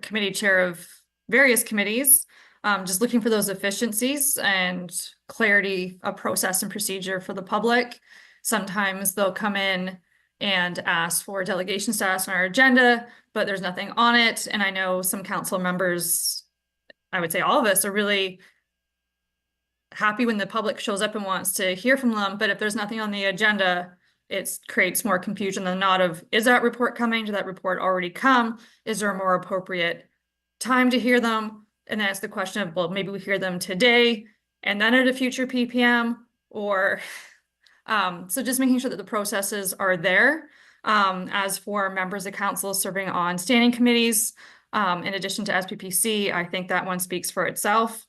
committee chair of various committees, just looking for those efficiencies and clarity of process and procedure for the public. Sometimes they'll come in and ask for delegation status on our agenda, but there's nothing on it. And I know some council members, I would say all of us, are really happy when the public shows up and wants to hear from them. But if there's nothing on the agenda, it creates more confusion than not of, is that report coming? Did that report already come? Is there a more appropriate time to hear them? And that's the question of, well, maybe we hear them today and then at a future PPM, or so just making sure that the processes are there. As for members of council serving on standing committees, in addition to SPPC, I think that one speaks for itself.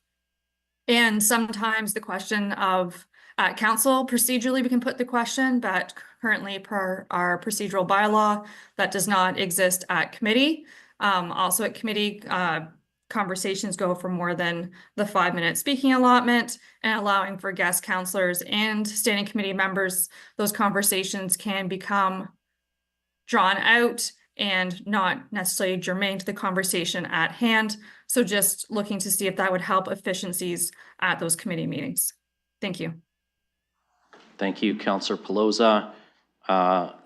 And sometimes the question of council, procedurally, we can put the question, but currently per our procedural bylaw, that does not exist at committee. Also at committee, conversations go for more than the 5-minute speaking allotment, and allowing for guest counselors and standing committee members, those conversations can become drawn out and not necessarily germane to the conversation at hand. So just looking to see if that would help efficiencies at those committee meetings. Thank you. Thank you, Councillor Pelosa.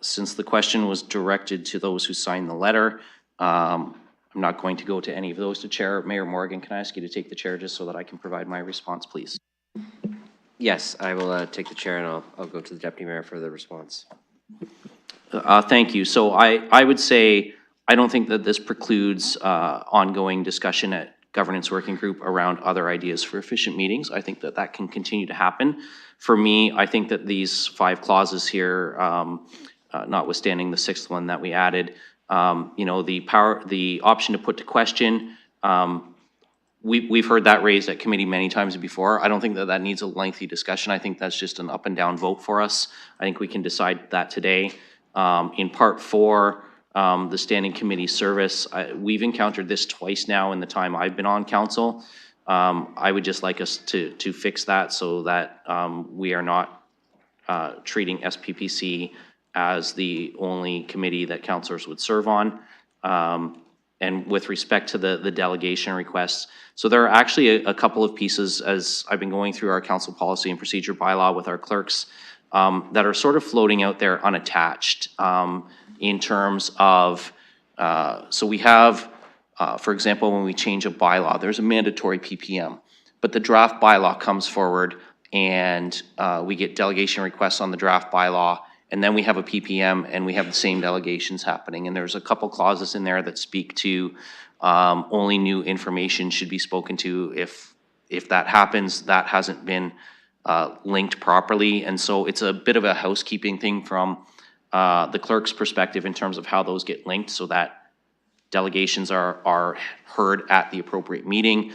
Since the question was directed to those who signed the letter, I'm not going to go to any of those to chair. Mayor Morgan, can I ask you to take the chair just so that I can provide my response, please? Yes, I will take the chair, and I'll go to the deputy mayor for the response. Thank you. So I would say I don't think that this precludes ongoing discussion at governance working group around other ideas for efficient meetings. I think that that can continue to happen. For me, I think that these 5 clauses here, notwithstanding the 6th one that we added, you know, the option to put to question, we've heard that raised at committee many times before. I don't think that that needs a lengthy discussion. I think that's just an up and down vote for us. I think we can decide that today. In part 4, the standing committee service, we've encountered this twice now in the time I've been on council. I would just like us to fix that so that we are not treating SPPC as the only committee that councillors would serve on. And with respect to the delegation requests, so there are actually a couple of pieces as I've been going through our council policy and procedure bylaw with our clerks that are sort of floating out there unattached in terms of, so we have, for example, when we change a bylaw, there's a mandatory PPM, but the draft bylaw comes forward and we get delegation requests on the draft bylaw, and then we have a PPM and we have the same delegations happening. And there's a couple clauses in there that speak to only new information should be spoken to. If that happens, that hasn't been linked properly. And so it's a bit of a housekeeping thing from the clerk's perspective in terms of how those get linked so that delegations are heard at the appropriate meeting,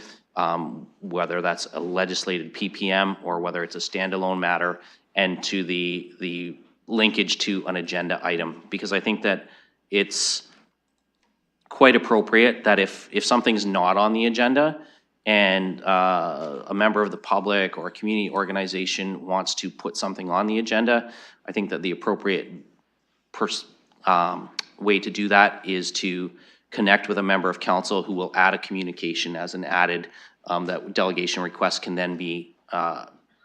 whether that's a legislated PPM or whether it's a standalone matter, and to the linkage to an agenda item. Because I think that it's quite appropriate that if something's not on the agenda and a member of the public or a community organization wants to put something on the agenda, I think that the appropriate way to do that is to connect with a member of council who will add a communication as an added that delegation request can then be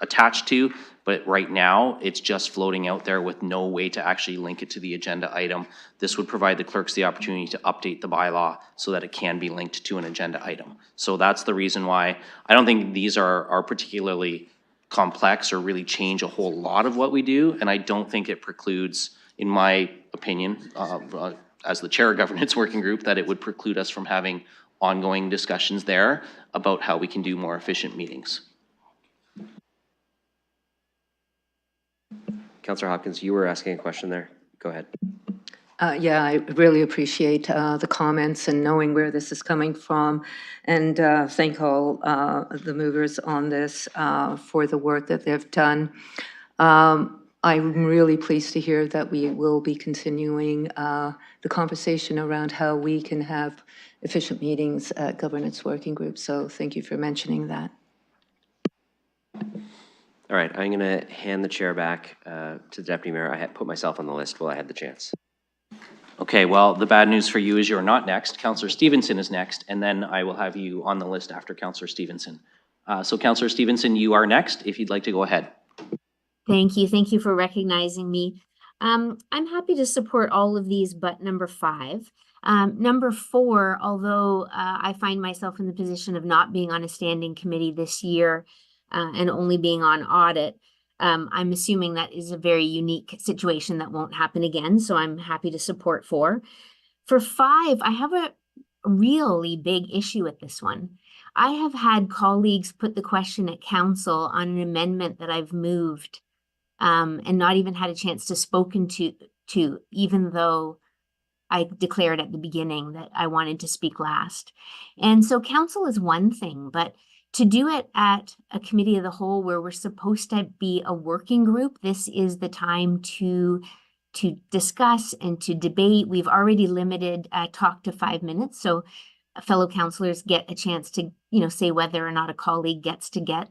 attached to. But right now, it's just floating out there with no way to actually link it to the agenda item. This would provide the clerks the opportunity to update the bylaw so that it can be linked to an agenda item. So that's the reason why I don't think these are particularly complex or really change a whole lot of what we do. And I don't think it precludes, in my opinion, as the chair of governance working group, that it would preclude us from having ongoing discussions there about how we can do more efficient meetings. Councillor Hopkins, you were asking a question there. Go ahead. Yeah, I really appreciate the comments and knowing where this is coming from, and thank all the movers on this for the work that they've done. I'm really pleased to hear that we will be continuing the conversation around how we can have efficient meetings at governance working groups, so thank you for mentioning that. All right, I'm going to hand the chair back to the deputy mayor. I had put myself on the list while I had the chance. Okay, well, the bad news for you is you're not next. Counselor Stevenson is next, and then I will have you on the list after Counselor Stevenson. So Counselor Stevenson, you are next, if you'd like to go ahead. Thank you. Thank you for recognizing me. I'm happy to support all of these, but number 5. Number 4, although I find myself in the position of not being on a standing committee this year and only being on audit, I'm assuming that is a very unique situation that won't happen again. So I'm happy to support 4. For 5, I have a really big issue with this one. I have had colleagues put the question at council on an amendment that I've moved and not even had a chance to spoken to, even though I declared at the beginning that I wanted to speak last. And so council is one thing, but to do it at a committee of the whole where we're supposed to be a working group, this is the time to discuss and to debate. We've already limited talk to 5 minutes, so fellow councillors get a chance to, say whether or not a colleague gets to get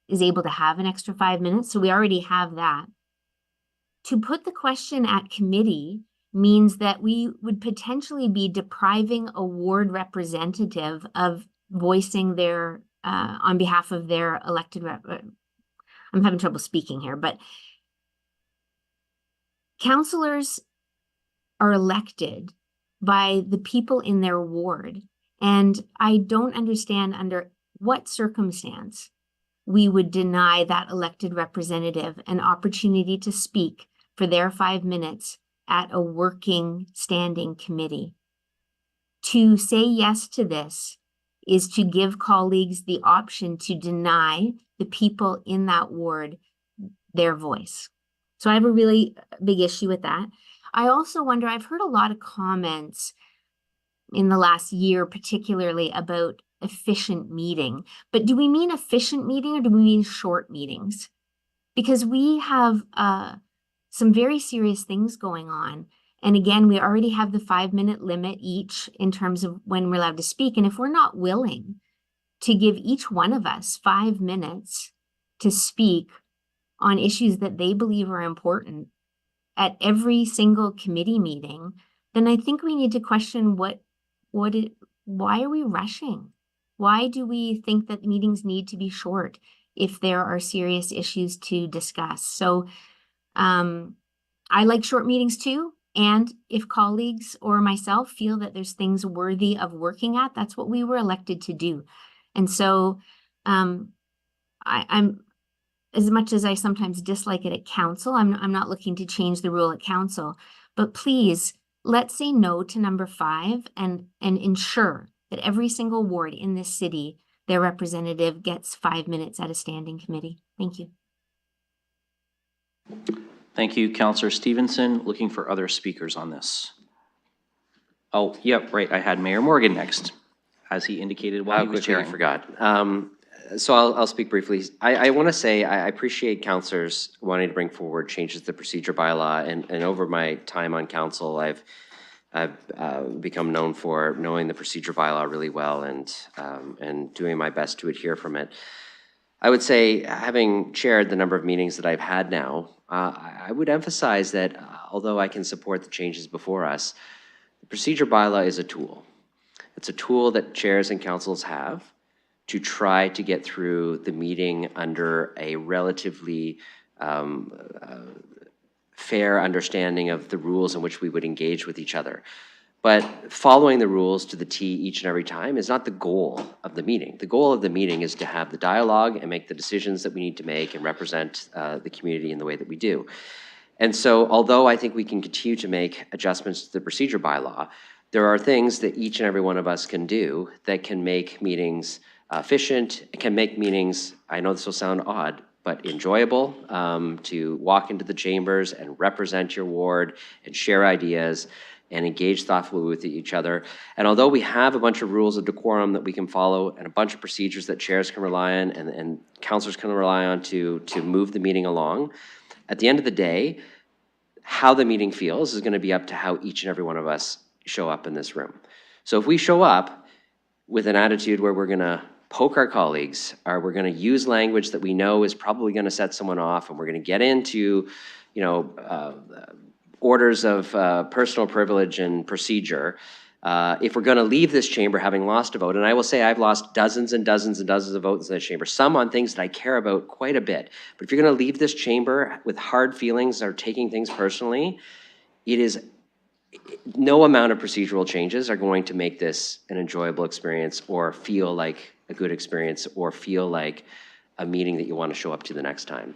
is able to have an extra 5 minutes. So we already have that. To put the question at committee means that we would potentially be depriving a ward representative of voicing their on behalf of their elected rep. I'm having trouble speaking here, but councillors are elected by the people in their ward. And I don't understand under what circumstance we would deny that elected representative an opportunity to speak for their 5 minutes at a working standing committee. To say yes to this is to give colleagues the option to deny the people in that ward their voice. So I have a really big issue with that. I also wonder, I've heard a lot of comments in the last year, particularly about efficient meeting, but do we mean efficient meeting or do we mean short meetings? Because we have some very serious things going on. And again, we already have the 5 minute limit each in terms of when we're allowed to speak. And if we're not willing to give each one of us 5 minutes to speak on issues that they believe are important at every single committee meeting, then I think we need to question why are we rushing? Why do we think that meetings need to be short if there are serious issues to discuss? So I like short meetings too. And if colleagues or myself feel that there's things worthy of working at, that's what we were elected to do. And so I'm, as much as I sometimes dislike it at council, I'm not looking to change the rule at council, but please, let's say no to number 5 and ensure that every single ward in this city, their representative gets 5 minutes at a standing committee. Thank you. Thank you, Counselor Stevenson. Looking for other speakers on this. Oh, yep, right, I had Mayor Morgan next, as he indicated while he was Quickly, I chairing. forgot. So I'll speak briefly. I want to say I appreciate councillors wanting to bring forward changes to the procedure bylaw, and over my time on council, I've become known for knowing the procedure bylaw really well and doing my best to adhere from it. I would say, having chaired the number of meetings that I've had now, I would emphasize that although I can support the changes before us, the procedure bylaw is a tool. It's a tool that chairs and councils have to try to get through the meeting under a relatively fair understanding of the rules in which we would engage with each other. But following the rules to the T each and every time is not the goal of the meeting. The goal of the meeting is to have the dialogue and make the decisions that we need to make and represent the community in the way that we do. And so although I think we can continue to make adjustments to the procedure bylaw, there are things that each and every one of us can do that can make meetings efficient, can make meetings, I know this will sound odd, but enjoyable, to walk into the chambers and represent your ward and share ideas and engage thoughtfully with each other. And although we have a bunch of rules of decorum that we can follow and a bunch of procedures that chairs can rely on and councilors can rely on to move the meeting along, at the end of the day, how the meeting feels is going to be up to how each and every one of us show up in this room. So if we show up with an attitude where we're going to poke our colleagues, or we're going to use language that we know is probably going to set someone off, and we're going to get into, orders of personal privilege and procedure, if we're going to leave this chamber having lost a vote, and I will say I've lost dozens and dozens and dozens of votes in this chamber, some on things that I care about quite a bit. But if you're going to leave this chamber with hard feelings or taking things personally, no amount of procedural changes are going to make this an enjoyable experience or feel like a good experience or feel like a meeting that you want to show up to the next time.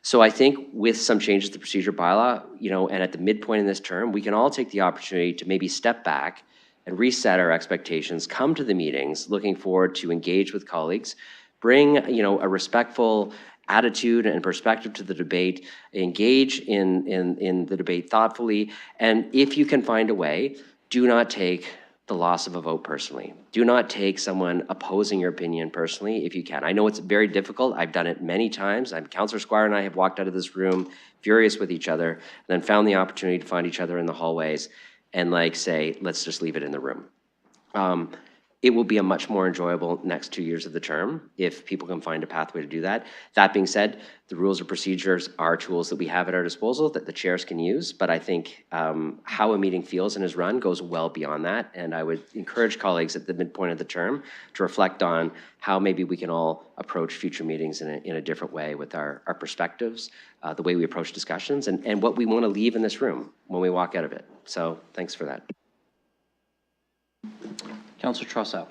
So I think with some changes to the procedure bylaw, and at the midpoint in this term, we can all take the opportunity to maybe step back and reset our expectations, come to the meetings, looking forward to engage with colleagues, bring, a respectful attitude and perspective to the debate, engage in the debate thoughtfully, and if you can find a way, do not take the loss of a vote personally. Do not take someone opposing your opinion personally if you can. I know it's very difficult. I've done it many times. Councillor Squire and I have walked out of this room furious with each other, and then found the opportunity to find each other in the hallways and say, let's just leave it in the room. It will be a much more enjoyable next 2 years of the term if people can find a pathway to do that. That being said, the rules and procedures are tools that we have at our disposal that the chairs can use, but I think how a meeting feels and is run goes well beyond that, and I would encourage colleagues at the midpoint of the term to reflect on how maybe we can all approach future meetings in a different way with our perspectives, the way we approach discussions, and what we want to leave in this room when we walk out of it. So thanks for that. Councillor Trossel.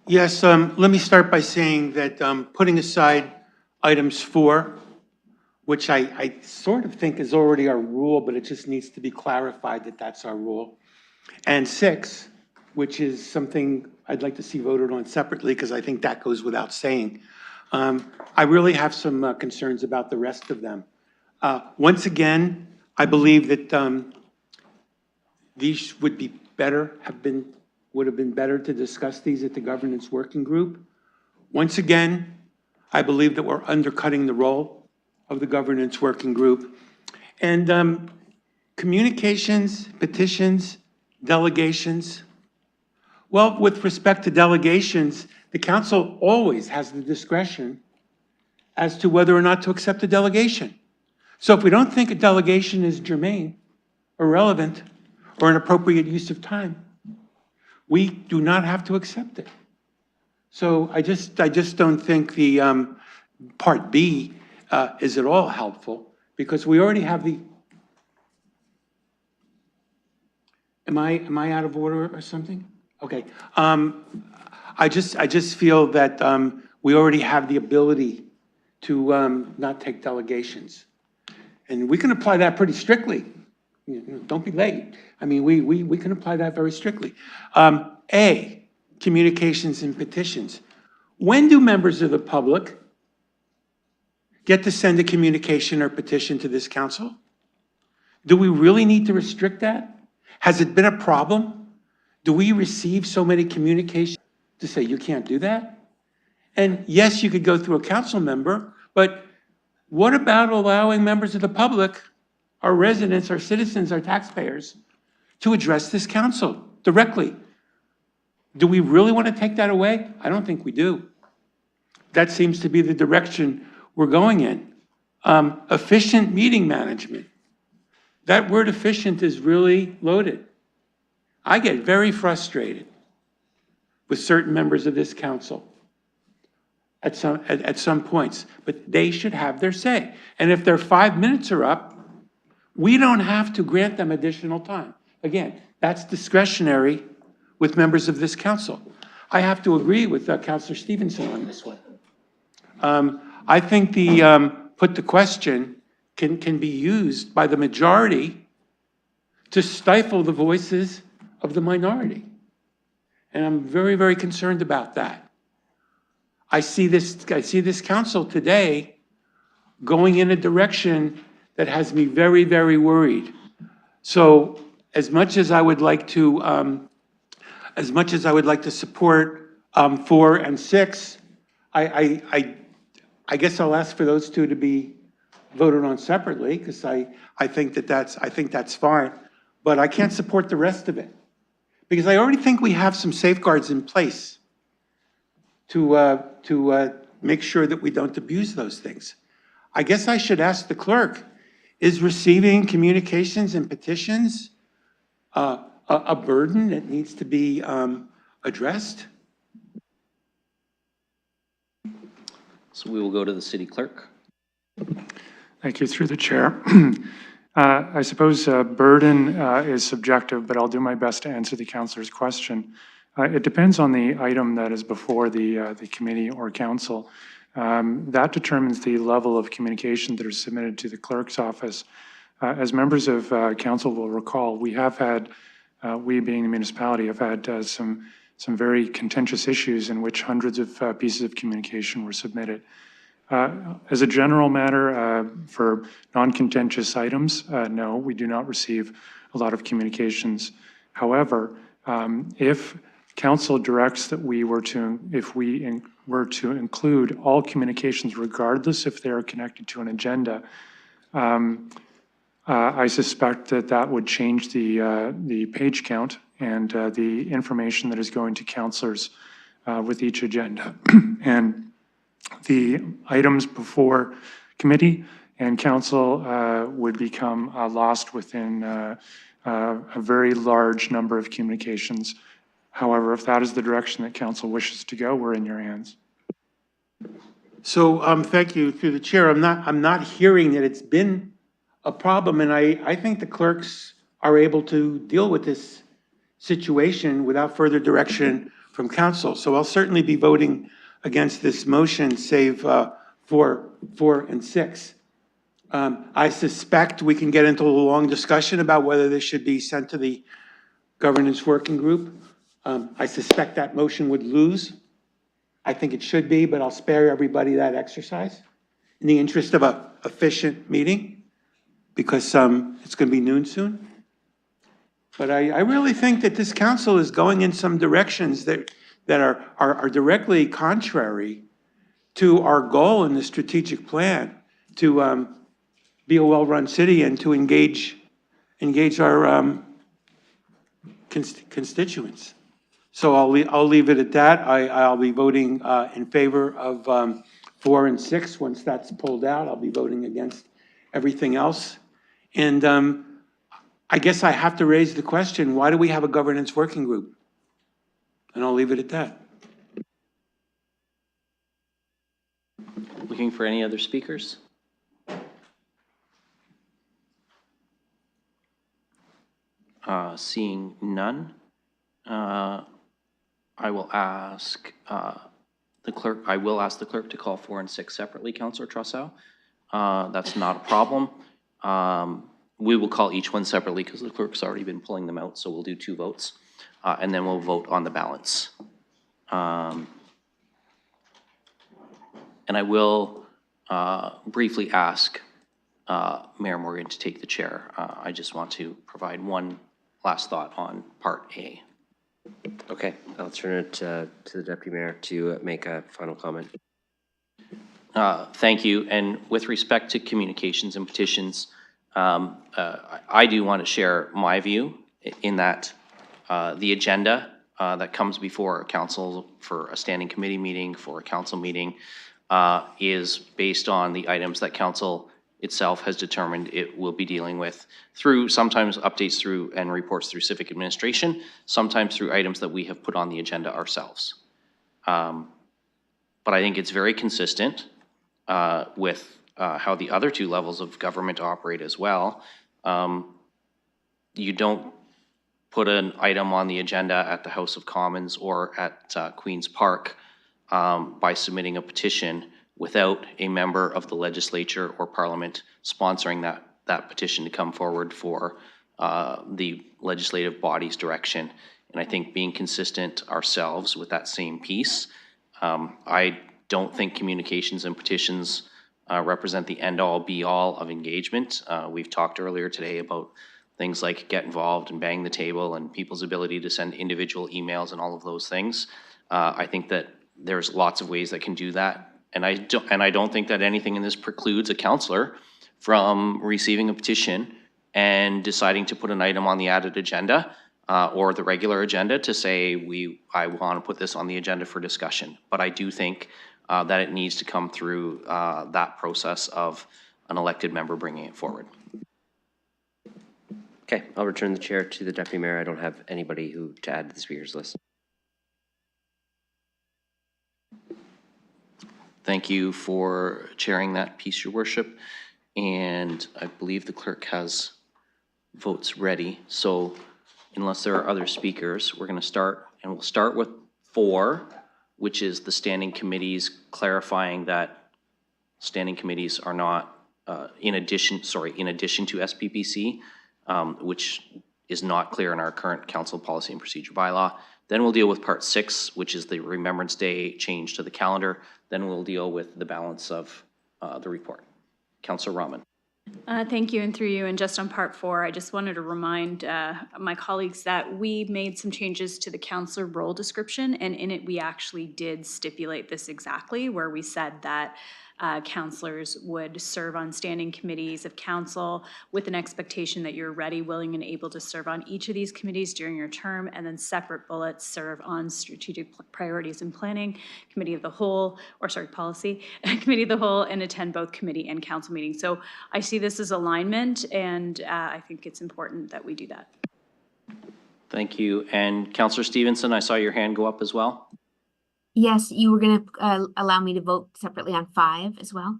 Yes, let me start by saying that putting aside items 4, which I sort of think is already our rule, but it just needs to be clarified that that's our rule, and 6, which is something I'd like to see voted on separately because I think that goes without saying. I really have some concerns about the rest of them. Once again, I believe that these would be would have been better to discuss these at the governance working group. Once again, I believe that we're undercutting the role of the governance working group. And communications, petitions, delegations. Well, with respect to delegations, the council always has the discretion as to whether or not to accept a delegation. So if we don't think a delegation is germane or relevant, or an appropriate use of time, we do not have to accept it. So I just don't think the Part B is at all helpful because we already have the. Am I out of order or something? Okay. I just feel that we already have the ability to not take delegations, and we can apply that pretty strictly. Don't be late. I mean, we can apply that very strictly. A, communications and petitions. When do members of the public get to send a communication or petition to this council? Do we really need to restrict that? Has it been a problem? Do we receive so many communications to say you can't do that? And yes, you could go through a council member, but what about allowing members of the public, our residents, our citizens, our taxpayers, to address this council directly? Do we really want to take that away? I don't think we do. That seems to be the direction we're going in. Efficient meeting management. That word efficient is really loaded. I get very frustrated with certain members of this council at some points, but they should have their say. And if their 5 minutes are up, we don't have to grant them additional time. Again, that's discretionary with members of this council. I have to agree with Councillor Stevenson on this one. I think the put the question can be used by the majority to stifle the voices of the minority. And I'm very, very concerned about that. I see this council today going in a direction that has me very, very worried. So as much as I would like to support 4 and 6, I guess I'll ask for those two to be voted on separately because I think that's fine. But I can't support the rest of it because I already think we have some safeguards in place to make sure that we don't abuse those things. I guess I should ask the clerk, is receiving communications and petitions a burden that needs to be addressed? So we will go to the city clerk. Thank you, through the chair. I suppose burden is subjective, but I'll do my best to answer the councillor's question. It depends on the item that is before the committee or council. That determines the level of communication that are submitted to the clerk's office. As members of council will recall, we have had, we being the municipality, have had some very contentious issues in which hundreds of pieces of communication were submitted. As a general matter, for non-contentious items, no, we do not receive a lot of communications. However, if council directs that we were to, if we were to include all communications, regardless if they are connected to an agenda, I suspect that that would change the page count and the information that is going to councillors with each agenda. And the items before committee and council would become lost within a very large number of communications. However, if that is the direction that council wishes to go, we're in your hands. So thank you, through the chair. I'm not hearing that it's been a problem, and I think the clerks are able to deal with this situation without further direction from council. So I'll certainly be voting against this motion, save 4 and 6. I suspect we can get into a long discussion about whether this should be sent to the governance working group. I suspect that motion would lose. I think it should be, but I'll spare everybody that exercise in the interest of an efficient meeting, because it's going to be noon soon. But I really think that this council is going in some directions that are directly contrary to our goal in the strategic plan to be a well-run city and to engage our constituents. So I'll leave it at that. I'll be voting in favor of 4 and 6. Once that's pulled out, I'll be voting against everything else. And I guess I have to raise the question, why do we have a governance working group? And I'll leave it at that. Looking for any other speakers? Seeing none, I will ask the clerk. I will ask the clerk to call 4 and 6 separately, Councillor Trossau. That's not a problem. We will call each one separately because the clerk's already been pulling them out. So we'll do 2 votes, and then we'll vote on the balance. And I will briefly ask Mayor Morgan to take the chair. I just want to provide one last thought on Part A. Okay, I'll turn it to the Deputy Mayor to make a final comment. Thank you. And with respect to communications and petitions, I do want to share my view in that the agenda that comes before a council for a standing committee meeting, for a council meeting, is based on the items that council itself has determined it will be dealing with through sometimes updates through and reports through civic administration, sometimes through items that we have put on the agenda ourselves. But I think it's very consistent with how the other 2 levels of government operate as well. You don't put an item on the agenda at the House of Commons or at Queen's Park by submitting a petition without a member of the legislature or parliament sponsoring that petition to come forward for the legislative body's direction. And I think being consistent ourselves with that same piece, I don't think communications and petitions represent the end-all, be-all of engagement. We've talked earlier today about things like Get Involved and Bang the Table and people's ability to send individual emails and all of those things. I think that there's lots of ways that can do that. And I don't think that anything in this precludes a councillor from receiving a petition and deciding to put an item on the added agenda or the regular agenda to say, I want to put this on the agenda for discussion. But I do think that it needs to come through that process of an elected member bringing it forward. Okay, I'll return the chair to the deputy mayor. I don't have anybody to add to the speakers list. Thank you for chairing that piece, your worship. And I believe the clerk has votes ready. So unless there are other speakers, we're going to start, and we'll start with 4, which is the standing committees, clarifying that standing committees are not in addition to SPPC, which is not clear in our current council policy and procedure bylaw. Then we'll deal with part 6, which is the Remembrance Day change to the calendar. Then we'll deal with the balance of the report. Councillor Rahman. Thank you, and through you, and just on part 4, I just wanted to remind my colleagues that we made some changes to the councillor role description, and in it we actually did stipulate this exactly, where we said that councillors would serve on standing committees of council with an expectation that you're ready, willing, and able to serve on each of these committees during your term, and then separate bullets serve on strategic priorities and planning, committee of the whole, or sorry, policy, committee of the whole, and attend both committee and council meetings. So I see this as alignment, and I think it's important that we do that. Thank you. And Councillor Stevenson, I saw your hand go up as well. Yes, you were going to allow me to vote separately on 5 as well?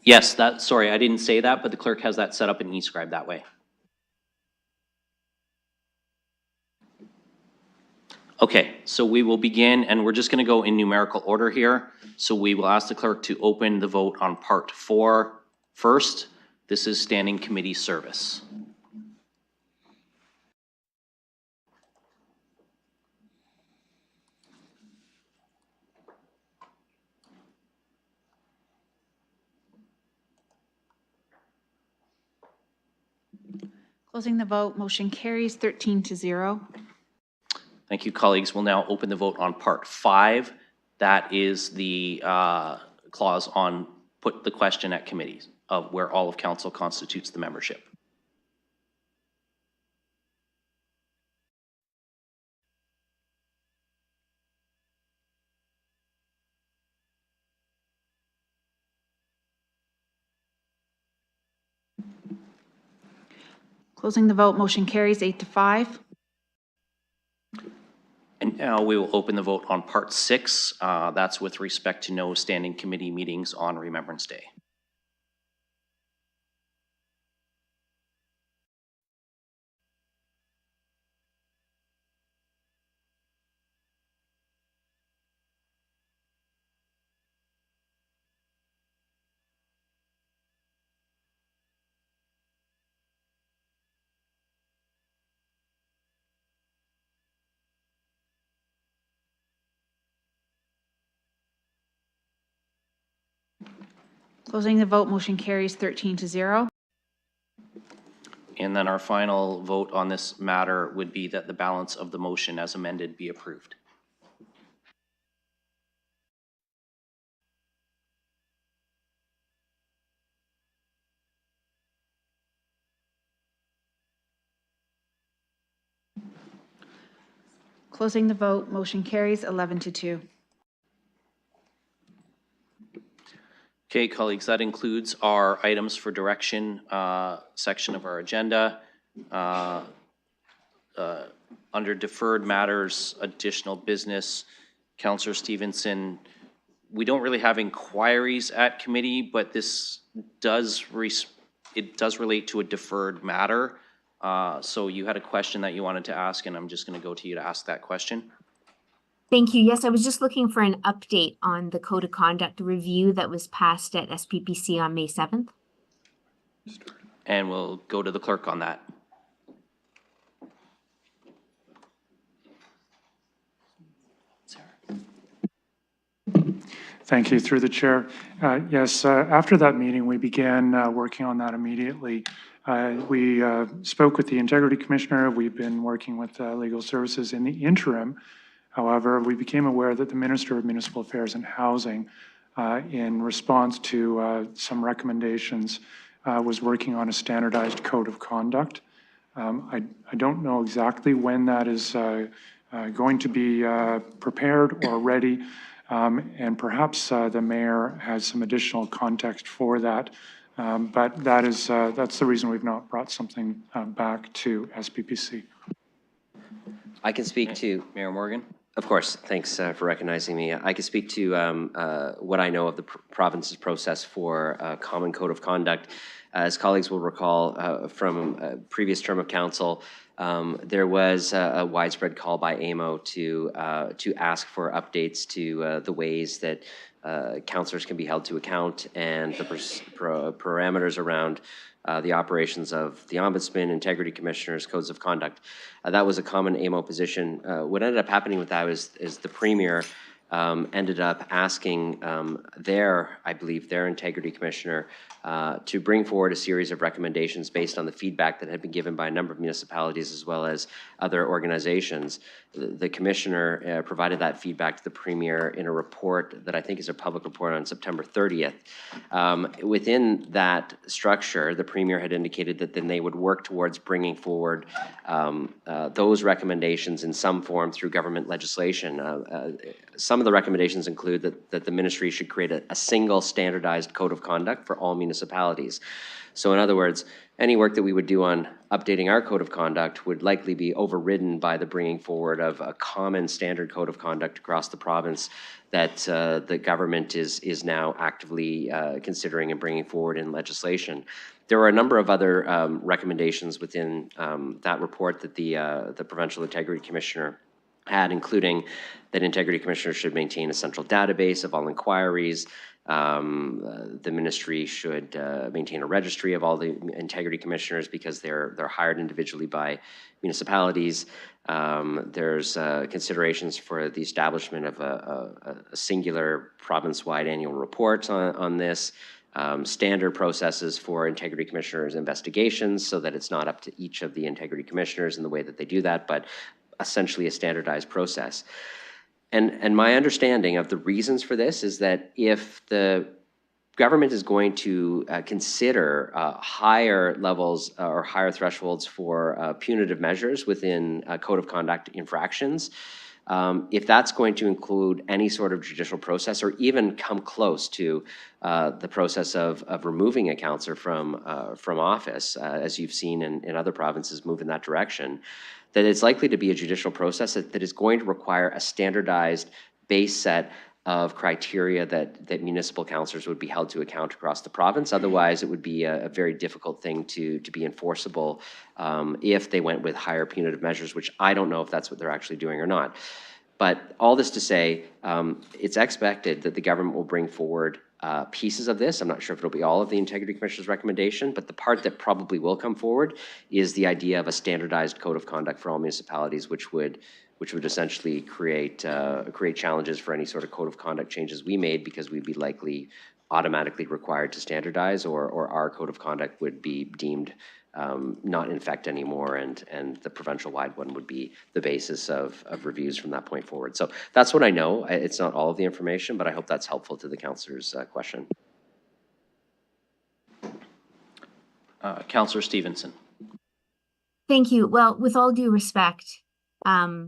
Yes, sorry, I didn't say that, but the clerk has that set up in eScribe that way. Okay, so we will begin, and we're just going to go in numerical order here. So we will ask the clerk to open the vote on part 4 first. This is standing committee service. Closing the vote, motion carries 13-0. Thank you, colleagues. We'll now open the vote on part 5. That is the clause on put the question at committees, of where all of council constitutes the membership. Closing the vote, motion carries 8-5. And now we will open the vote on part 6. That's with respect to no standing committee meetings on Remembrance Day. Closing the vote, motion carries 13-0. And then our final vote on this matter would be that the balance of the motion as amended be approved. Closing the vote, motion carries 11-2. Okay, colleagues, that includes our items for direction section of our agenda. Under deferred matters, additional business, Councillor Stevenson, we don't really have inquiries at committee, but this does relate to a deferred matter. So you had a question that you wanted to ask, and I'm just going to go to you to ask that question. Thank you. Yes, I was just looking for an update on the Code of Conduct review that was passed at SPPC on May 7th. And we'll go to the clerk on that. Thank you. Through the chair. Yes, after that meeting, we began working on that immediately. We spoke with the Integrity Commissioner. We've been working with Legal Services in the interim. However, we became aware that the Minister of Municipal Affairs and Housing, in response to some recommendations, was working on a standardized code of conduct. I don't know exactly when that is going to be prepared or ready, and perhaps the mayor has some additional context for that. But that's the reason we've not brought something back to SPPC. I can speak to, Mayor Morgan? of course, thanks for recognizing me. I can speak to what I know of the province's process for common code of conduct. As colleagues will recall from a previous term of council, there was a widespread call by AMO to ask for updates to the ways that councillors can be held to account and the parameters around the operations of the Ombudsman, Integrity Commissioners, Codes of Conduct. That was a common AMO position. What ended up happening with that is the Premier ended up asking I believe their Integrity Commissioner to bring forward a series of recommendations based on the feedback that had been given by a number of municipalities as well as other organizations. The Commissioner provided that feedback to the Premier in a report that I think is a public report on September 30th. Within that structure, the Premier had indicated that then they would work towards bringing forward those recommendations in some form through government legislation. Some of the recommendations include that the ministry should create a single standardized code of conduct for all municipalities. So in other words, any work that we would do on updating our code of conduct would likely be overridden by the bringing forward of a common standard code of conduct across the province that the government is now actively considering and bringing forward in legislation. There were a number of other recommendations within that report that the Provincial Integrity Commissioner had, including that Integrity Commissioners should maintain a central database of all inquiries. The ministry should maintain a registry of all the Integrity Commissioners because they're hired individually by municipalities. There's considerations for the establishment of a singular province-wide annual report on this. Standard processes for Integrity Commissioners' investigations so that it's not up to each of the Integrity Commissioners in the way that they do that, but essentially a standardized process. And my understanding of the reasons for this is that if the government is going to consider higher levels or higher thresholds for punitive measures within code of conduct infractions, if that's going to include any sort of judicial process or even come close to the process of removing a councillor from office, as you've seen in other provinces move in that direction, that it's likely to be a judicial process that is going to require a standardized base set of criteria that municipal councillors would be held to account across the province. Otherwise, it would be a very difficult thing to be enforceable if they went with higher punitive measures, which I don't know if that's what they're actually doing or not. But all this to say, it's expected that the government will bring forward pieces of this. I'm not sure if it'll be all of the Integrity Commissioner's recommendation, but the part that probably will come forward is the idea of a standardized code of conduct for all municipalities, which would essentially create challenges for any sort of code of conduct changes we made, because we'd be likely automatically required to standardize, or our code of conduct would be deemed not in effect anymore, and the provincial-wide one would be the basis of reviews from that point forward. So that's what I know. It's not all of the information, but I hope that's helpful to the councillor's question. Councillor Stevenson. Thank you. Well, with all due respect, I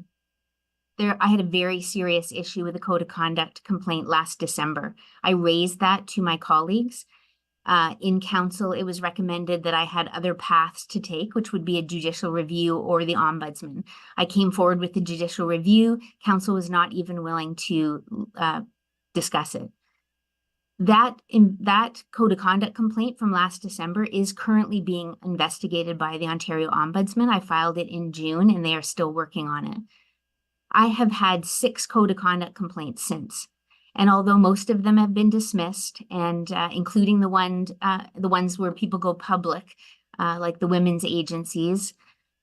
had a very serious issue with a code of conduct complaint last December. I raised that to my colleagues. In council, it was recommended that I had other paths to take, which would be a judicial review or the ombudsman. I came forward with the judicial review. Council was not even willing to discuss it. That code of conduct complaint from last December is currently being investigated by the Ontario Ombudsman. I filed it in June and they are still working on it. I have had 6 code of conduct complaints since. And although most of them have been dismissed, and including the ones where people go public, like the women's agencies,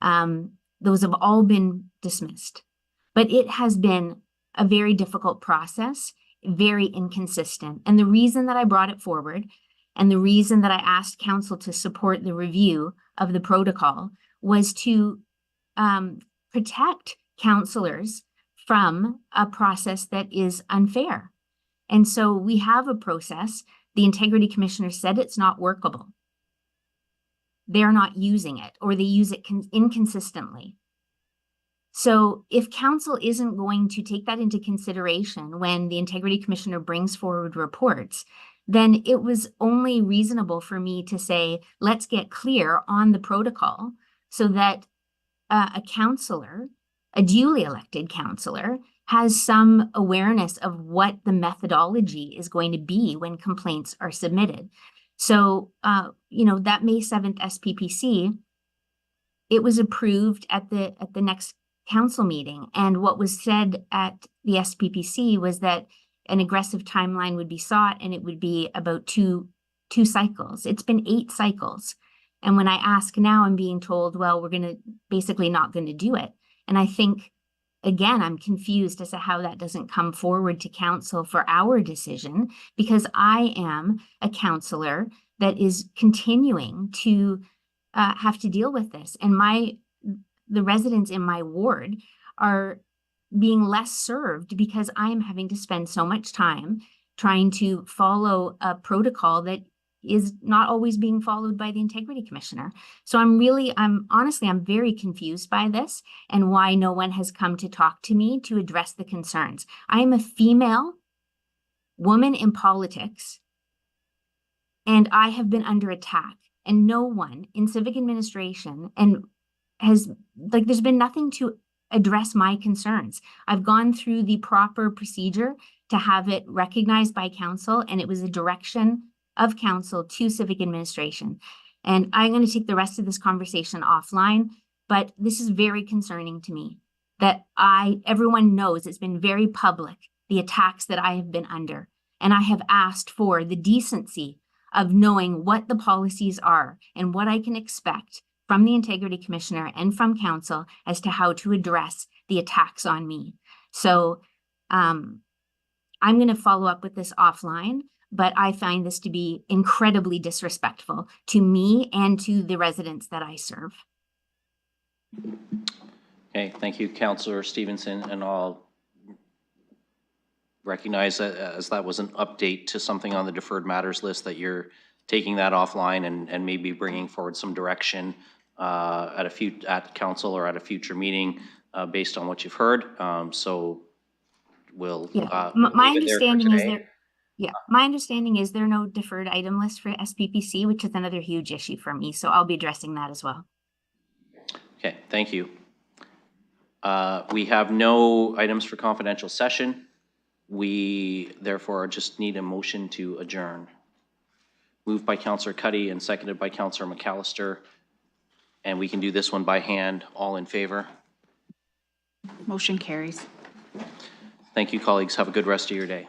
those have all been dismissed. But it has been a very difficult process, very inconsistent. And the reason that I brought it forward, and the reason that I asked council to support the review of the protocol, was to protect councillors from a process that is unfair. And so we have a process. The Integrity Commissioner said it's not workable. they're not using it or they use it inconsistently. So if council isn't going to take that into consideration when the integrity commissioner brings forward reports, then it was only reasonable for me to say, let's get clear on the protocol so that a counselor, a duly elected counselor, has some awareness of what the methodology is going to be when complaints are submitted. So, that May 7th SPPC, it was approved at the next council meeting. And what was said at the SPPC was that an aggressive timeline would be sought and it would be about two cycles. It's been 8 cycles. And when I ask now, I'm being told, well, we're basically not going to do it. And I think, again, I'm confused as to how that doesn't come forward to council for our decision, because I am a counselor that is continuing to have to deal with this. And the residents in my ward are being less served because I am having to spend so much time trying to follow a protocol that is not always being followed by the integrity commissioner. So I'm very confused by this and why no one has come to talk to me to address the concerns. I am a female woman in politics, and I have been under attack, and no one in civic administration there's been nothing to address my concerns. I've gone through the proper procedure to have it recognized by council, and it was a direction of council to civic administration. And I'm going to take the rest of this conversation offline, but this is very concerning to me that everyone knows, it's been very public, the attacks that I have been under. And I have asked for the decency of knowing what the policies are and what I can expect from the integrity commissioner and from council as to how to address the attacks on me. So I'm going to follow up with this offline, but I find this to be incredibly disrespectful to me and to the residents that I serve. Okay, thank you, Councillor Stevenson, and I'll recognize that as that was an update to something on the deferred matters list, that you're taking that offline and maybe bringing forward some direction at council or at a future meeting based on what you've heard. So we'll my understanding is there. Yeah, my understanding is there are no deferred item list for SPPC, which is another huge issue for me. So I'll be addressing that as well. Okay, thank you. We have no items for confidential session. We therefore just need a motion to adjourn. Moved by Councillor Cuddy and seconded by Councillor McAllister. And we can do this one by hand. All in favor? Motion carries. Thank you, colleagues. Have a good rest of your day.